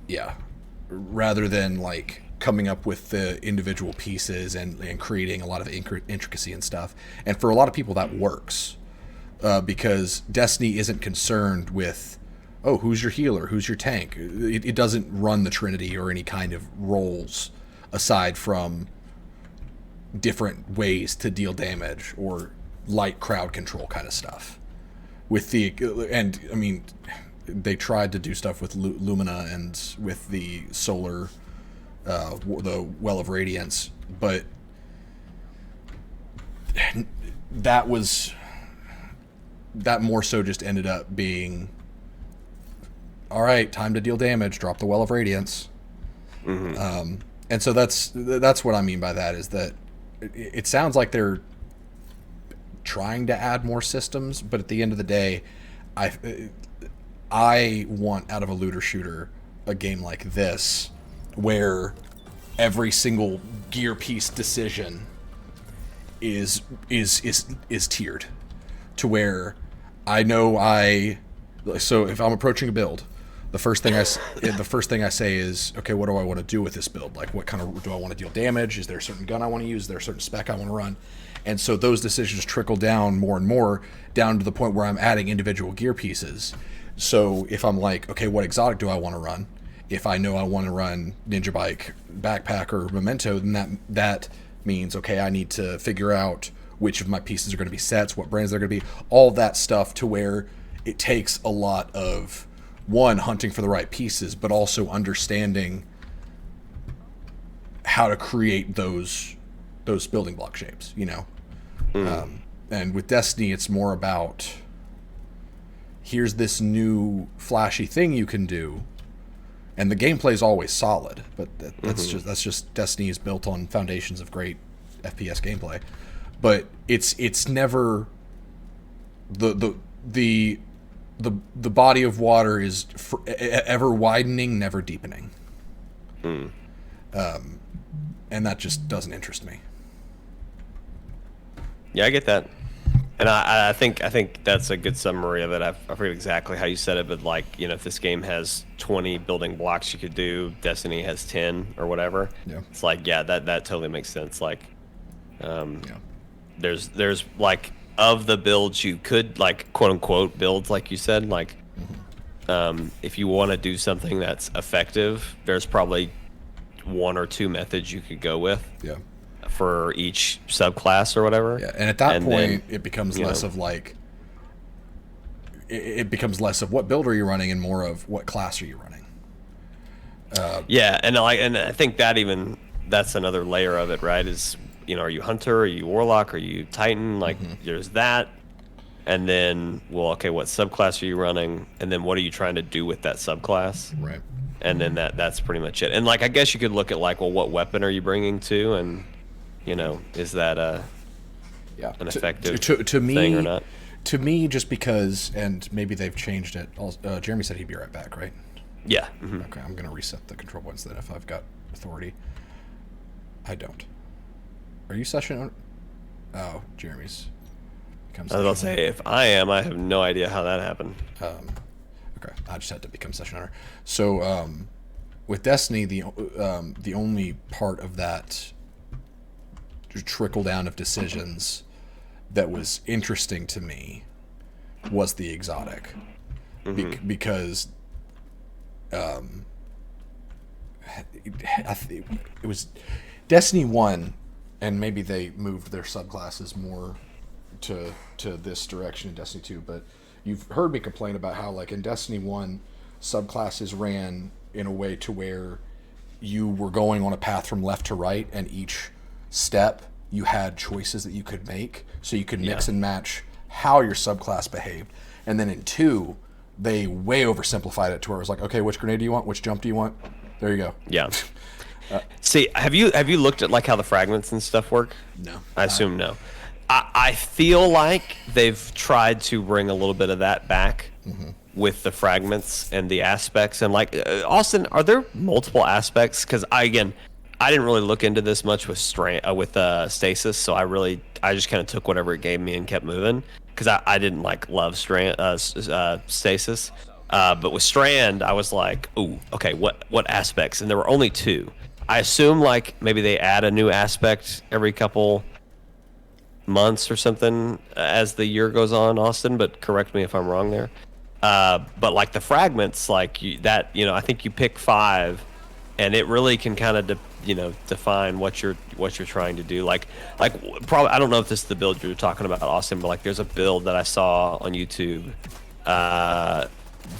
rather than like coming up with the individual pieces and creating a lot of intricacy and stuff. And for a lot of people that works, because Destiny isn't concerned with, oh, who's your healer, who's your tank. It doesn't run the Trinity or any kind of roles aside from different ways to deal damage or light crowd control kind of stuff. And I mean, they tried to do stuff with Lumina and with the solar, the Well of Radiance, but that more so just ended up being, all right, time to deal damage, drop the Well of Radiance. And so that's what I mean by that, is that it sounds like they're trying to add more systems, but at the end of the day, I want out of a looter shooter a game like this, where every single gear piece decision is tiered, to where I know so if I'm approaching a build, the first thing I say is, okay, what do I want to do with this build? Like, what kind of, do I want to deal damage? Is there a certain gun I want to use? Is there a certain spec I want to run? And so those decisions trickle down more and more, down to the point where I'm adding individual gear pieces. So if I'm like, okay, what exotic do I want to run? If I know I want to run Ninja Bike, Backpack, or Memento, then that means, okay, I need to figure out which of my pieces are going to be sets, what brands they're going to be, all that stuff, to where it takes a lot of, one, hunting for the right pieces, but also understanding how to create those building block shapes, you know? And with Destiny, it's more about, here's this new flashy thing you can do, and the gameplay is always solid, but that's just Destiny is built on foundations of great FPS gameplay. But it's never the body of water is ever widening, never deepening. And that just doesn't interest me. Yeah, I get that, and I think that's a good summary of it. I forget exactly how you said it, but like, you know, if this game has 20 building blocks you could do, Destiny has 10 or whatever. Yeah. It's like, yeah, that totally makes sense. Like, there's like, of the builds you could, like, quote unquote builds, like you said, like, if you want to do something that's effective, there's probably 1 or 2 methods you could go with. Yeah. For each subclass or whatever. Yeah, and at that point, then, it becomes less of like, it becomes less of what build are you running and more of what class are you running. Yeah, and I think that's another layer of it, right? Is, you know, are you hunter, are you warlock, are you titan? Like, there's that, and then, well, okay, what subclass are you running, and then what are you trying to do with that subclass? Right. And then that's pretty much it. And like, I guess you could look at like, well, what weapon are you bringing to, and, you know, is that an effective to me, thing or not? To me, just because, and maybe they've changed it. Jeremy said he'd be right back, right? Yeah. Okay, I'm gonna reset the control points then if I've got authority. I don't. Are you session owner? Oh, Jeremy's. I was about to say, if I am, I have no idea how that happened. Okay, I just had to become session owner. So, with Destiny, the only part of that trickle down of decisions that was interesting to me was the exotic, because it was Destiny 1, and maybe they moved their subclasses more to this direction in Destiny 2, but you've heard me complain about how, like, in Destiny 1, subclasses ran in a way to where you were going on a path from left to right, and each step you had choices that you could make, so you could mix and match how your subclass behaved. And then in 2, they way oversimplified it to where it was like, okay, which grenade do you want? Which jump do you want? There you go. Yeah. See, have you looked at like how the fragments and stuff work? No. I assume no. I feel like they've tried to bring a little bit of that back with the fragments and the aspects. And like, Austin, are there multiple aspects? Because I didn't really look into this much with stasis, so I just kind of took whatever it gave me and kept moving. Because I didn't like love stasis. But with Strand, I was like, ooh, okay, what aspects? And there were only 2. I assume like maybe they add a new aspect every couple months or something as the year goes on, Austin, but correct me if I'm wrong there. But like the fragments, like I think you pick 5, and it really can kind of define what you're trying to do. Like probably, I don't know if this is the build you're talking about, Austin, but like there's a build that I saw on YouTube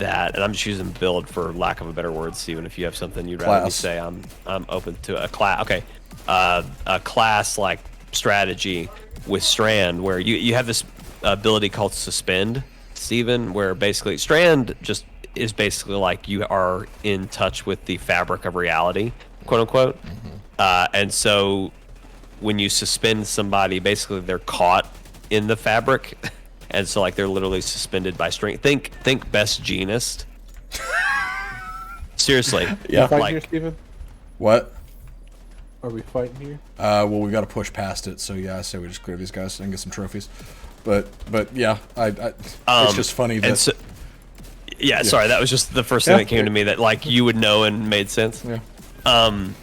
and I'm just using build for lack of a better word, Steven. If you have something you'd rather me say, I'm open to a class. Okay, a class like strategy with Strand, where you have this ability called Suspend, Steven, where basically Strand just is basically like you are in touch with the fabric of reality, quote unquote. And so when you suspend somebody, basically they're caught in the fabric. And so, like, they're literally suspended by string. Think Best Jeanist. Seriously. Yeah. Fighting Like, here, Steven? What? Are we fighting here? Well, we got to push past it, so yeah, I say we just clear these guys and get some trophies. But yeah, it's just funny that. and so, sorry, that was just the first thing that came to me that, like, you would know and made sense. Yeah. And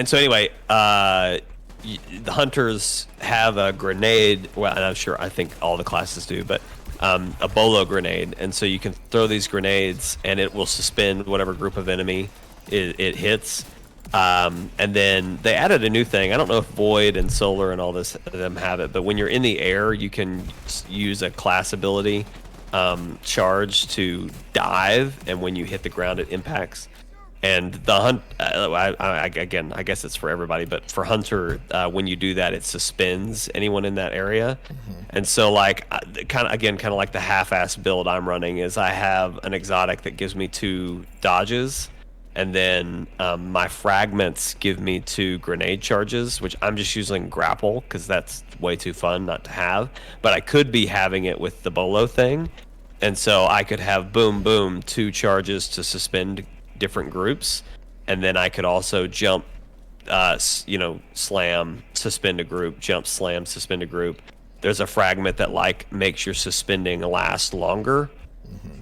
so, anyway, the hunters have a grenade. Well, and I think all the classes do, but a bolo grenade. And so you can throw these grenades, and it will suspend whatever group of enemy it hits. And then they added a new thing. I don't know if Void and Solar and all this them have it, but when you're in the air, you can use a class ability charge to dive, and when you hit the ground, it impacts. And the hunt, again, I guess it's for everybody, but for Hunter, when you do that, it suspends anyone in that area. And so, like, kind of like the half-ass build I'm running is I have an exotic that gives me 2 dodges, and then my fragments give me 2 grenade charges, which I'm just using grapple because that's way too fun not to have. But I could be having it with the bolo thing, and so I could have boom, boom, 2 charges to suspend different groups, and then I could also jump, slam, suspend a group, jump, slam, suspend a group. There's a fragment that like makes your suspending last longer,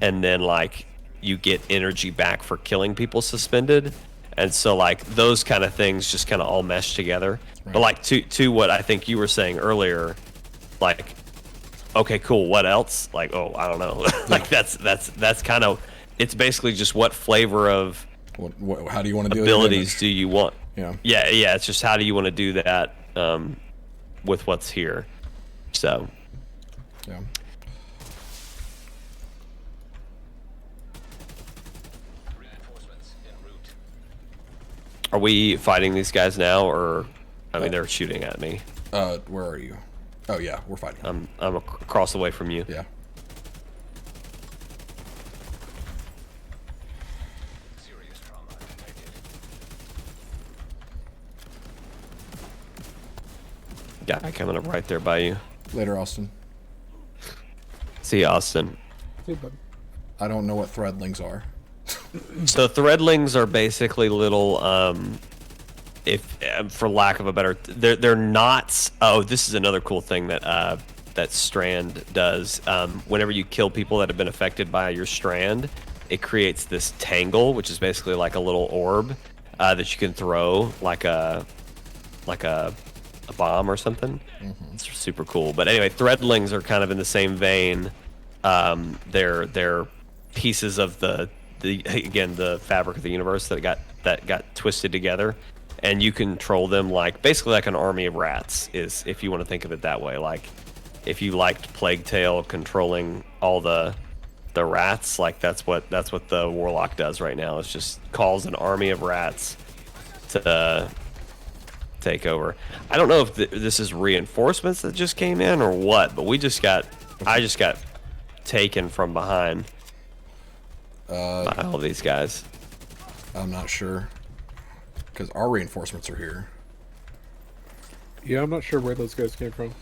and then like you get energy back for killing people suspended, and so like those kind of things just kind of all mesh together. But like to what I think you were saying earlier, like, okay, cool, what else? Like, oh, I don't know. Like that's kind of. It's basically just what flavor of how do you want to do abilities do you want? Yeah. Yeah. It's just how do you want to do that with what's here. So. Yeah. Are we fighting these guys now, or I mean they're shooting at me? Where are you? Oh yeah, we're fighting. I'm across the way from you. Yeah. Guy coming up right there by you. Later, Austin. See you, Austin. Hey, buddy. I don't know what threadlings are. So threadlings are basically little, if for lack of a better, they're knots. Oh, this is another cool thing that that Strand does. Whenever you kill people that have been affected by your Strand, it creates this tangle, which is basically like a little orb that you can throw like a bomb or something. It's super cool. But anyway, threadlings are kind of in the same vein. They're pieces of the fabric of the universe that got that got twisted together, and you control them like basically like an army of rats. Is if you want to think of it that way. Like if you liked Plague Tale controlling all the rats, like that's what the Warlock does right now. It's just calls an army of rats to take over. I don't know if this is reinforcements that just came in or what, but I just got taken from behind by all these guys. I'm not sure. Because our reinforcements are here. Yeah, I'm not sure where those guys came from.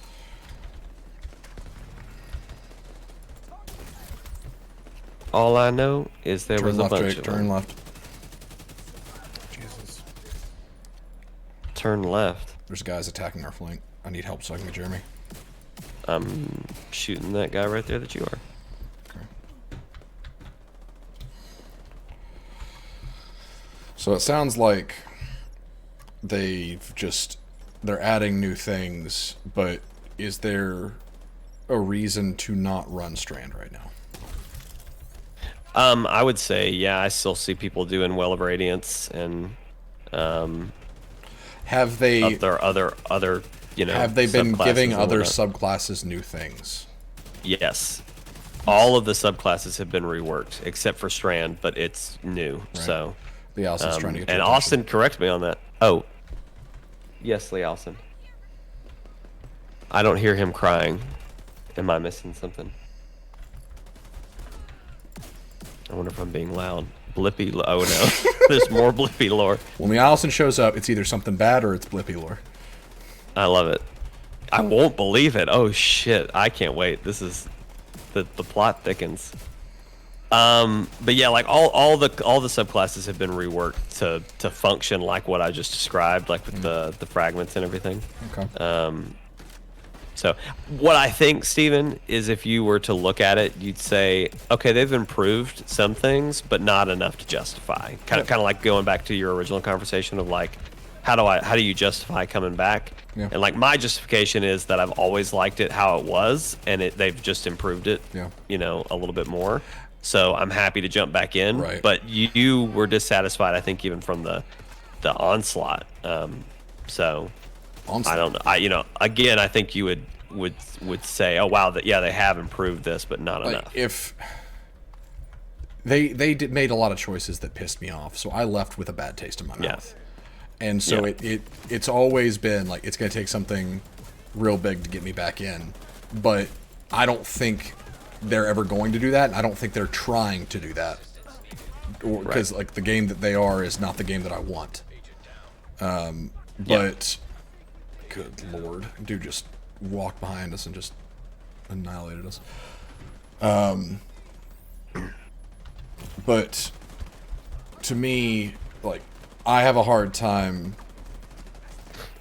All I know is there was Turn a left, bunch Jake. of Turn them. left. Jesus. Turn left. There's guys attacking our flank. I need help so I can get Jeremy. I'm shooting that guy right there that you are. Okay. So it sounds like they're adding new things, but is there a reason to not run Strand right now? I would say, yeah, I still see people doing Well of Radiance and Have they other have they been subclasses giving and other whatnot. subclasses new things? Yes. All of the subclasses have been reworked except for Strand, but it's new. So The Allison's trying to get your and attention. Austin, correct me on that. Oh. Yes, Lee Allison. I don't hear him crying. Am I missing something? I wonder if I'm being loud. Blippy. Oh no, there's more Blippy lore. When the Allison shows up, it's either something bad or it's Blippy lore. I love it. I won't believe it. Oh shit! I can't wait. This is the plot thickens. But yeah, like all the subclasses have been reworked to function like what I just described, like with the fragments and everything. Okay. So what I think, Steven, is if you were to look at it, you'd say, okay, they've improved some things, but not enough to justify. Kind of like going back to your original conversation of like, how do you justify coming back? Yeah. And like my justification is that I've always liked it how it was, and they've just improved it, Yeah. a little bit more. So I'm happy to jump back in. Right. But you were dissatisfied, I think, even from the onslaught. So. Onslaught. I don't know. Again, I think you would say, oh wow, they have improved this, but not Like, enough. if they made a lot of choices that pissed me off, so I left with a bad taste in my Yeah. mouth. And so Yeah. it's always been like it's going to take something real big to get me back in, but I don't think they're ever going to do that. And I don't think they're trying to do that, because like the game that they are is not the game that I want. But good lord, dude just walked behind us and just annihilated us. But to me, like, I have a hard time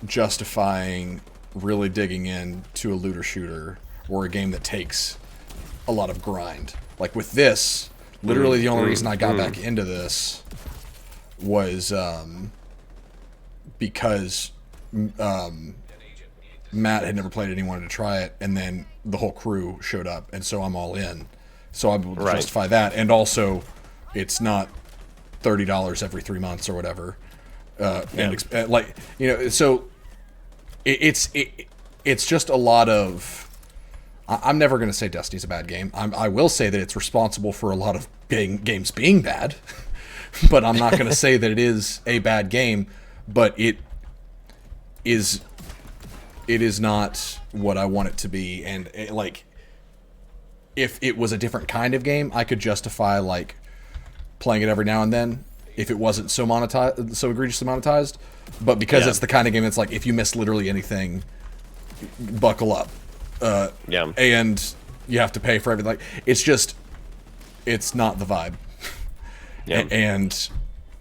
justifying really digging in to a looter shooter or a game that takes a lot of grind. Like with this, literally the only reason I got back into this was because Matt had never played it and he wanted to try it, and then the whole crew showed up, and so I'm all in. So I would justify that, and also it's not $30 every 3 months or whatever. And like, so it's just a lot of. I'm never going to say Destiny's a bad game. I will say that it's responsible for a lot of games being bad, but I'm not going to say that it is a bad game. But it is not what I want it to be, and like, if it was a different kind of game, I could justify like playing it every now and then if it wasn't so monetized, so egregiously monetized. But because it's the kind of game that's like, if you miss literally anything, buckle up. And you have to pay for everything. Like, it's just, it's not the vibe. Yeah. And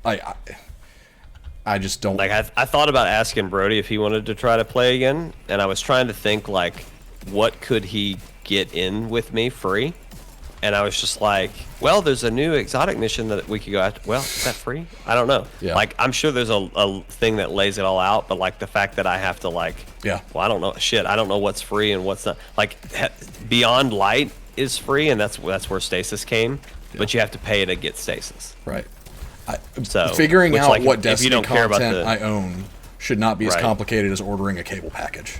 I just don't Like I thought about asking Brody if he wanted to try to play again, and I was trying to think like, what could he get in with me free? And I was just like, well, there's a new exotic mission that we could go after. Well, is that free? I don't know. Yeah. Like, I'm sure there's a thing that lays it all out, but like the fact that I have to like, Yeah. well, I don't know. Shit, I don't know what's free and what's not. Like, Beyond Light is free, and that's where Stasis came, but you have to pay to get Stasis. Right. So Figuring which, out like, what if you Destiny don't care about content the I own should not be as Right. complicated as ordering a cable package.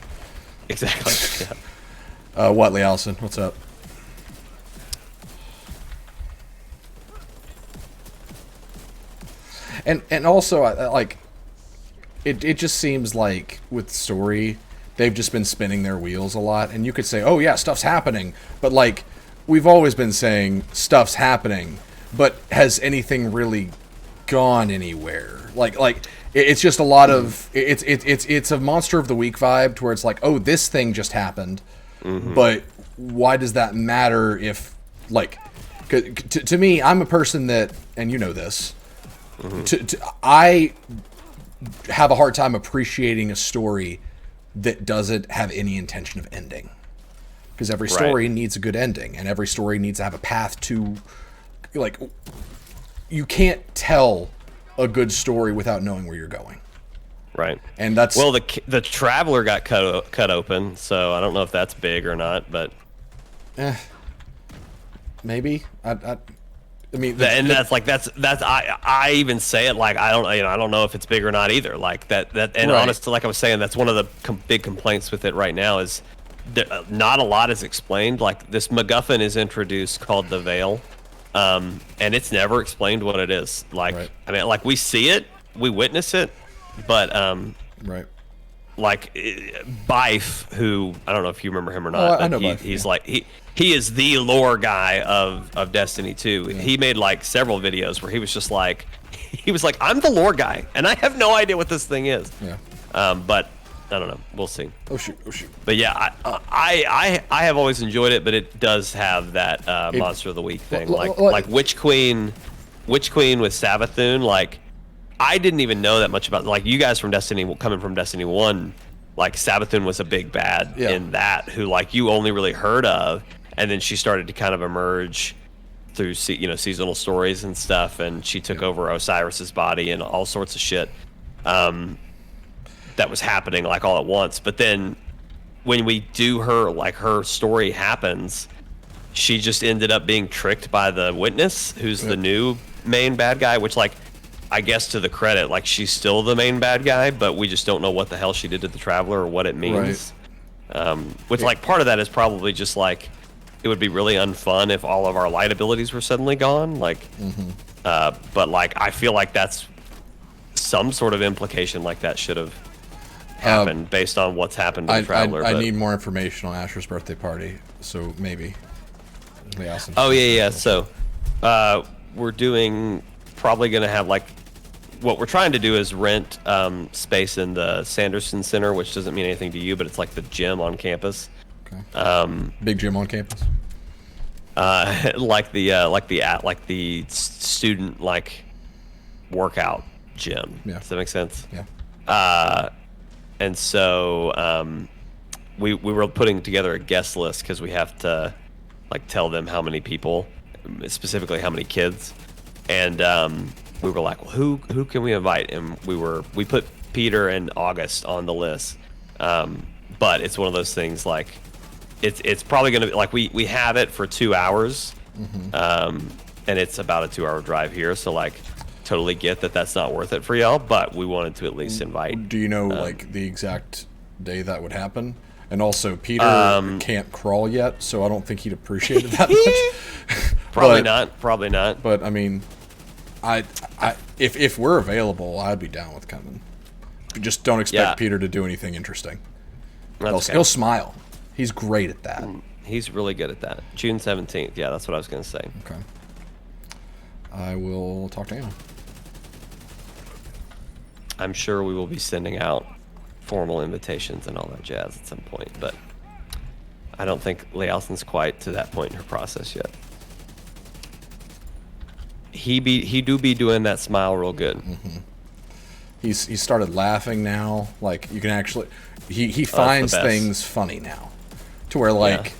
exactly. Yeah. What, Lee Allison? What's up? And also, like, it just seems like with story, they've just been spinning their wheels a lot. And you could say, oh yeah, stuff's happening, but like, we've always been saying stuff's happening, but has anything really gone anywhere? It's just a lot of it's a Monster of the Week vibe to where it's like, oh, this thing just happened, but why does that matter if, like, to me, I'm a person that, and you know this, I have a hard time appreciating a story that doesn't have any intention of ending, because every story needs a good ending, and every story needs to have a path to, like, you can't tell a good story without knowing where you're going. Right. And that's, Well, the Traveler got cut open, so I don't know if that's big or not, but maybe I mean, and that's I even say it like I don't know if it's big or not either. Like that and Right. honestly, like I was saying, that's one of the big complaints with it right now is not a lot is explained. Like this MacGuffin is introduced called the Veil, and it's never explained what it is. Like Right. I mean, like we see it, we witness it, but right. like Bife, who I don't know if you remember him or not. I know but Bife, he's yeah. like he is the lore guy of Destiny 2. He made like several videos where he was just like I'm the lore guy and I have no idea what this thing is. Yeah. But I don't know. We'll see. Oh shoot. But yeah, I have always enjoyed it, but it does have that Monster of the Week thing, like Witch Queen with Savathun. Like I didn't even know that much about, like, you guys from Destiny, coming from Destiny 1, like Savathun was a big bad in that, who like you only really heard of, and then she started to kind of emerge through seasonal stories and stuff, and she took over Osiris's body and all sorts of shit that was happening like all at once. But then when we do her story happens, she just ended up being tricked by the Witness, who's the new main bad guy, which, like, I guess to the credit, like, she's still the main bad guy, but we just don't know what the hell she did to the Traveler or what it means. Which, like, part of that is probably just, like, it would be really unfun if all of our light abilities were suddenly gone. Like, but, like, I feel like that's some sort of implication like that should have happened based on what's happened to the Traveler. I need more information on Asher's birthday party, so maybe. Awesome. Oh, yeah. So, we're probably going to have, like, what we're trying to do is rent space in the Sanderson Center, which doesn't mean anything to you, but it's like the gym on campus. Okay. Big gym on campus. Like the student like workout gym. Yeah. Does that make sense? Yeah. And so we were putting together a guest list because we have to like tell them how many people, specifically how many kids, and we were like, well, who can we invite? And we put Peter and August on the list, but it's one of those things like it's probably gonna be like we have it for 2 hours, and it's about a 2-hour drive here, so like totally get that that's not worth it for y'all, but we wanted to at least invite. Do you know like the exact day that would happen? And also, Peter can't crawl yet, so I don't think he'd appreciate it that much. Probably not. But I mean, if we're available, I'd be down with coming. Just don't expect Peter to do anything interesting. He'll smile. He's great at that. He's really good at that. June 17th. Yeah, that's what I was going to say. Okay. I will talk to Anna. I'm sure we will be sending out formal invitations and all that jazz at some point, but I don't think Leigh Allison's quite to that point in her process yet. He do be doing that smile real good. He started laughing now. Like, you can actually he finds things funny now, to where like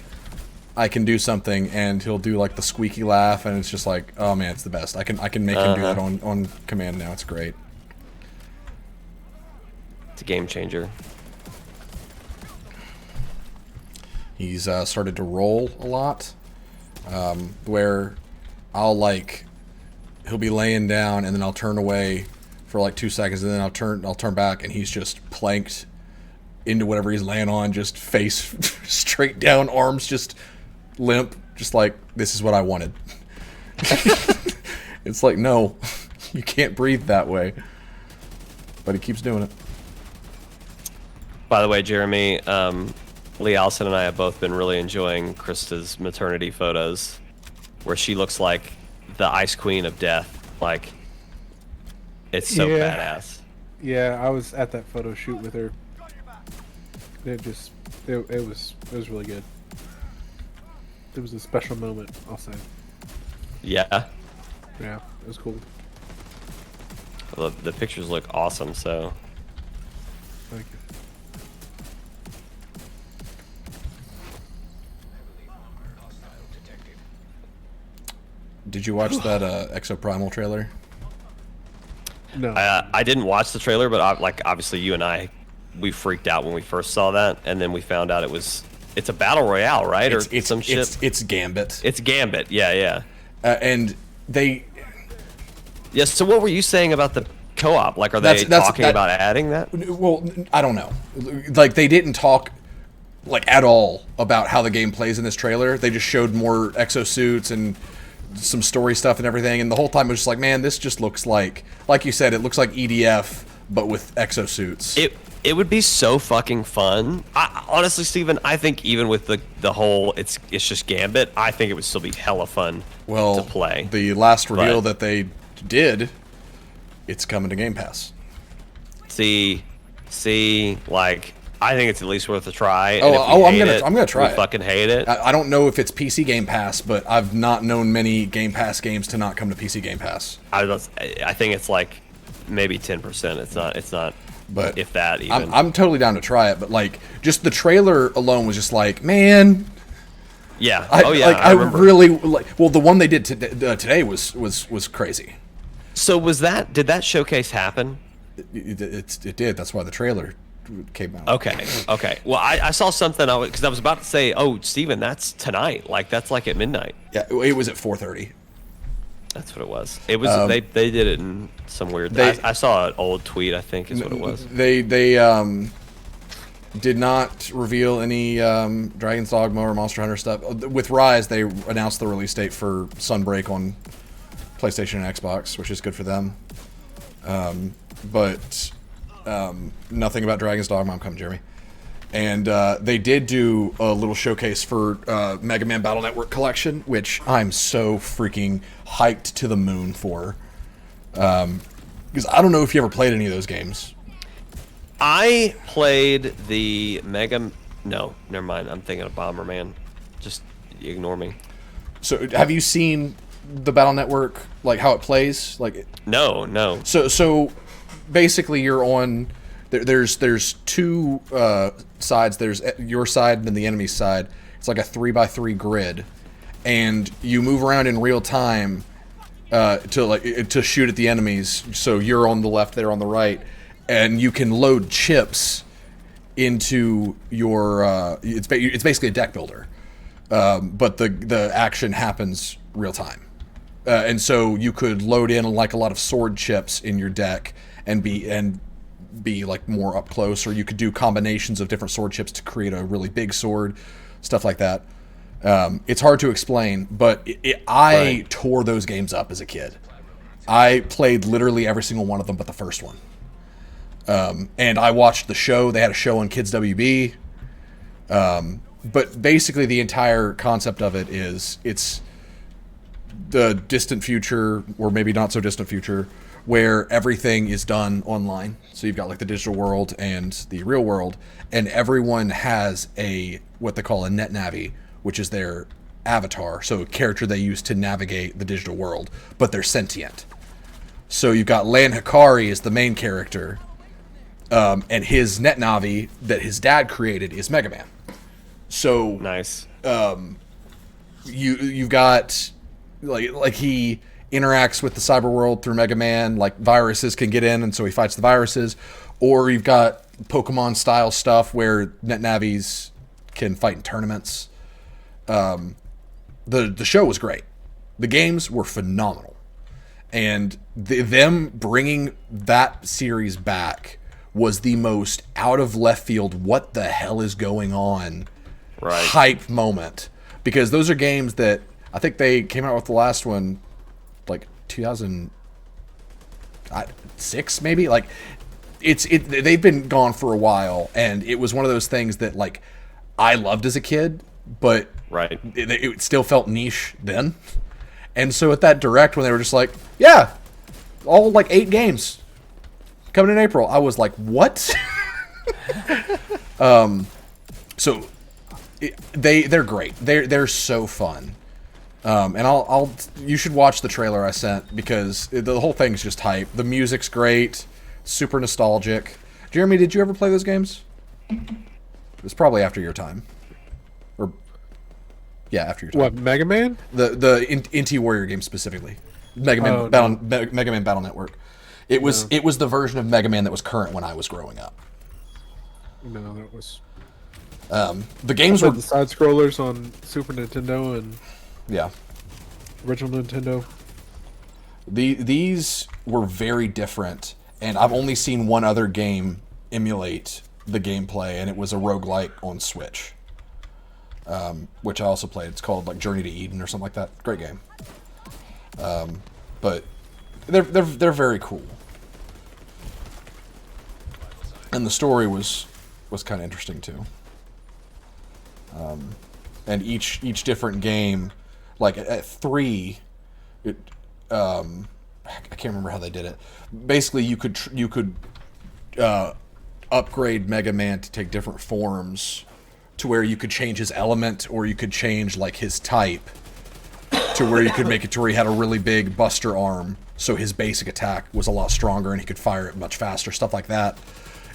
I can do something and he'll do like the squeaky laugh, and it's just like, oh man, it's the best. I can make him do that on command now. It's great. It's a game changer. He's started to roll a lot, where I'll like he'll be laying down, and then I'll turn away for like 2 seconds, and then I'll turn back, and he's just planked into whatever he's laying on, just face straight down, arms just limp, just like, this is what I wanted. It's like, no, you can't breathe that way. But he keeps doing it. By the way, Jeremy, Lee Allison and I have both been really enjoying Krista's maternity photos, where she looks like the Ice Queen of Death. Like, it's so badass. Yeah, I was at that photo shoot with her. It was really good. It was a special moment, I'll say. Yeah. Yeah, it was cool. Well, the pictures look awesome, so. Thank you. Did you watch that Exoprimal trailer? No. I didn't watch the trailer, but obviously you and I, we freaked out when we first saw that, and then we found out it's a battle royale, right? It's some shit. It's Gambit. It's Gambit. Yeah. And they. Yes. So what were you saying about the co-op? Like, are they talking about adding that? Well, I don't know. Like, they didn't talk like at all about how the game plays in this trailer. They just showed more exosuits and some story stuff and everything, and the whole time it was just like, man, this just looks like you said, it looks like EDF but with exosuits. It would be so fucking fun. Honestly, Steven, I think even with the whole it's just Gambit, I think it would still be hella fun to play. The last reveal that they did, it's coming to Game Pass. See, like, I think it's at least worth a try. I'm gonna try it. Fucking hate it. I don't know if it's PC Game Pass, but I've not known many Game Pass games to not come to PC Game Pass. I think it's like maybe 10%. It's not. But if that even. I'm totally down to try it. But like, just the trailer alone was just like, man. Yeah. I really like. Well, the one they did today was crazy. So did that showcase happen? It did. That's why the trailer came out. Okay. Well, I saw something because I was about to say, oh, Steven, that's tonight. Like, that's like at midnight. Yeah, it was at 4:30. That's what it was. It was they did it in some weird. I saw an old tweet. I think is what it was. They did not reveal any Dragon's Dogma or Monster Hunter stuff. With Rise, they announced the release date for Sunbreak on PlayStation and Xbox, which is good for them. But nothing about Dragon's Dogma. I'm coming, Jeremy. And they did do a little showcase for Mega Man Battle Network Collection, which I'm so freaking hyped to the moon for. Because I don't know if you ever played any of those games. I played the Mega... No, never mind. I'm thinking of Bomberman. Just ignore me. So have you seen the Battle Network, like how it plays? Like No. So basically you're on... There's two sides. There's your side and then the enemy's side. It's like a 3x3 grid, and you move around in real time to shoot at the enemies. So you're on the left, they're on the right, and you can load chips into your. It's basically a deck builder, but the action happens real time, and so you could load in like a lot of sword chips in your deck and be like more up close, or you could do combinations of different sword chips to create a really big sword, stuff like that. It's hard to explain, but I tore those games up as a kid. I played literally every single one of them but the first one. And I watched the show. They had a show on Kids WB. But basically the entire concept of it is it's the distant future, or maybe not so distant future, where everything is done online. So you've got like the digital world and the real world, and everyone has what they call a NetNavi, which is their avatar, so a character they use to navigate the digital world, but they're sentient. So you've got Lan Hikari is the main character, and his NetNavi that his dad created is Mega Man. So nice. You've got like he interacts with the cyber world through Mega Man, like viruses can get in, and so he fights the viruses. Or you've got Pokemon style stuff where NetNavis can fight in tournaments. The show was great. The games were phenomenal. And them bringing that series back was the most out of left field, what the hell is going on, Right. hype moment. Because those are games that I think they came out with the last one like 2006 maybe. Like they've been gone for a while, and it was one of those things that like I loved as a kid, but Right. it still felt niche then. And so at that direct, when they were just like, yeah, all like 8 games coming in April, I was like, what? So they're great. They're so fun. And you should watch the trailer I sent, because the whole thing's just hype. The music's great, super nostalgic. Jeremy, did you ever play those games? It was probably after your time. Or yeah, after your time. What, Mega Man? The Inti Warrior game specifically, Mega Man Mega Man Battle Network. It was the version of Mega Man that was current when I was growing up. No, that was... The games were the side scrollers on Super Nintendo and yeah. original Nintendo. These were very different, and I've only seen one other game emulate the gameplay, and it was a roguelike on Switch, which I also played. It's called like Journey to Eden or something like that. Great game. But they're very cool, and the story was kind of interesting too. And each different game, like at 3, I can't remember how they did it. Basically, you could upgrade Mega Man to take different forms, to where you could change his element, or you could change like his type, to where you could make it to where he had a really big Buster arm, so his basic attack was a lot stronger and he could fire it much faster, stuff like that.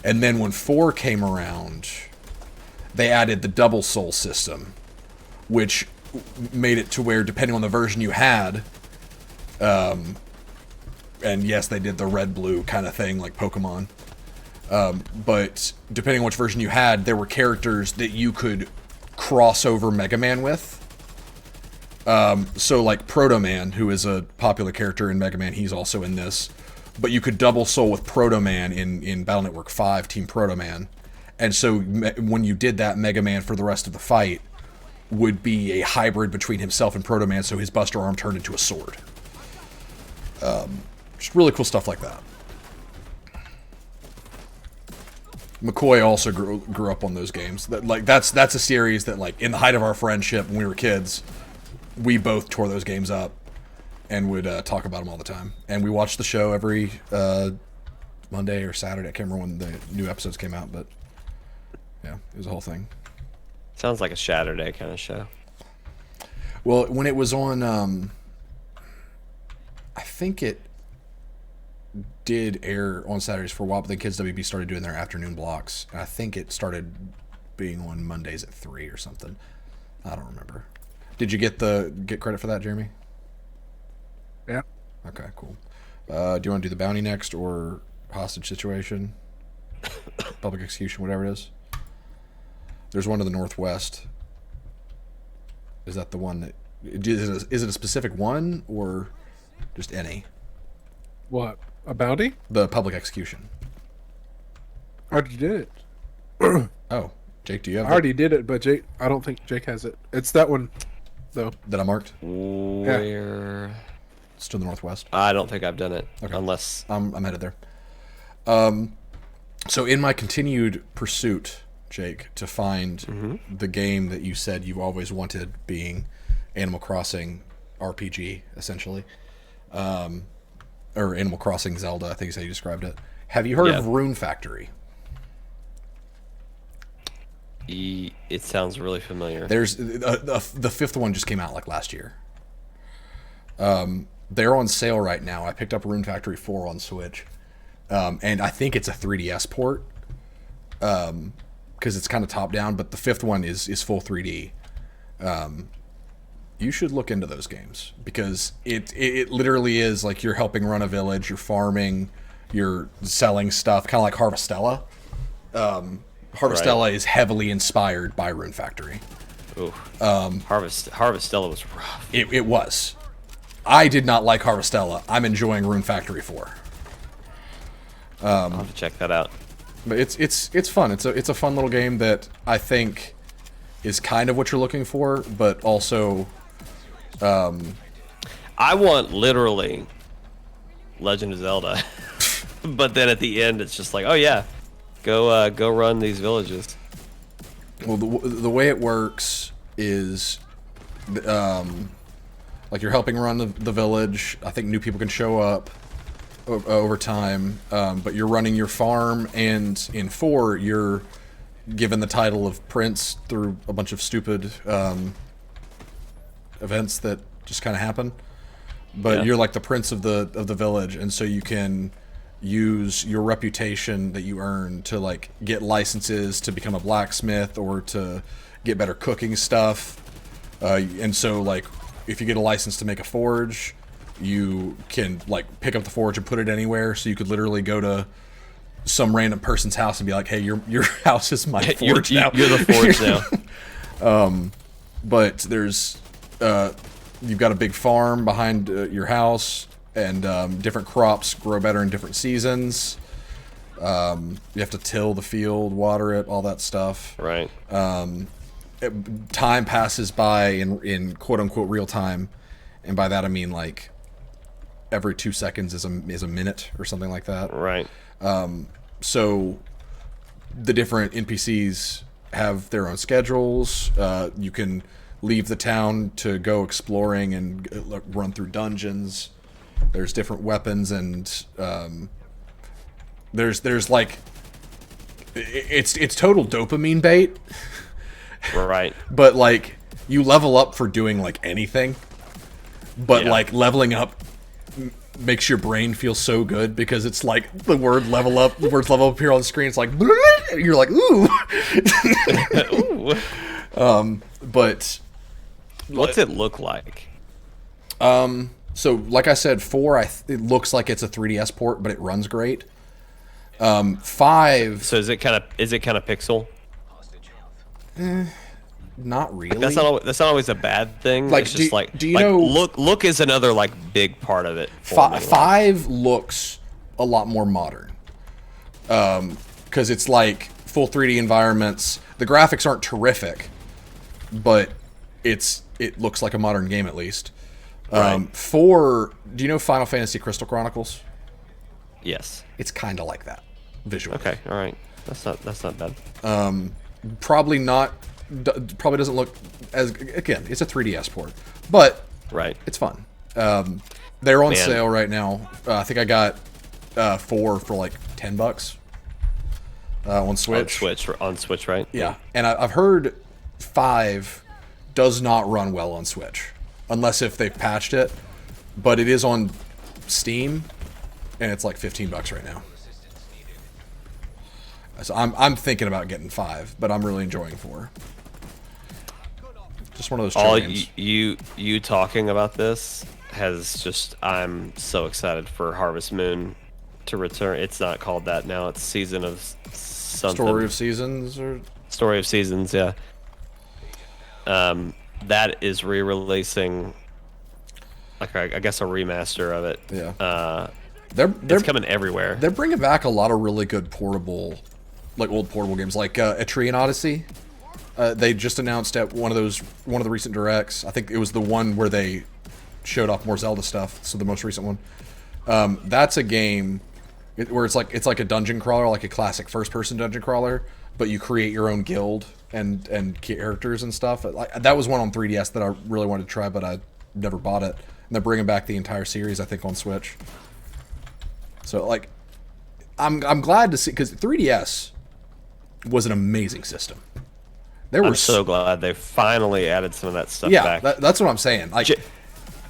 And then when 4 came around, they added the double soul system, which made it to where, depending on the version you had, and yes, they did the red-blue kind of thing like Pokemon, but depending on which version you had, there were characters that you could cross over Mega Man with. So like Proto Man, who is a popular character in Mega Man, he's also in this. But you could double soul with Proto Man in Battle Network 5, Team Proto Man. And so when you did that, Mega Man for the rest of the fight would be a hybrid between himself and Proto Man, so his Buster arm turned into a sword. Just really cool stuff like that. McCoy also grew up on those games. That's a series that, like, in the height of our friendship when we were kids, we both tore those games up and would talk about them all the time. And we watched the show every Monday or Saturday. I can't remember when the new episodes came out, but yeah, it was a whole thing. Sounds like a Saturday kind of show. Well, when it was on, I think it did air on Saturdays for a while, but then Kids WB started doing their afternoon blocks. And I think it started being on Mondays at 3 or something. I don't remember. Did you get credit for that, Jeremy? Yeah. Okay, cool. Do you want to do the bounty next, or hostage situation, public execution, whatever it is? There's one to the northwest. Is that the one that... Is it a specific one, or just any? What? A bounty? The public execution. I already did it. Oh, Jake, do you have I already did it, but I don't think Jake has it. It's that one, though. that I marked? Where? It's to the northwest. I don't think I've done it. Okay. Unless... I'm headed there. So in my continued pursuit, Jake, to find the game that you said you always wanted, being Animal Crossing RPG, essentially, or Animal Crossing Zelda, I think is how you described it. Have you heard of Rune Factory? It sounds really familiar. There's the 5th one just came out like last year. They're on sale right now. I picked up Rune Factory 4 on Switch, and I think it's a 3DS port, because it's kind of top down. But the 5th one is full 3D. You should look into those games, because it literally is like you're helping run a village, you're farming, you're selling stuff, kind of like Harvestella. Harvestella is heavily inspired by Rune Factory. Ooh. Harvestella was rough. It was. I did not like Harvestella. I'm enjoying Rune Factory 4. I'll have to check that out. But it's fun. It's a fun little game that I think is kind of what you're looking for, but also I want literally Legend of Zelda, but then at the end it's just like, oh yeah, go run these villages. well the way it works is like you're helping run the village. I think new people can show up over time, but you're running your farm, and in 4 you're given the title of prince through a bunch of stupid events that just kind of happen. But Yeah. you're like the prince of the village, and so you can use your reputation that you earn to like get licenses to become a blacksmith or to get better cooking stuff. And so like if you get a license to make a forge, you can like pick up the forge and put it anywhere. So you could literally go to some random person's house and be like, "Hey, your house is my forge now. You're the forge now. But there's you've got a big farm behind your house, and different crops grow better in different seasons. You have to till the field, water it, all that stuff. Right. Time passes by in quote unquote real time, and by that I mean like every 2 seconds is a minute or something like that. Right. So the different NPCs have their own schedules. You can leave the town to go exploring and run through dungeons. There's different weapons, and there's like it's total dopamine bait. Right. But like you level up for doing like anything. But Yeah. like leveling up makes your brain feel so good because it's like the word level up appear on the screen. It's like you're like ooh. Ooh. But What's it look like? so like I said, 4 it looks like it's a 3DS port, but it runs great. 5 So is it kind of pixel? not really. That's not always a bad thing. Like, it's just do you like, know- look is another like big part of it. for me. 5 looks a lot more modern. Because it's like full 3D environments. The graphics aren't terrific, but it looks like a modern game at least. Right. 4, do you know Final Fantasy Crystal Chronicles? Yes. It's kind of like that visually. Okay. All right. That's not bad. Probably doesn't look as, again, it's a 3DS port, but Right. it's fun. They're on Man. sale right now. I think I got 4 for like $10 on Switch. On Switch, right? Yeah, and I've heard 5 does not run well on Switch, unless if they've patched it. But it is on Steam, and it's like $15 right now. So I'm thinking about getting 5, but I'm really enjoying 4. Just one of those chill All games. you talking about this has just I'm so excited for Harvest Moon to return. It's not called that now. It's Season of something. Story of Seasons, or Story of Seasons, yeah. That is re-releasing, like I guess a remaster of it. yeah, they're It's coming everywhere. They're bringing back a lot of really good portable, like old portable games, like Etrian Odyssey. They just announced at one of the recent directs. I think it was the one where they showed off more Zelda stuff. So the most recent one. That's a game where it's like a dungeon crawler, like a classic first-person dungeon crawler, but you create your own guild and characters and stuff. Like that was one on 3DS that I really wanted to try, but I never bought it. And they're bringing back the entire series, I think, on Switch. So like, I'm glad to see, because 3DS was an amazing system. There were I'm so glad they finally added some of that stuff yeah, back. that's what I'm saying. Like,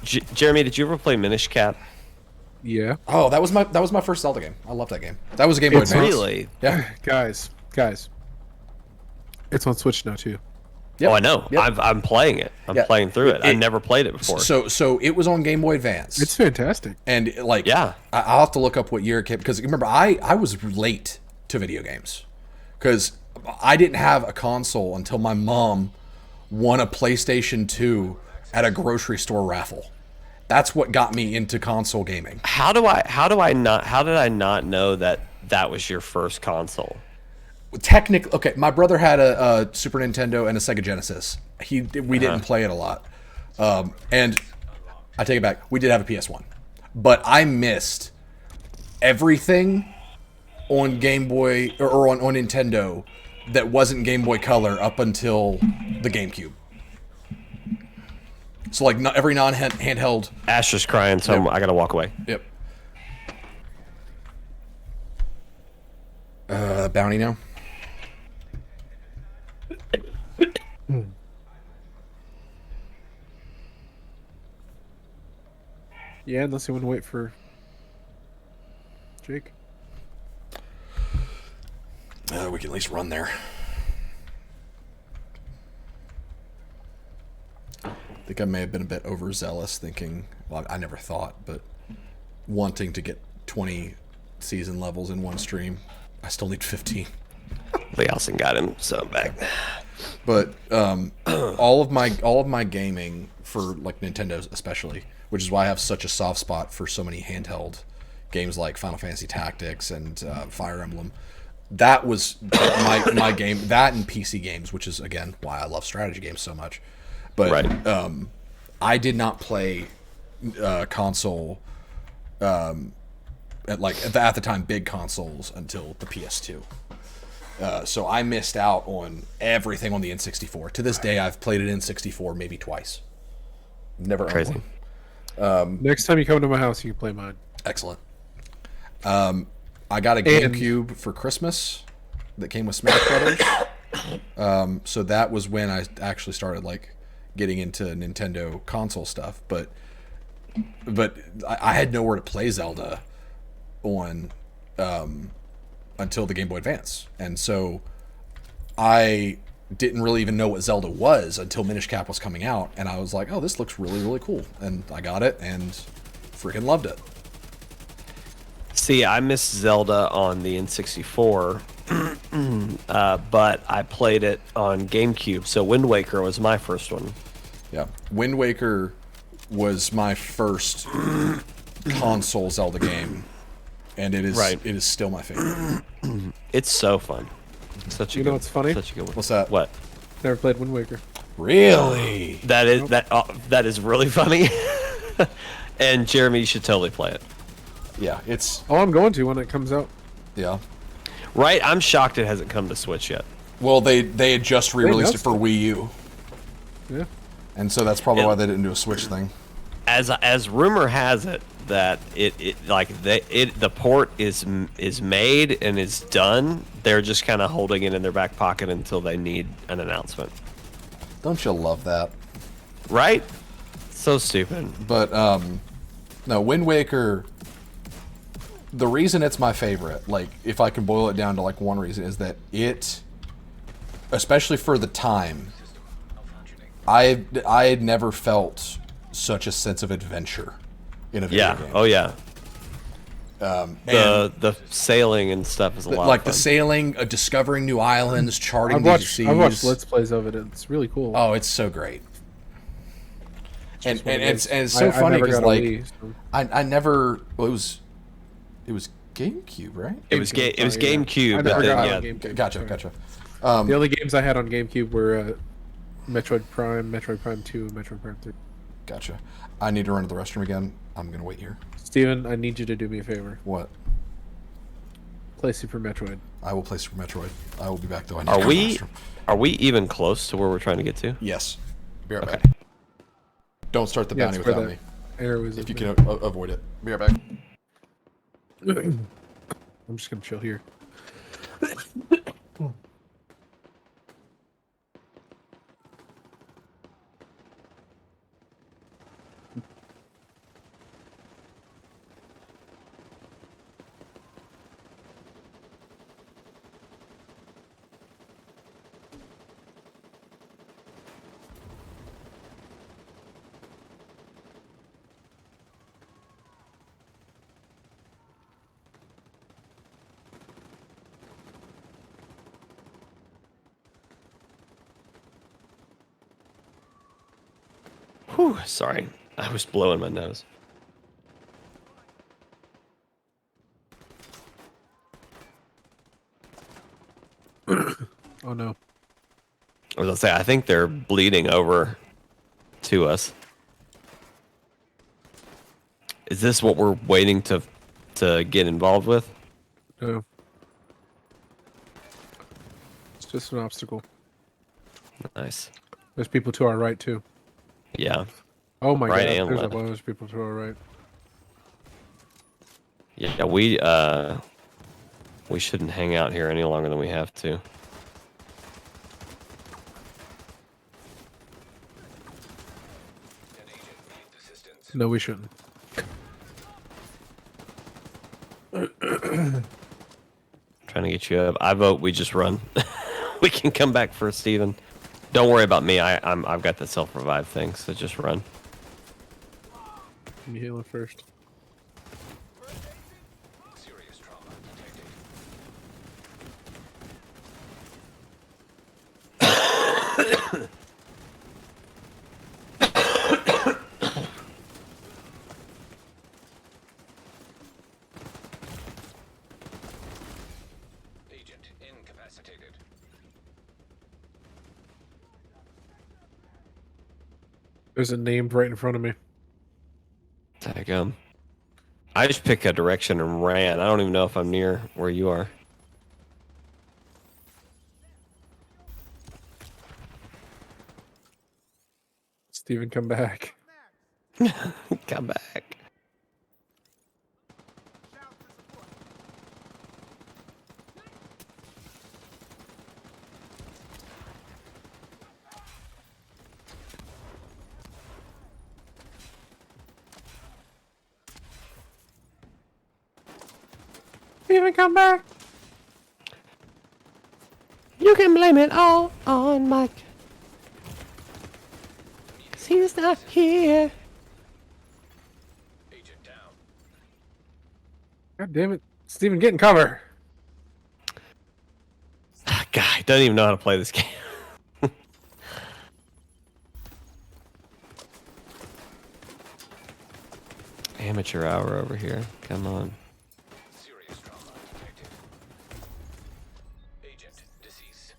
Jeremy, did you ever play Minish Cap? Yeah. oh, that was my first Zelda game. I love that game. That was a Game Boy It's Advance. Really? Yeah. Guys. It's on Switch now too. Yep. Oh, I know. Yep. I'm playing it. I'm Yeah. playing through it. I It- never played it before. So it was on Game Boy Advance. It's fantastic. And like, Yeah. I'll have to look up what year it came, because remember, I was late to video games because I didn't have a console until my mom won a PlayStation 2 at a grocery store raffle, That's what got me into console gaming. How did I not know that was your first console? Technically, okay, my brother had a Super Nintendo and a Sega Genesis. We didn't play it a lot, and I take it back. We did have a PS1, but I missed everything on Game Boy or on Nintendo that wasn't Game Boy Color up until the GameCube. So like every non-handheld. Ash is crying, so I gotta walk away. Yep. Bounty now. Yeah, unless you want to wait for Jake. We can at least run there. I think I may have been a bit overzealous thinking, well, I never thought, but wanting to get 20 season levels in one stream. I still need 15. Lee Allison got him, so I'm back. But all of my gaming for like Nintendo especially, which is why I have such a soft spot for so many handheld games like Final Fantasy Tactics and Fire Emblem. That was my game. That and PC games, which is again why I love strategy games so much. But Right. I did not play console at the time big consoles until the PS2. So I missed out on everything on the N64. To this day, I've played it in N64 maybe twice. Never owned Crazy. one. Next time you come to my house, you can play mine. Excellent. I got a GameCube for Christmas that came with Smash Brothers. So that was when I actually started like getting into Nintendo console stuff. But I had nowhere to play Zelda on until the Game Boy Advance, and so I didn't really even know what Zelda was until Minish Cap was coming out, and I was like, "Oh, this looks really, really cool," and I got it and freaking loved it. See, I missed Zelda on the N64, but I played it on GameCube. So Wind Waker was my first one. Yeah, Wind Waker was my first console Zelda game, and it is still my favorite. It's so fun. Such a You know what's funny? Such a good one. What's that? What? Never played Wind Waker. Really? That is really funny. And Jeremy, you should totally play it. Yeah, it's Oh, I'm going to when it comes out. yeah. Right? I'm shocked it hasn't come to Switch yet. Well, they had just re-released it announced for Wii U, Yeah. and so that's probably why they didn't do a Switch thing. As rumor has it that the port is made and is done. They're just kind of holding it in their back pocket until they need an announcement. Don't you love that? Right? So stupid. But no, Wind Waker. The reason it's my favorite, like if I can boil it down to like one reason, is that it, especially for the time, I had never felt such a sense of adventure in a video Yeah. game. Oh yeah. And The sailing and stuff is a lot like of the fun. sailing, discovering new islands, charting I've these watched seas. Let's Plays of it. It's really cool. Oh, it's so great. And What it is. it's so I funny never because got a like Wii, so- I never well, it was GameCube, right? It was GameCube, GameCube, sorry, yeah. but I never then got yeah. a GameCube, Gotcha, sorry. gotcha. The only games I had on GameCube were Metroid Prime, Metroid Prime 2, and Metroid Prime 3. Gotcha. I need to run to the restroom again. I'm gonna wait here. Steven, I need you to do me a favor. What? Play Super Metroid. I will play Super Metroid. I will be back though. I need to Are go to the we restroom. are we even close to where we're trying to get to? Yes. Be right Okay. back. Don't start the Yeah, bounty it's where without the me. arrow is If you up can avoid it. Be right back. there. I'm just gonna chill here. Whew, sorry. I was blowing my nose. Oh no. I was gonna say, I think they're bleeding over to us. Is this what we're waiting to get involved with? No. It's just an obstacle. Nice. There's people to our right too. Yeah. Oh my Right god, and there's left. a bunch of people to our right. Yeah, we shouldn't hang out here any longer than we have to. No, we shouldn't. Trying to get you up. I vote we just run. We can come back for Steven. Don't worry about me. I've got the self-revive thing, so just run. Let me heal him first. Agent incapacitated. There's a name right in front of me. Daggum. I just picked a direction and ran. I don't even know if I'm near where you are. Steven, come back. Come back. Steven, come back. You can blame it all on Mike. 'Cause he's not here. Agent down. God damn it. Steven, get in cover. God, I don't even know how to play this game. Amateur hour over here. Come on. Serious trauma detected. Agent deceased.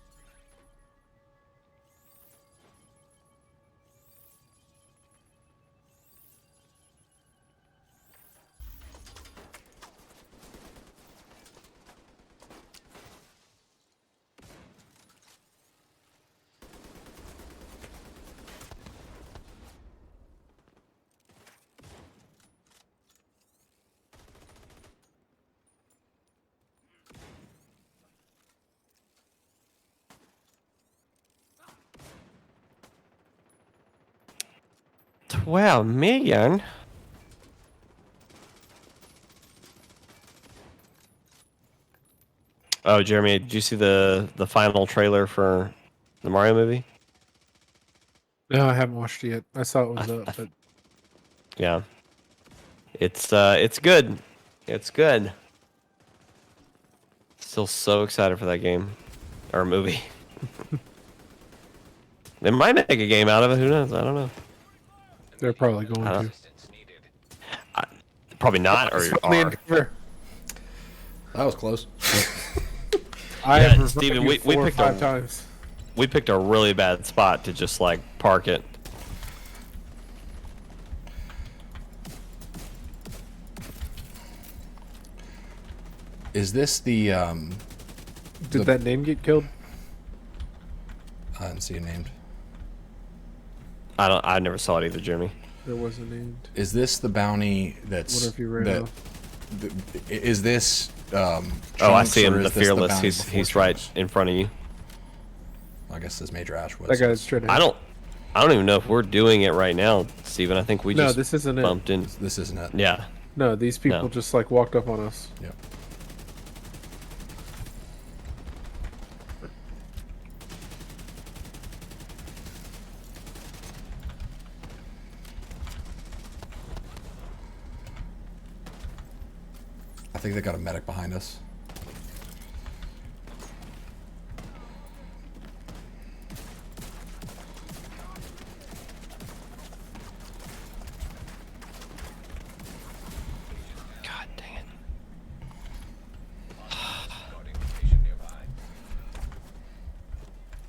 $12 million. Oh, Jeremy, did you see the final trailer for the Mario movie? No, I haven't watched it yet. I saw it was I- up, but Yeah. It's good. It's good. Still so excited for that game or movie. They might make a game out of it. Who knows? I don't know. they're probably going I to. don't- Assistance needed. Probably not. Or, Steven, in cover. That was close. I Yeah, have revived Steven, you we 4 or picked 5 a- times. we picked a really bad spot to just like park it. Is this the Did that name get killed? I didn't see it named. I never saw it either, Jeremy. There wasn't named. Is this the bounty that's What if you ran that off? is this Oh, I Trunks, see or him. is The this the fearless. bounty He's before right Trunks? in front of you. I guess this Major Ash was. That guy's straight ahead. I don't even know if we're doing it right now, Steven. I think we No, just this isn't it. bumped in. This isn't it. Yeah. No, these people No. just like walked up on us. Yep. I think they got a medic behind us.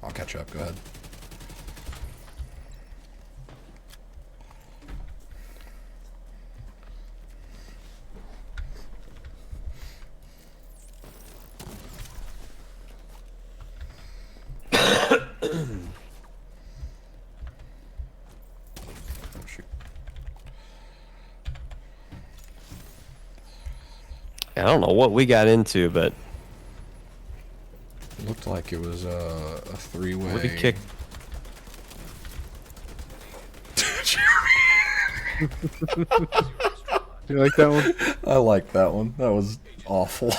I'll catch up. Go ahead. Oh, shoot. I don't know what we got into, but It looked like it was a three-way. we kicked. Do you like that one? I like that one. That was awful.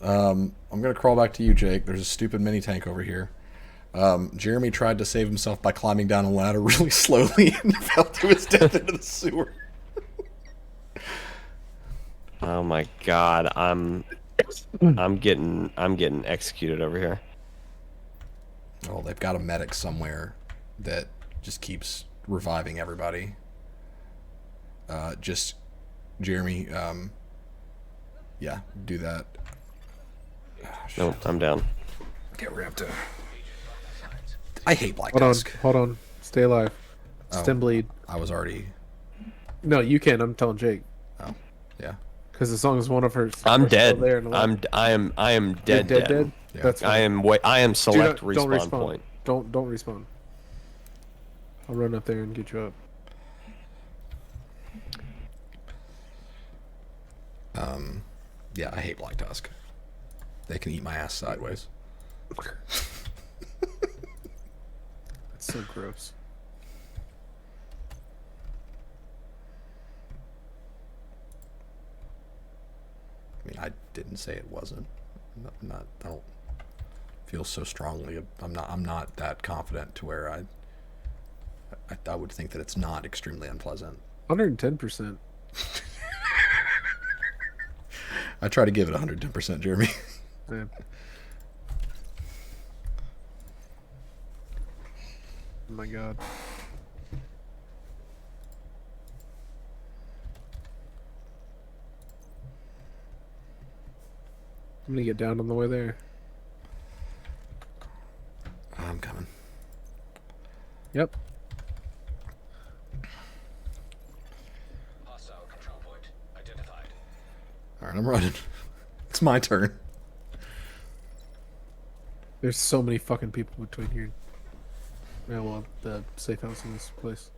I'm gonna crawl back to you, Jake. There's a stupid mini tank over here. Jeremy tried to save himself by climbing down a ladder really slowly and fell to his death into the sewer. Oh my god, I'm getting executed over here. Oh, they've got a medic somewhere that just keeps reviving everybody. Just Jeremy, yeah, do that. Nope, I'm down. Okay, we're gonna have to. I hate Black Hold on, Dusk. hold on. Stay alive. Stem bleed. I was already. No, you can. I'm telling Jake. Oh, yeah. Because as long as one of her. I'm are still dead. There and alive. I am You're dead. dead. Yeah. That's I fine. am Do select not- don't respawn point. Don't respawn. I'll run up there and get you up. Yeah, I hate Black Tusk. They can eat my ass sideways. It's so gross. I mean, I didn't say it wasn't. I don't feel so strongly. I'm not that confident to where I would think that it's not extremely unpleasant. 110%. I try to give it 110%, Jeremy. Yeah. Oh my god. I'm gonna get down on the way there. I'm coming. Yep. Hostile control point identified. All right, I'm running. It's my turn. There's so many fucking people between here. Yeah, well, the safe house in this place.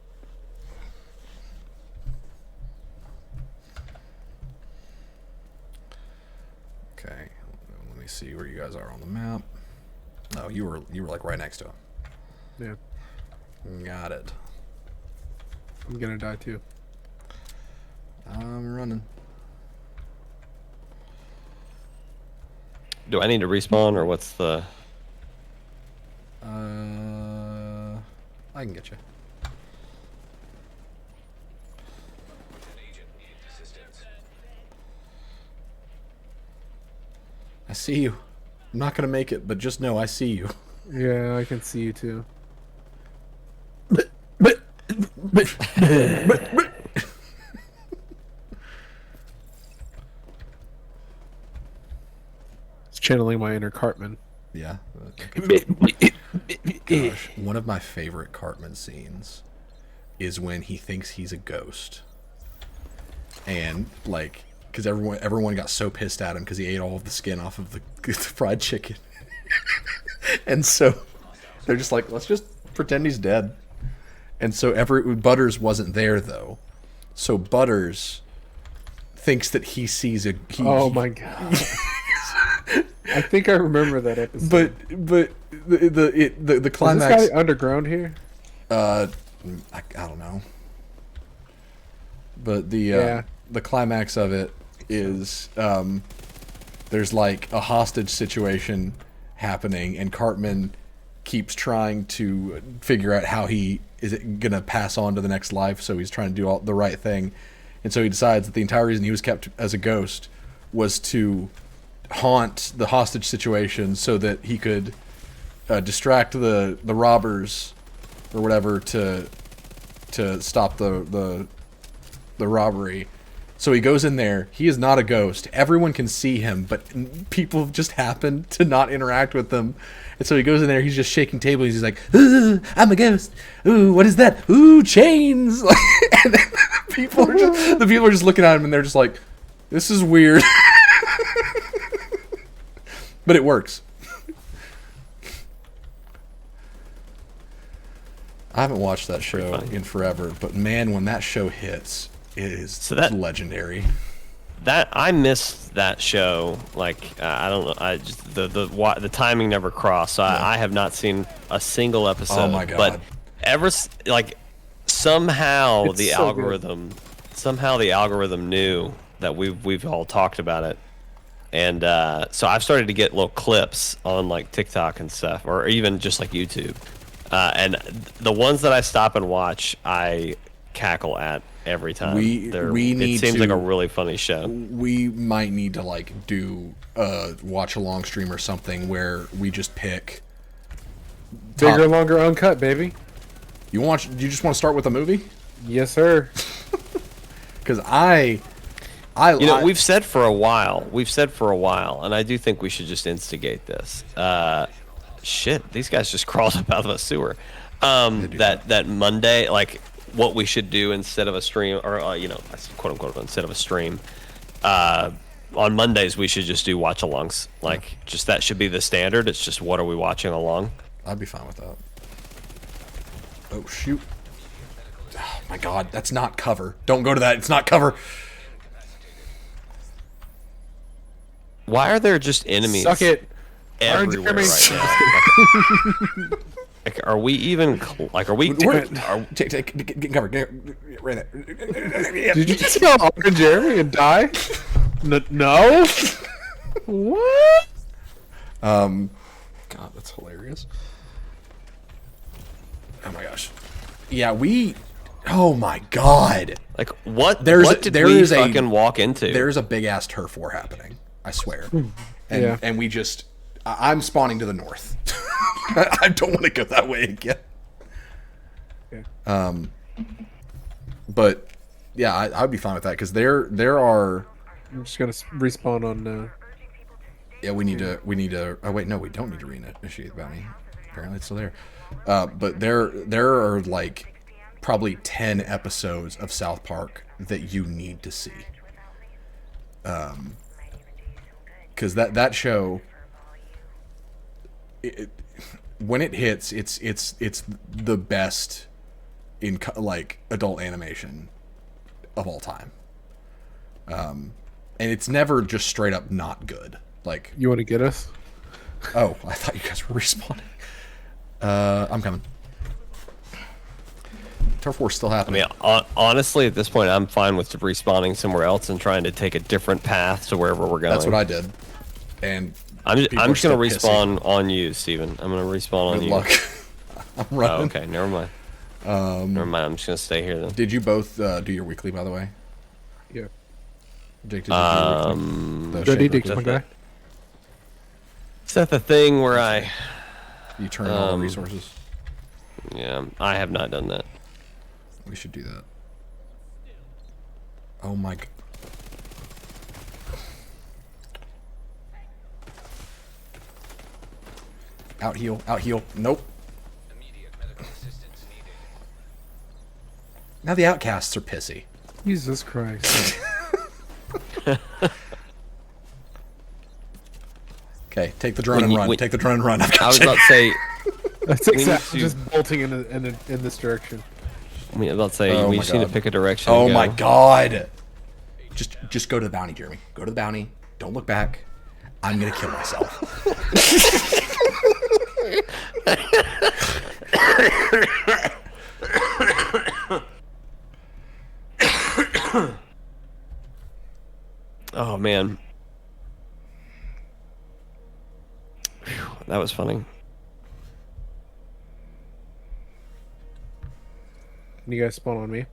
Okay, let me see where you guys are on the map. No, you were like right next to him. Yeah, Got it. I'm gonna die too. I'm running. Do I need to respawn or what's the? I can get you. An agent needing assistance. I see you. I'm not gonna make it, but just know I see you. Yeah, I can see you too. It's channeling my inner Cartman. Yeah. Gosh, one of my favorite Cartman scenes is when he thinks he's a ghost, and like, because everyone got so pissed at him because he ate all of the skin off of the fried chicken, and so they're just like, let's just pretend he's dead. And so Butters wasn't there though, so Butters thinks that he sees a. Oh my god. I think I remember that episode. But the is climax. this guy underground here? I don't know. But Yeah. the climax of it is there's like a hostage situation happening, and Cartman keeps trying to figure out how he is gonna pass on to the next life. So he's trying to do all the right thing, and so he decides that the entire reason he was kept as a ghost was to haunt the hostage situation so that he could distract the robbers or whatever to stop the robbery, So he goes in there. He is not a ghost. Everyone can see him, but people just happen to not interact with them. And so he goes in there. He's just shaking tables. He's like, "Ooh, I'm a ghost. Ooh, what is that? Ooh, chains!" And then the people are just looking at him, and they're just like, "This is weird," but it works. I haven't watched that show in forever, but man, when that show hits, it is legendary. That I missed that show. Like I don't know. I just the timing never crossed. So I have not seen a single episode. Oh my God. But somehow It's the so algorithm knew that we've all talked about it. And so I've started to get little clips on like TikTok and stuff, or even just like YouTube. And the ones that I stop and watch, I cackle at every time. It seems like a really funny show. We might need to like do a watch along stream or something where we just pick Bigger, longer, uncut, baby. You just want to start with a movie? Yes, sir. Because we've said for a while, and I do think we should just instigate this. Shit, these guys just crawled up out of a sewer. That Monday, like what we should do instead of a stream, or quote unquote instead of a stream, on Mondays we should just do watch alongs. Like just that should be the standard. It's just what are we watching along? I'd be fine with that. Oh shoot! Oh my God, that's not cover. Don't go to that. It's not cover. Why are there just enemies? Suck it. Everywhere right now. Like, are we even are we? Get cover. Get right there. Did you just kill Orange Jeremy and die? No. What? God, that's hilarious. Oh my gosh. Yeah, oh my God. Like what? There did we fucking walk into? There's a big ass turf war happening. I swear. Yeah. And we just, I'm spawning to the north. I don't want to go that way again. Yeah. But yeah, I'd be fine with that because there are. I'm just gonna respawn on. Yeah, we need to. Oh wait, no, we don't need to reinitiate the bounty. Apparently, it's still there. But there are like probably 10 episodes of South Park that you need to see. Because that show, when it hits, it's the best in like adult animation of all time. And it's never just straight up not good. Like, You want to get us? oh, I thought you guys were respawning. I'm coming. Turf War's still I happening. mean, honestly, at this point, I'm fine with respawning somewhere else and trying to take a different path to wherever we're going. That's what I did. And I'm just people are gonna still respawn on you, Steven. I'm gonna respawn on Good you. luck. I'm running. Oh, okay, never mind. Never mind. I'm just gonna stay here then. Did you both do your weekly, by the way? Yeah. Jake, did you do your weekly? The Ready, Shake Dick, weekly? my guy? Is that the thing where I? You turn in all the resources. Yeah, I have not done that. We should do that. Oh my. Out heal. Out heal. Nope. Immediate medical assistance needed. Now the outcasts are pissy. Jesus Christ. Okay, take the drone When and you- run. when- Take the drone and run. I've got I was you. about to say. That's need exactly to- just bolting in this direction. I was about to say Oh we my just need to God. pick a direction. Oh to my go. God! Just go to the bounty, Jeremy. Go to the bounty. Don't look back. I'm gonna kill myself. Oh man. Phew, that was funny. Can you guys spawn on me?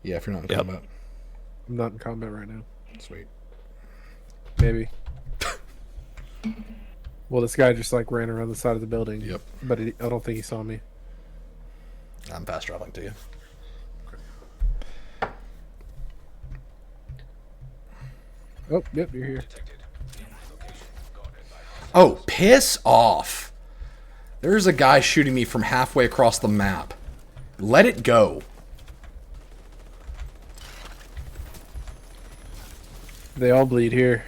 Yeah, if you're not in Yep. combat. I'm not in combat right now. Sweet. Maybe. Well, this guy just like ran around the side of the building. Yep. But I don't think he saw me. I'm fast traveling to you. Oh, yep, you're here. Oh, piss off. There's a guy shooting me from halfway across the map. Let it go. They all bleed here.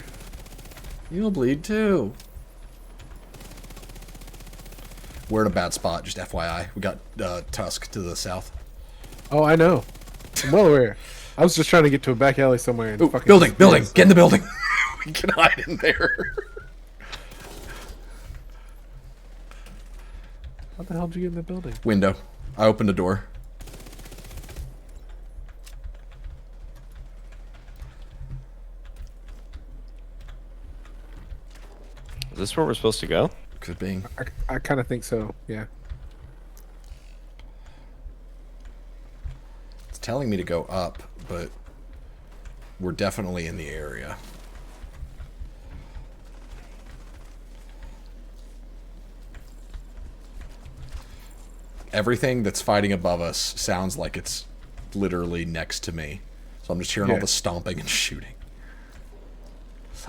You'll bleed too. We're in a bad spot, just FYI. We got Tusk to the south. Oh, I know. I'm well aware. I was just trying to get to a back alley somewhere. And Ooh, fucking building! Get in the building! We can hide in there. How the hell did you get in the building? Window. I opened a door. Is this where we're supposed to go? Could be. I kind of think so. Yeah. It's telling me to go up, but we're definitely in the area. Everything that's fighting above us sounds like it's literally next to me. So I'm just hearing all Yeah. the stomping and shooting.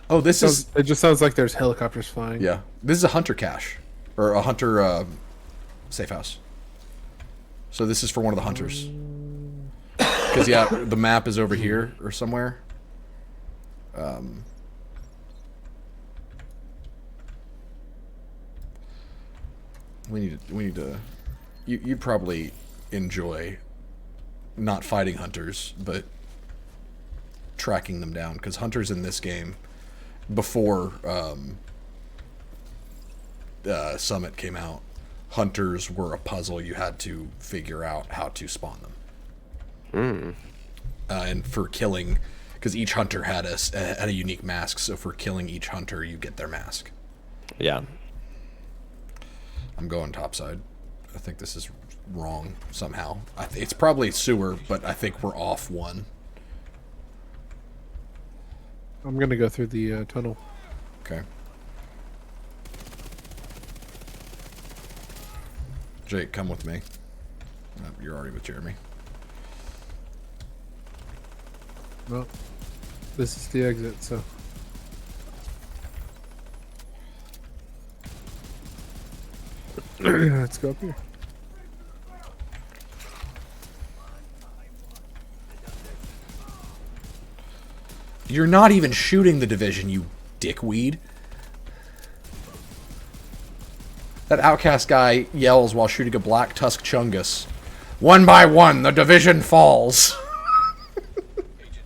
Oh, this is... It just sounds like there's helicopters flying. Yeah. This is a hunter cache. Or a hunter safe house. So this is for one of the hunters. Because, yeah, the map is over here or somewhere. We need to... You probably enjoy not fighting hunters, but tracking them down. Because hunters in this game, before Summit came out, hunters were a puzzle. You had to figure out how to spawn them. And for killing, because each hunter had a unique mask, so for killing each hunter, you get their mask. Yeah. I'm going topside. I think this is wrong somehow. It's probably sewer, but I think we're off one. I'm gonna go through the tunnel. Okay. Jake, come with me. You're already with Jeremy. Well, this is the exit, so. Let's go up here. You're not even shooting the division, you dickweed. That outcast guy yells while shooting a black tusk chungus. One by one, the division falls.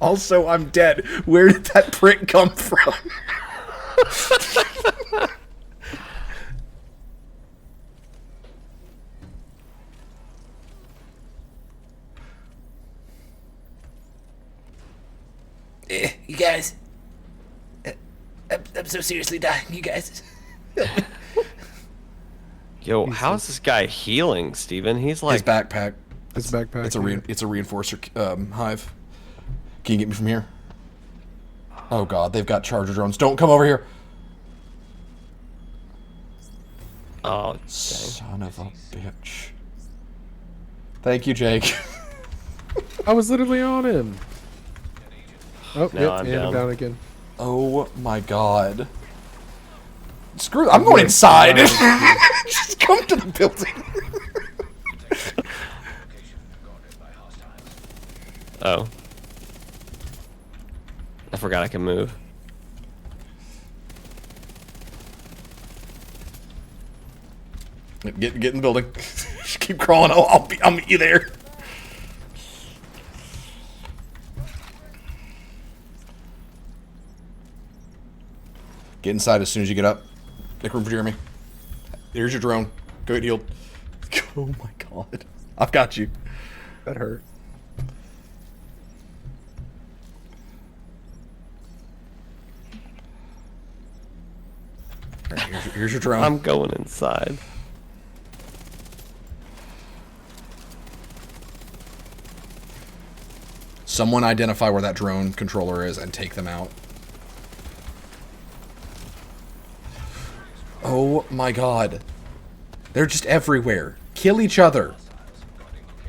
Also, I'm dead. Where did that prick come from? You guys. I'm so seriously dying, you guys. Yo, how's this guy healing, Steven? He's His like, backpack. His backpack. It's a reinforcer hive. Can you get me from here? Oh god, they've got charger drones. Don't come over here. oh, dang. Son of a bitch. Thank you, Jake. I was literally on him. Oh, Now yep, I'm and down. I'm down again. Oh my god. Screw I'm going inside. Just come to the building. Oh. I forgot I can move. Get in the building. Just keep crawling. I'll meet you there. Get inside as soon as you get up. Make room for Jeremy. Here's your drone. Go get healed. Oh my god. I've got you. That hurt. All right, here's your drone. I'm going inside. Someone identify where that drone controller is and take them out. Oh my god. They're just everywhere. Kill each other.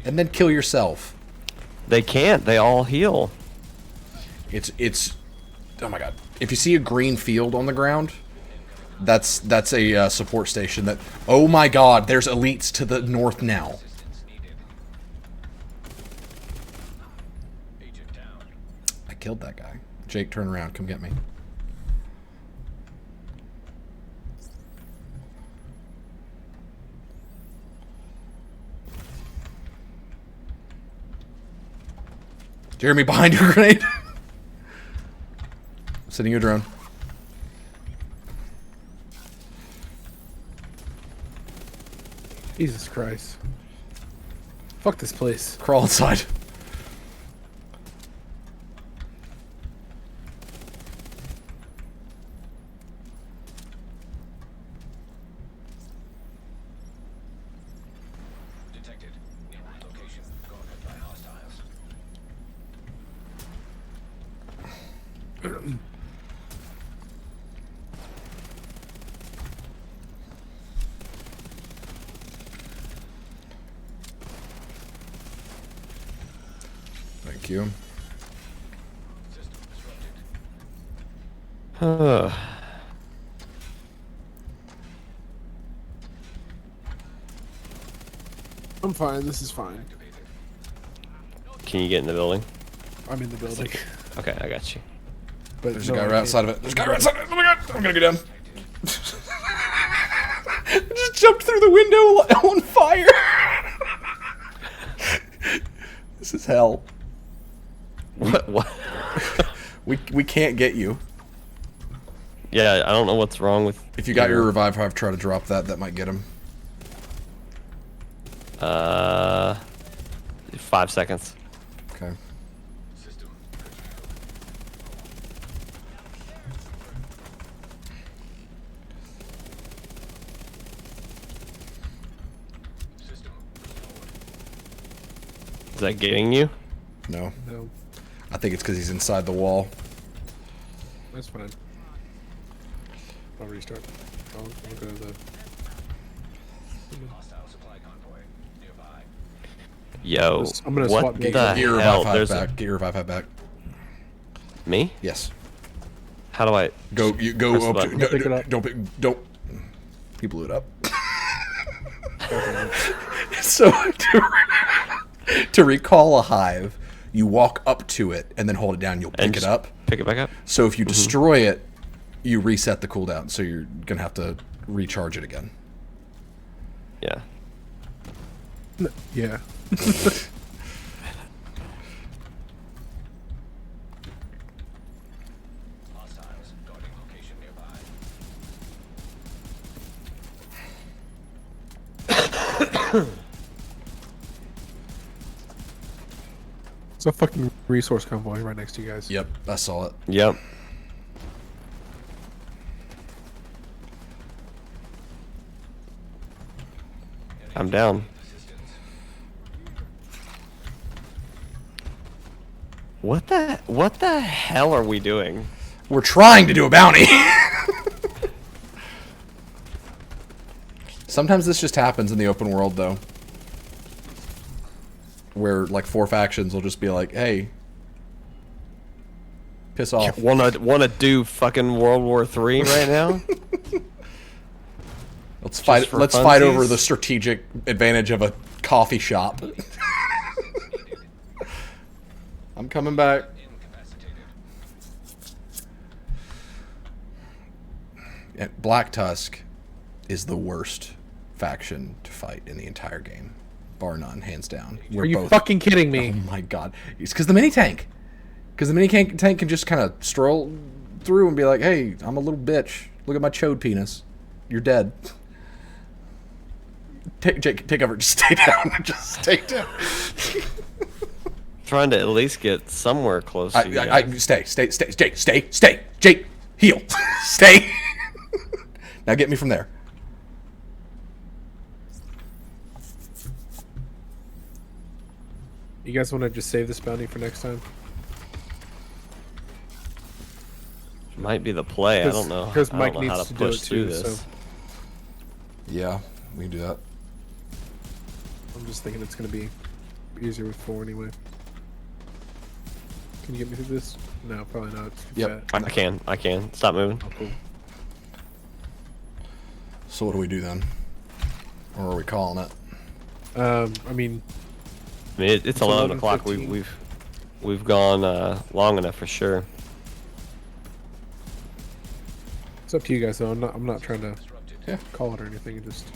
And then kill yourself. They can't. They all heal. It's Oh my god! If you see a green field on the ground, that's a support station. That. Oh my god! There's elites to the north now. Agent down. I killed that guy. Jake, turn around. Come get me. Jeremy, behind your grenade. Sending you a drone. Jesus Christ. Fuck this place. Crawl inside. Detected. Nearby location. Guarded by hostiles. Thank you. System disrupted. I'm fine. This is fine. Can you get in the building? I'm in the building. Okay, I got you. But There's no, a guy I right can't. outside of it. There's a guy right outside of it. Oh my god! I'm gonna go down. Just jumped through the window on fire. This is hell. What? What? We can't get you. Yeah, I don't know what's wrong with. If you got your revive hive, try to drop that. That might get him. 5 seconds. Okay. System. System. Is that getting you? No, No, I think it's because he's inside the wall. that's fine. I'll restart. I'll go to the. Hostile supply convoy. Nearby. Yo, I'm gonna swap what gear. the Get your hell? revive hive There's back. Get your revive hive back. me? Yes. How do I? Go. You go Press the up. To, button. no, Pick it up. Don't. He blew it up. So to recall a hive, you walk up to it and then hold it down. You'll pick And it just up. Pick it back up. So if you destroy it, you reset the cooldown. So you're gonna have to recharge it again. Yeah. Yeah. Hostiles. Guarding location nearby. It's a fucking resource convoy right next to you guys. Yep, I saw it. Yep. I'm down. What the hell are we doing? We're trying to do a bounty. Sometimes this just happens in the open world, though. Where, like, 4 factions will just be like, hey, piss off. Wanna do fucking World War III right now? Let's fight. for Let's fight funsies? over the strategic advantage of a coffee shop. I'm coming back. Incapacitated. Yeah, Black Tusk is the worst faction to fight in the entire game, bar none, hands down. We're Are you both- fucking kidding me? Oh my god! It's because the mini tank. Because the mini tank can just kind of stroll through and be like, "Hey, I'm a little bitch. Look at my chode penis. You're dead." Take cover. Just stay down. Just stay down. Trying to at least get somewhere close to you guys. Stay, Jake, stay, Jake, heal, stay. Now get me from there. You guys want to just save this bounty for next time? Might be the play. I don't know. Because I Mike don't know how needs to to do push it through too. this. So Yeah, we can do that. I'm just thinking it's gonna be easier with 4 anyway. Can you get me through this? No, probably not. It's too Yep. fat. I can. Stop moving. Oh, cool. So what do we do then? Or are we calling it? I mean, I mean, it's 11 o'clock. 11:15. We've gone long enough for sure. it's up to you guys though. I'm not trying to Yeah. call it or anything. Just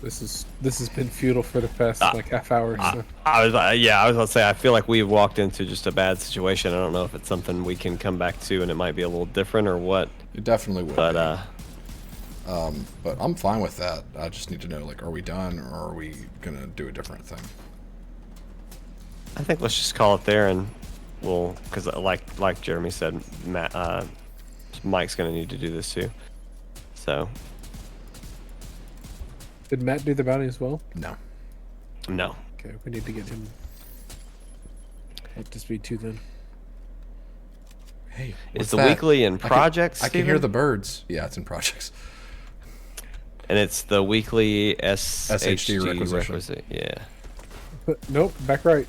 this has been futile for the past like half hour. So. I was about to say I feel like we've walked into just a bad situation. I don't know if it's something we can come back to and it might be a little different or what. It definitely would. But But I'm fine with that. I just need to know, like, are we done or are we gonna do a different thing? I think let's just call it there and we'll, because like Jeremy said, Mike's gonna need to do this too. So Did Matt do the bounty as well? No. no. Okay, we need to get him up to speed 2 then. Hey, Is what's the that? weekly in projects? I can hear Steven? the birds. Yeah, it's in projects. And it's the weekly SHD requisition. requisite. Yeah. Nope, back right.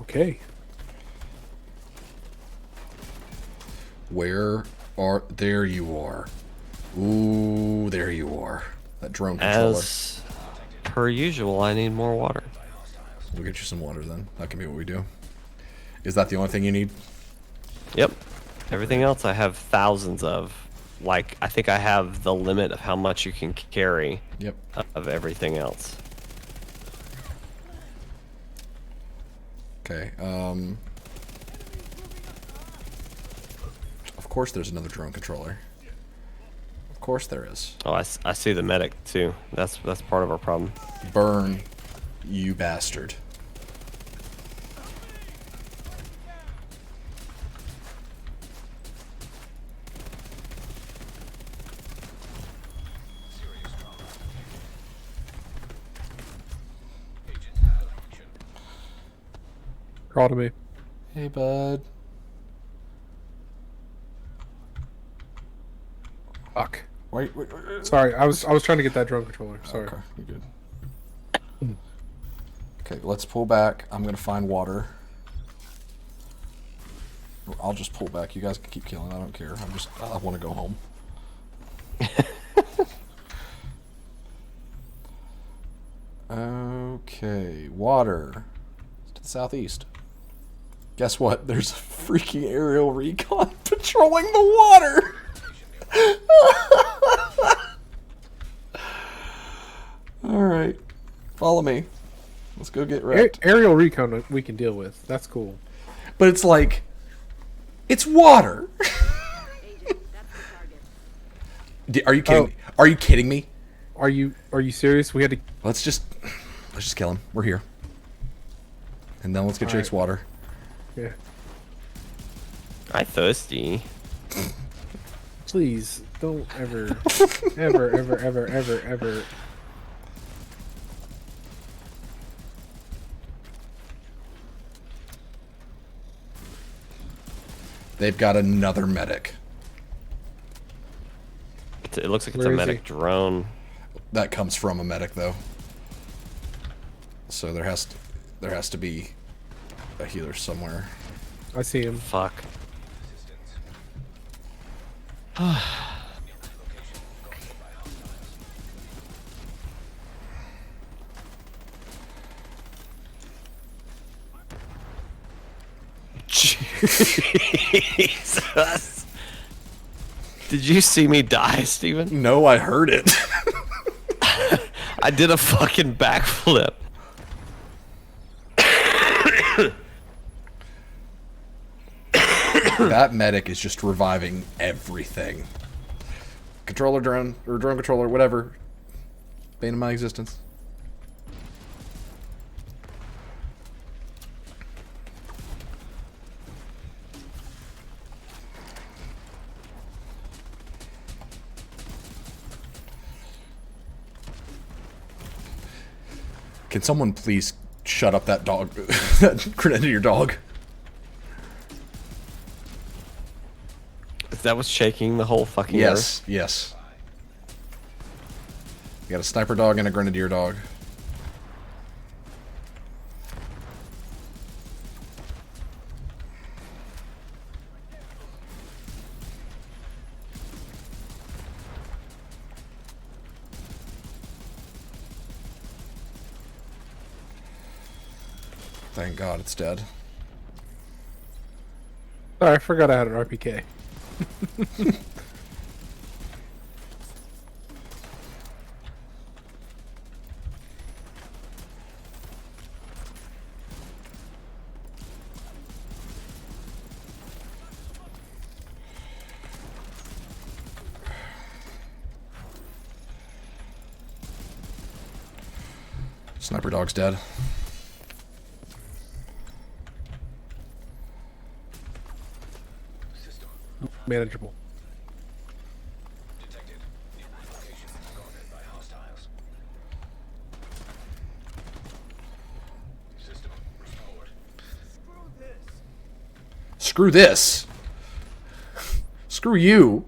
Okay. Where are... There you are. Ooh, there you are. That drone controller. As per usual, I need more water. We'll get you some water then. That can be what we do. Is that the only thing you need? Yep. Everything else I have thousands of. Like, I think I have the limit of how much you can carry Yep. of everything else. Okay, of course there's another drone controller. Of course there is. Oh, I see the medic too. That's part of our problem. Burn, you bastard. Crawl to me. Hey, bud. Fuck. Wait. Sorry, I was trying to get that drone controller. Sorry. Okay, you're good. Okay, let's pull back. I'm gonna find water. I'll just pull back. You guys can keep killing. I don't care. I want to go home. Okay, water. It's to the southeast. Guess what? There's a freaking aerial recon patrolling the water. All right, follow me. Let's go get wrecked. Aerial recon we can deal with. That's cool. But it's like, it's water. Are you kidding? Oh. Are you kidding me? Are you serious? We had to. Let's just kill him. We're here. And then let's get Jake's water. Yeah. I thirsty. Please don't ever, ever. They've got another medic. It looks like it's Where a is medic he? drone. That comes from a medic, though. So there has to be a healer somewhere. I see him. Fuck. Jesus. Did you see me die, Steven? No, I heard it. I did a fucking backflip. That medic is just reviving everything. Controller drone, or drone controller, whatever. Bane of my existence. Can someone please shut up that dog, that grenadier dog? Is that what's shaking the whole fucking Yes, yes. You got a sniper dog and a grenadier dog. thank God it's dead. Sorry, I forgot I had an RPK. Sniper dog's dead. System Manageable. detected. New location guarded by hostiles. System restored. Screw this. Screw you.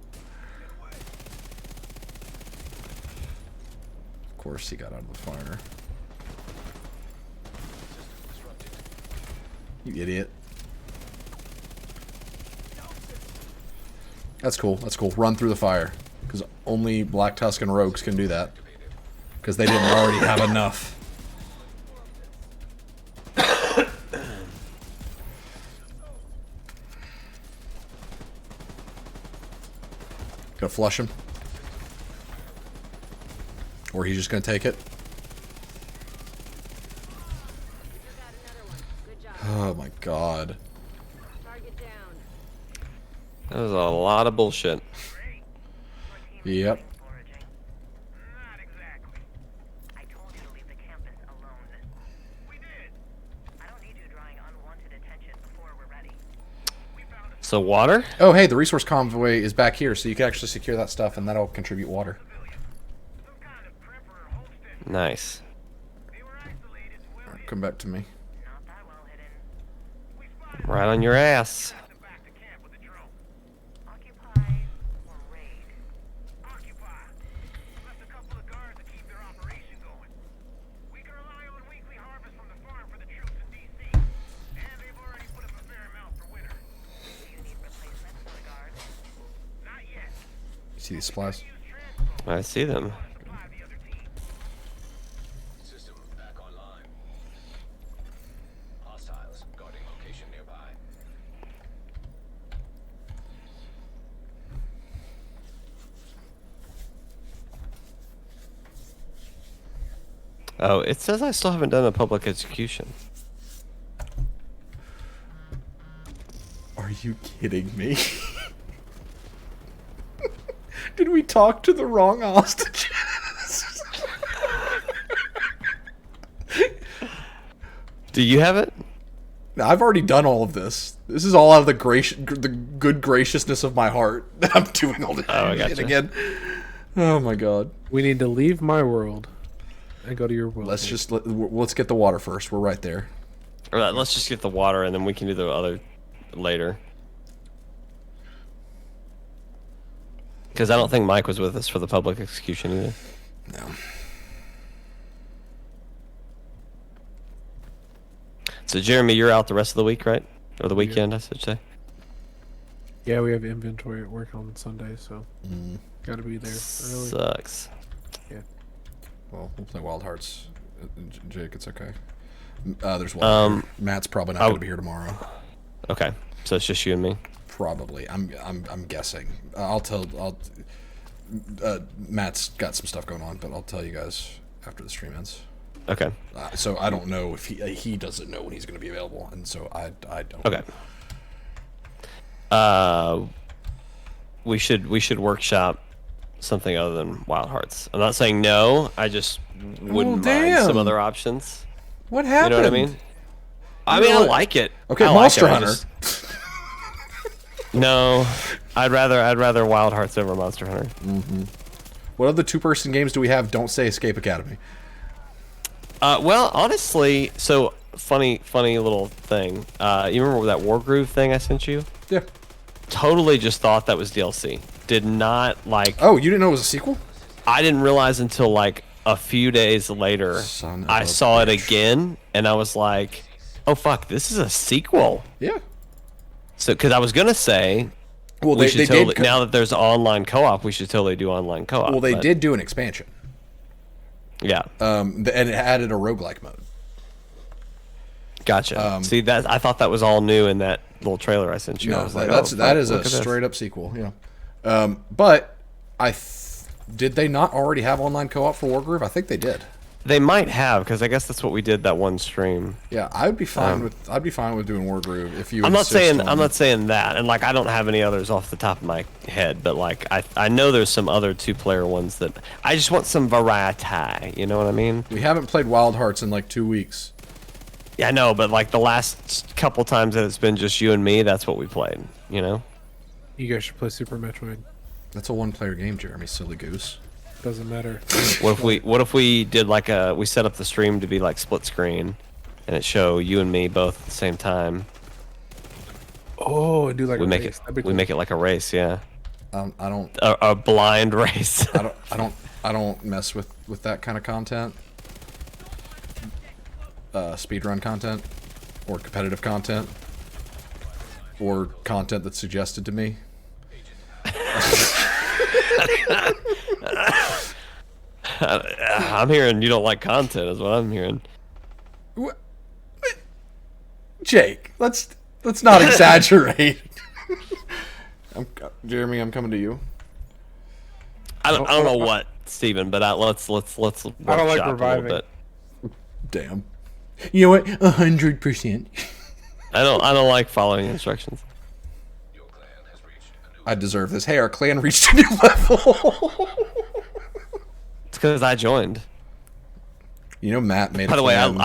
Of course he got out of the fire. You idiot. That's cool. That's cool. Run through the fire. Because only Black Tusken rogues can do that. Because they didn't already have enough. Gonna flush him. Or he's just gonna take it. Oh my god. Target down. That was a lot of bullshit. Yep. Not exactly. I told you to leave the campus alone. We did. I don't need you drawing unwanted attention before we're ready. We found a So water? Oh hey, the resource convoy is back here, so you can actually secure that stuff and that'll contribute water. some kind of prep or homestead. Nice. They were isolated, well, Come back to me. not that well hidden. We spotted Right on your ass. them back to camp with a drone. Occupy or raid? Occupy. Left a couple of guards to keep their operation going. We can rely on weekly harvest from the farm for the troops in D.C. And they've already put up a fair amount for winter. Do you need replacements for the guards? Not yet. See these supplies? Use transport I see them. to supply the other team. System back online. Hostiles guarding location nearby. Oh, it says I still haven't done a public execution. Are you kidding me? Did we talk to the wrong hostages? Do you have it? No, I've already done all of this. This is all out of the the good graciousness of my heart that I'm doing all this I shit gotcha. again. Oh my god. We need to leave my world and go to your world. Let's just let's get the water first. We're right there. All right, let's just get the water and then we can do the other later. Because I don't think Mike was with us for the public execution either. No. So Jeremy, you're out the rest of the week, right? Or the weekend, I should say. Yeah, we have inventory at work on Sunday, so gotta be there early. Sucks. Well, we'll play Wild Hearts. Jake, it's okay. There's one. Matt's probably not going to be here tomorrow. Okay, so it's just you and me. Probably. I'm guessing. Matt's got some stuff going on, but I'll tell you guys after the stream ends. Okay. So I don't know if he doesn't know when he's going to be available, and so I don't. Okay. We should workshop something other than Wild Hearts. I'm not saying no. I just wouldn't mind some damn. other options. What You happened? know what I mean? I You mean, know I what? like it. Okay, I like Monster it, I Hunter. just- No, I'd rather Wild Hearts over Monster Hunter. What other two-person games do we have? Don't say Escape Academy. Well, honestly, so funny little thing. You remember that Wargroove thing I sent you? Yeah. Totally just thought that was DLC. Did not like. Oh, you didn't know it was a sequel? I didn't realize until like a few days later. Son of I a saw it bitch. again, and I was like, "Oh fuck, this is a sequel." Yeah. So, because I was gonna say, Well, we they should totally, did. now that there's online co-op, we should totally do online co-op. Well, they but- did do an expansion. Yeah. And it added a roguelike mode. Gotcha. See that? I thought that was all new in that little trailer I sent you. I No, was like, that oh, is look a at this. straight up sequel. Yeah, but did they not already have online co-op for Wargroove? I think they did. They might have, because I guess that's what we did that one stream. Yeah, I'd be fine with doing Wargroove if you. I'm not saying I'm not saying that, and like I don't have any others off the top of my head, but like I know there's some other 2-player ones that I just want some variety. You know what I mean? We haven't played Wild Hearts in like 2 weeks. Yeah, I know, but like the last couple times that it's been just you and me, that's what we played. You know? You guys should play Super Metroid. That's a one-player game, Jeremy. Silly goose. Doesn't matter. What if we did like we set up the stream to be like split screen, and it show you and me both at the same time. Oh, and do like We a make race. it That'd be we cool. make it like a race, yeah, I don't. a blind race. I don't mess with that kind of content. Speedrun content, or competitive content, or content that's suggested to me. I'm hearing you don't like content, is what I'm hearing. Jake, let's not exaggerate. Jeremy, I'm coming to you. I don't know what, Steven, but let's workshop I don't like a little reviving. bit. Damn. You know what? 100%. I don't like following instructions. Your clan has reached a new I deserve this. Hey, our clan reached a new level. It's because I joined. You know, Matt made By a the way, clan.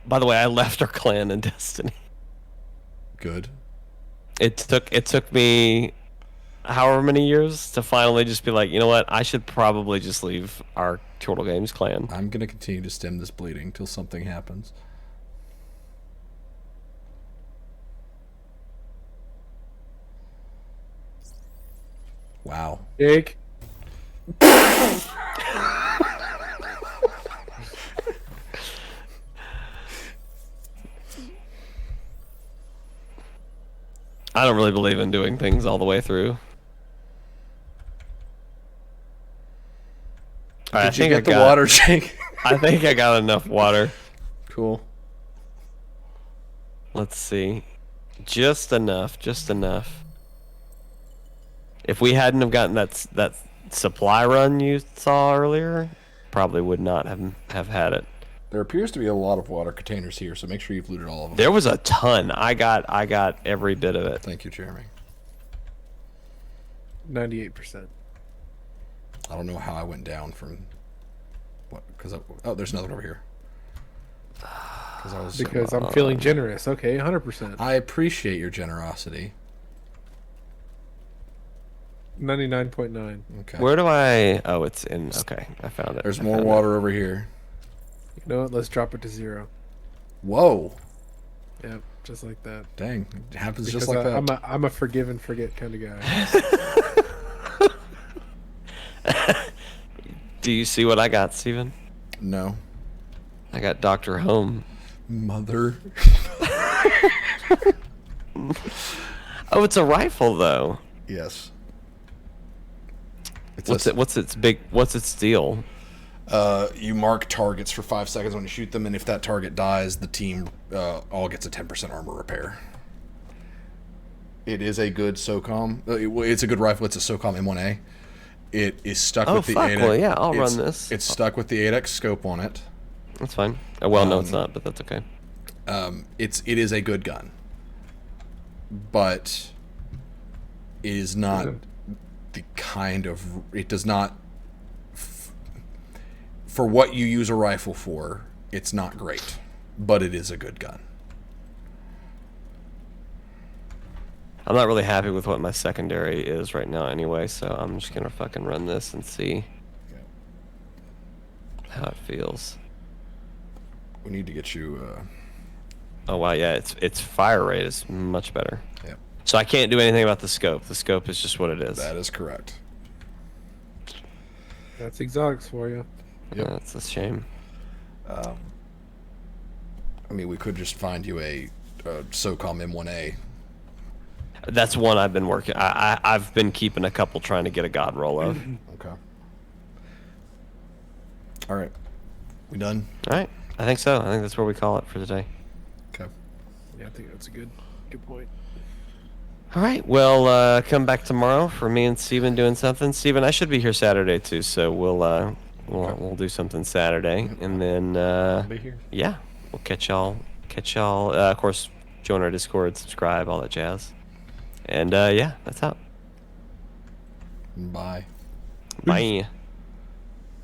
by the way, I left our clan in Destiny. Good. It took me however many years to finally just be like, you know what, I should probably just leave our Turtle Games clan. I'm gonna continue to stem this bleeding till something happens. Wow. Jake. I don't really believe in doing things all the way through. All right, Did you get the water, Jake? I think I got enough water. Cool. Let's see. Just enough. If we hadn't have gotten that supply run you saw earlier, probably would not have had it. There appears to be a lot of water containers here, so make sure you've looted all of them. There was a ton. I got every bit of it. Thank you, Jeremy. 98%. I don't know how I went down from what because oh, there's another one over here. Because I'm feeling generous. Okay, 100%. I appreciate your generosity. 99.9. Okay. Where do I? Oh, it's in. Okay, I found it. There's I more found it. water over here. You know what? Let's drop it to 0. Whoa. Yep, just like that. Dang. It happens Because just like that. I'm a forgive and forget kind of guy. Do you see what I got, Steven? No. I got Dr. Home. Mother. Oh, it's a rifle though. Yes. It's What's its deal? You mark targets for 5 seconds when you shoot them, and if that target dies, the team all gets a 10% armor repair. It is a good SOCOM. It's a good rifle. It's a SOCOM M1A. It is stuck Oh, with the fuck, 8X. well, yeah, I'll it's- run this. It's stuck with the 8X scope on it. That's fine. Well, no, it's not, but that's okay. It is a good gun, but it is not the kind of. It does not. For what you use a rifle for, it's not great, but it is a good gun. I'm not really happy with what my secondary is right now anyway, so I'm just gonna fucking run this and see how it feels. We need to get you. Oh wow, yeah, its fire rate is much better. Yep, So I can't do anything about the scope. The scope is just what it is. that is correct. That's exotics for you. Yep. That's a shame. I mean, we could just find you a SOCOM M1A. That's one I've been working. I've been keeping a couple trying to get a god roll of. Okay. All right. We done? All right, I think so. I think that's where we call it for today. Okay. Yeah, I think that's a good point. All right. Well, come back tomorrow for me and Steven doing something. Steven, I should be here Saturday too, so we'll do something Saturday, and then I'll be here. yeah, we'll catch y'all. Of course, join our Discord, subscribe, all that jazz. And yeah, that's out. Bye. Bye.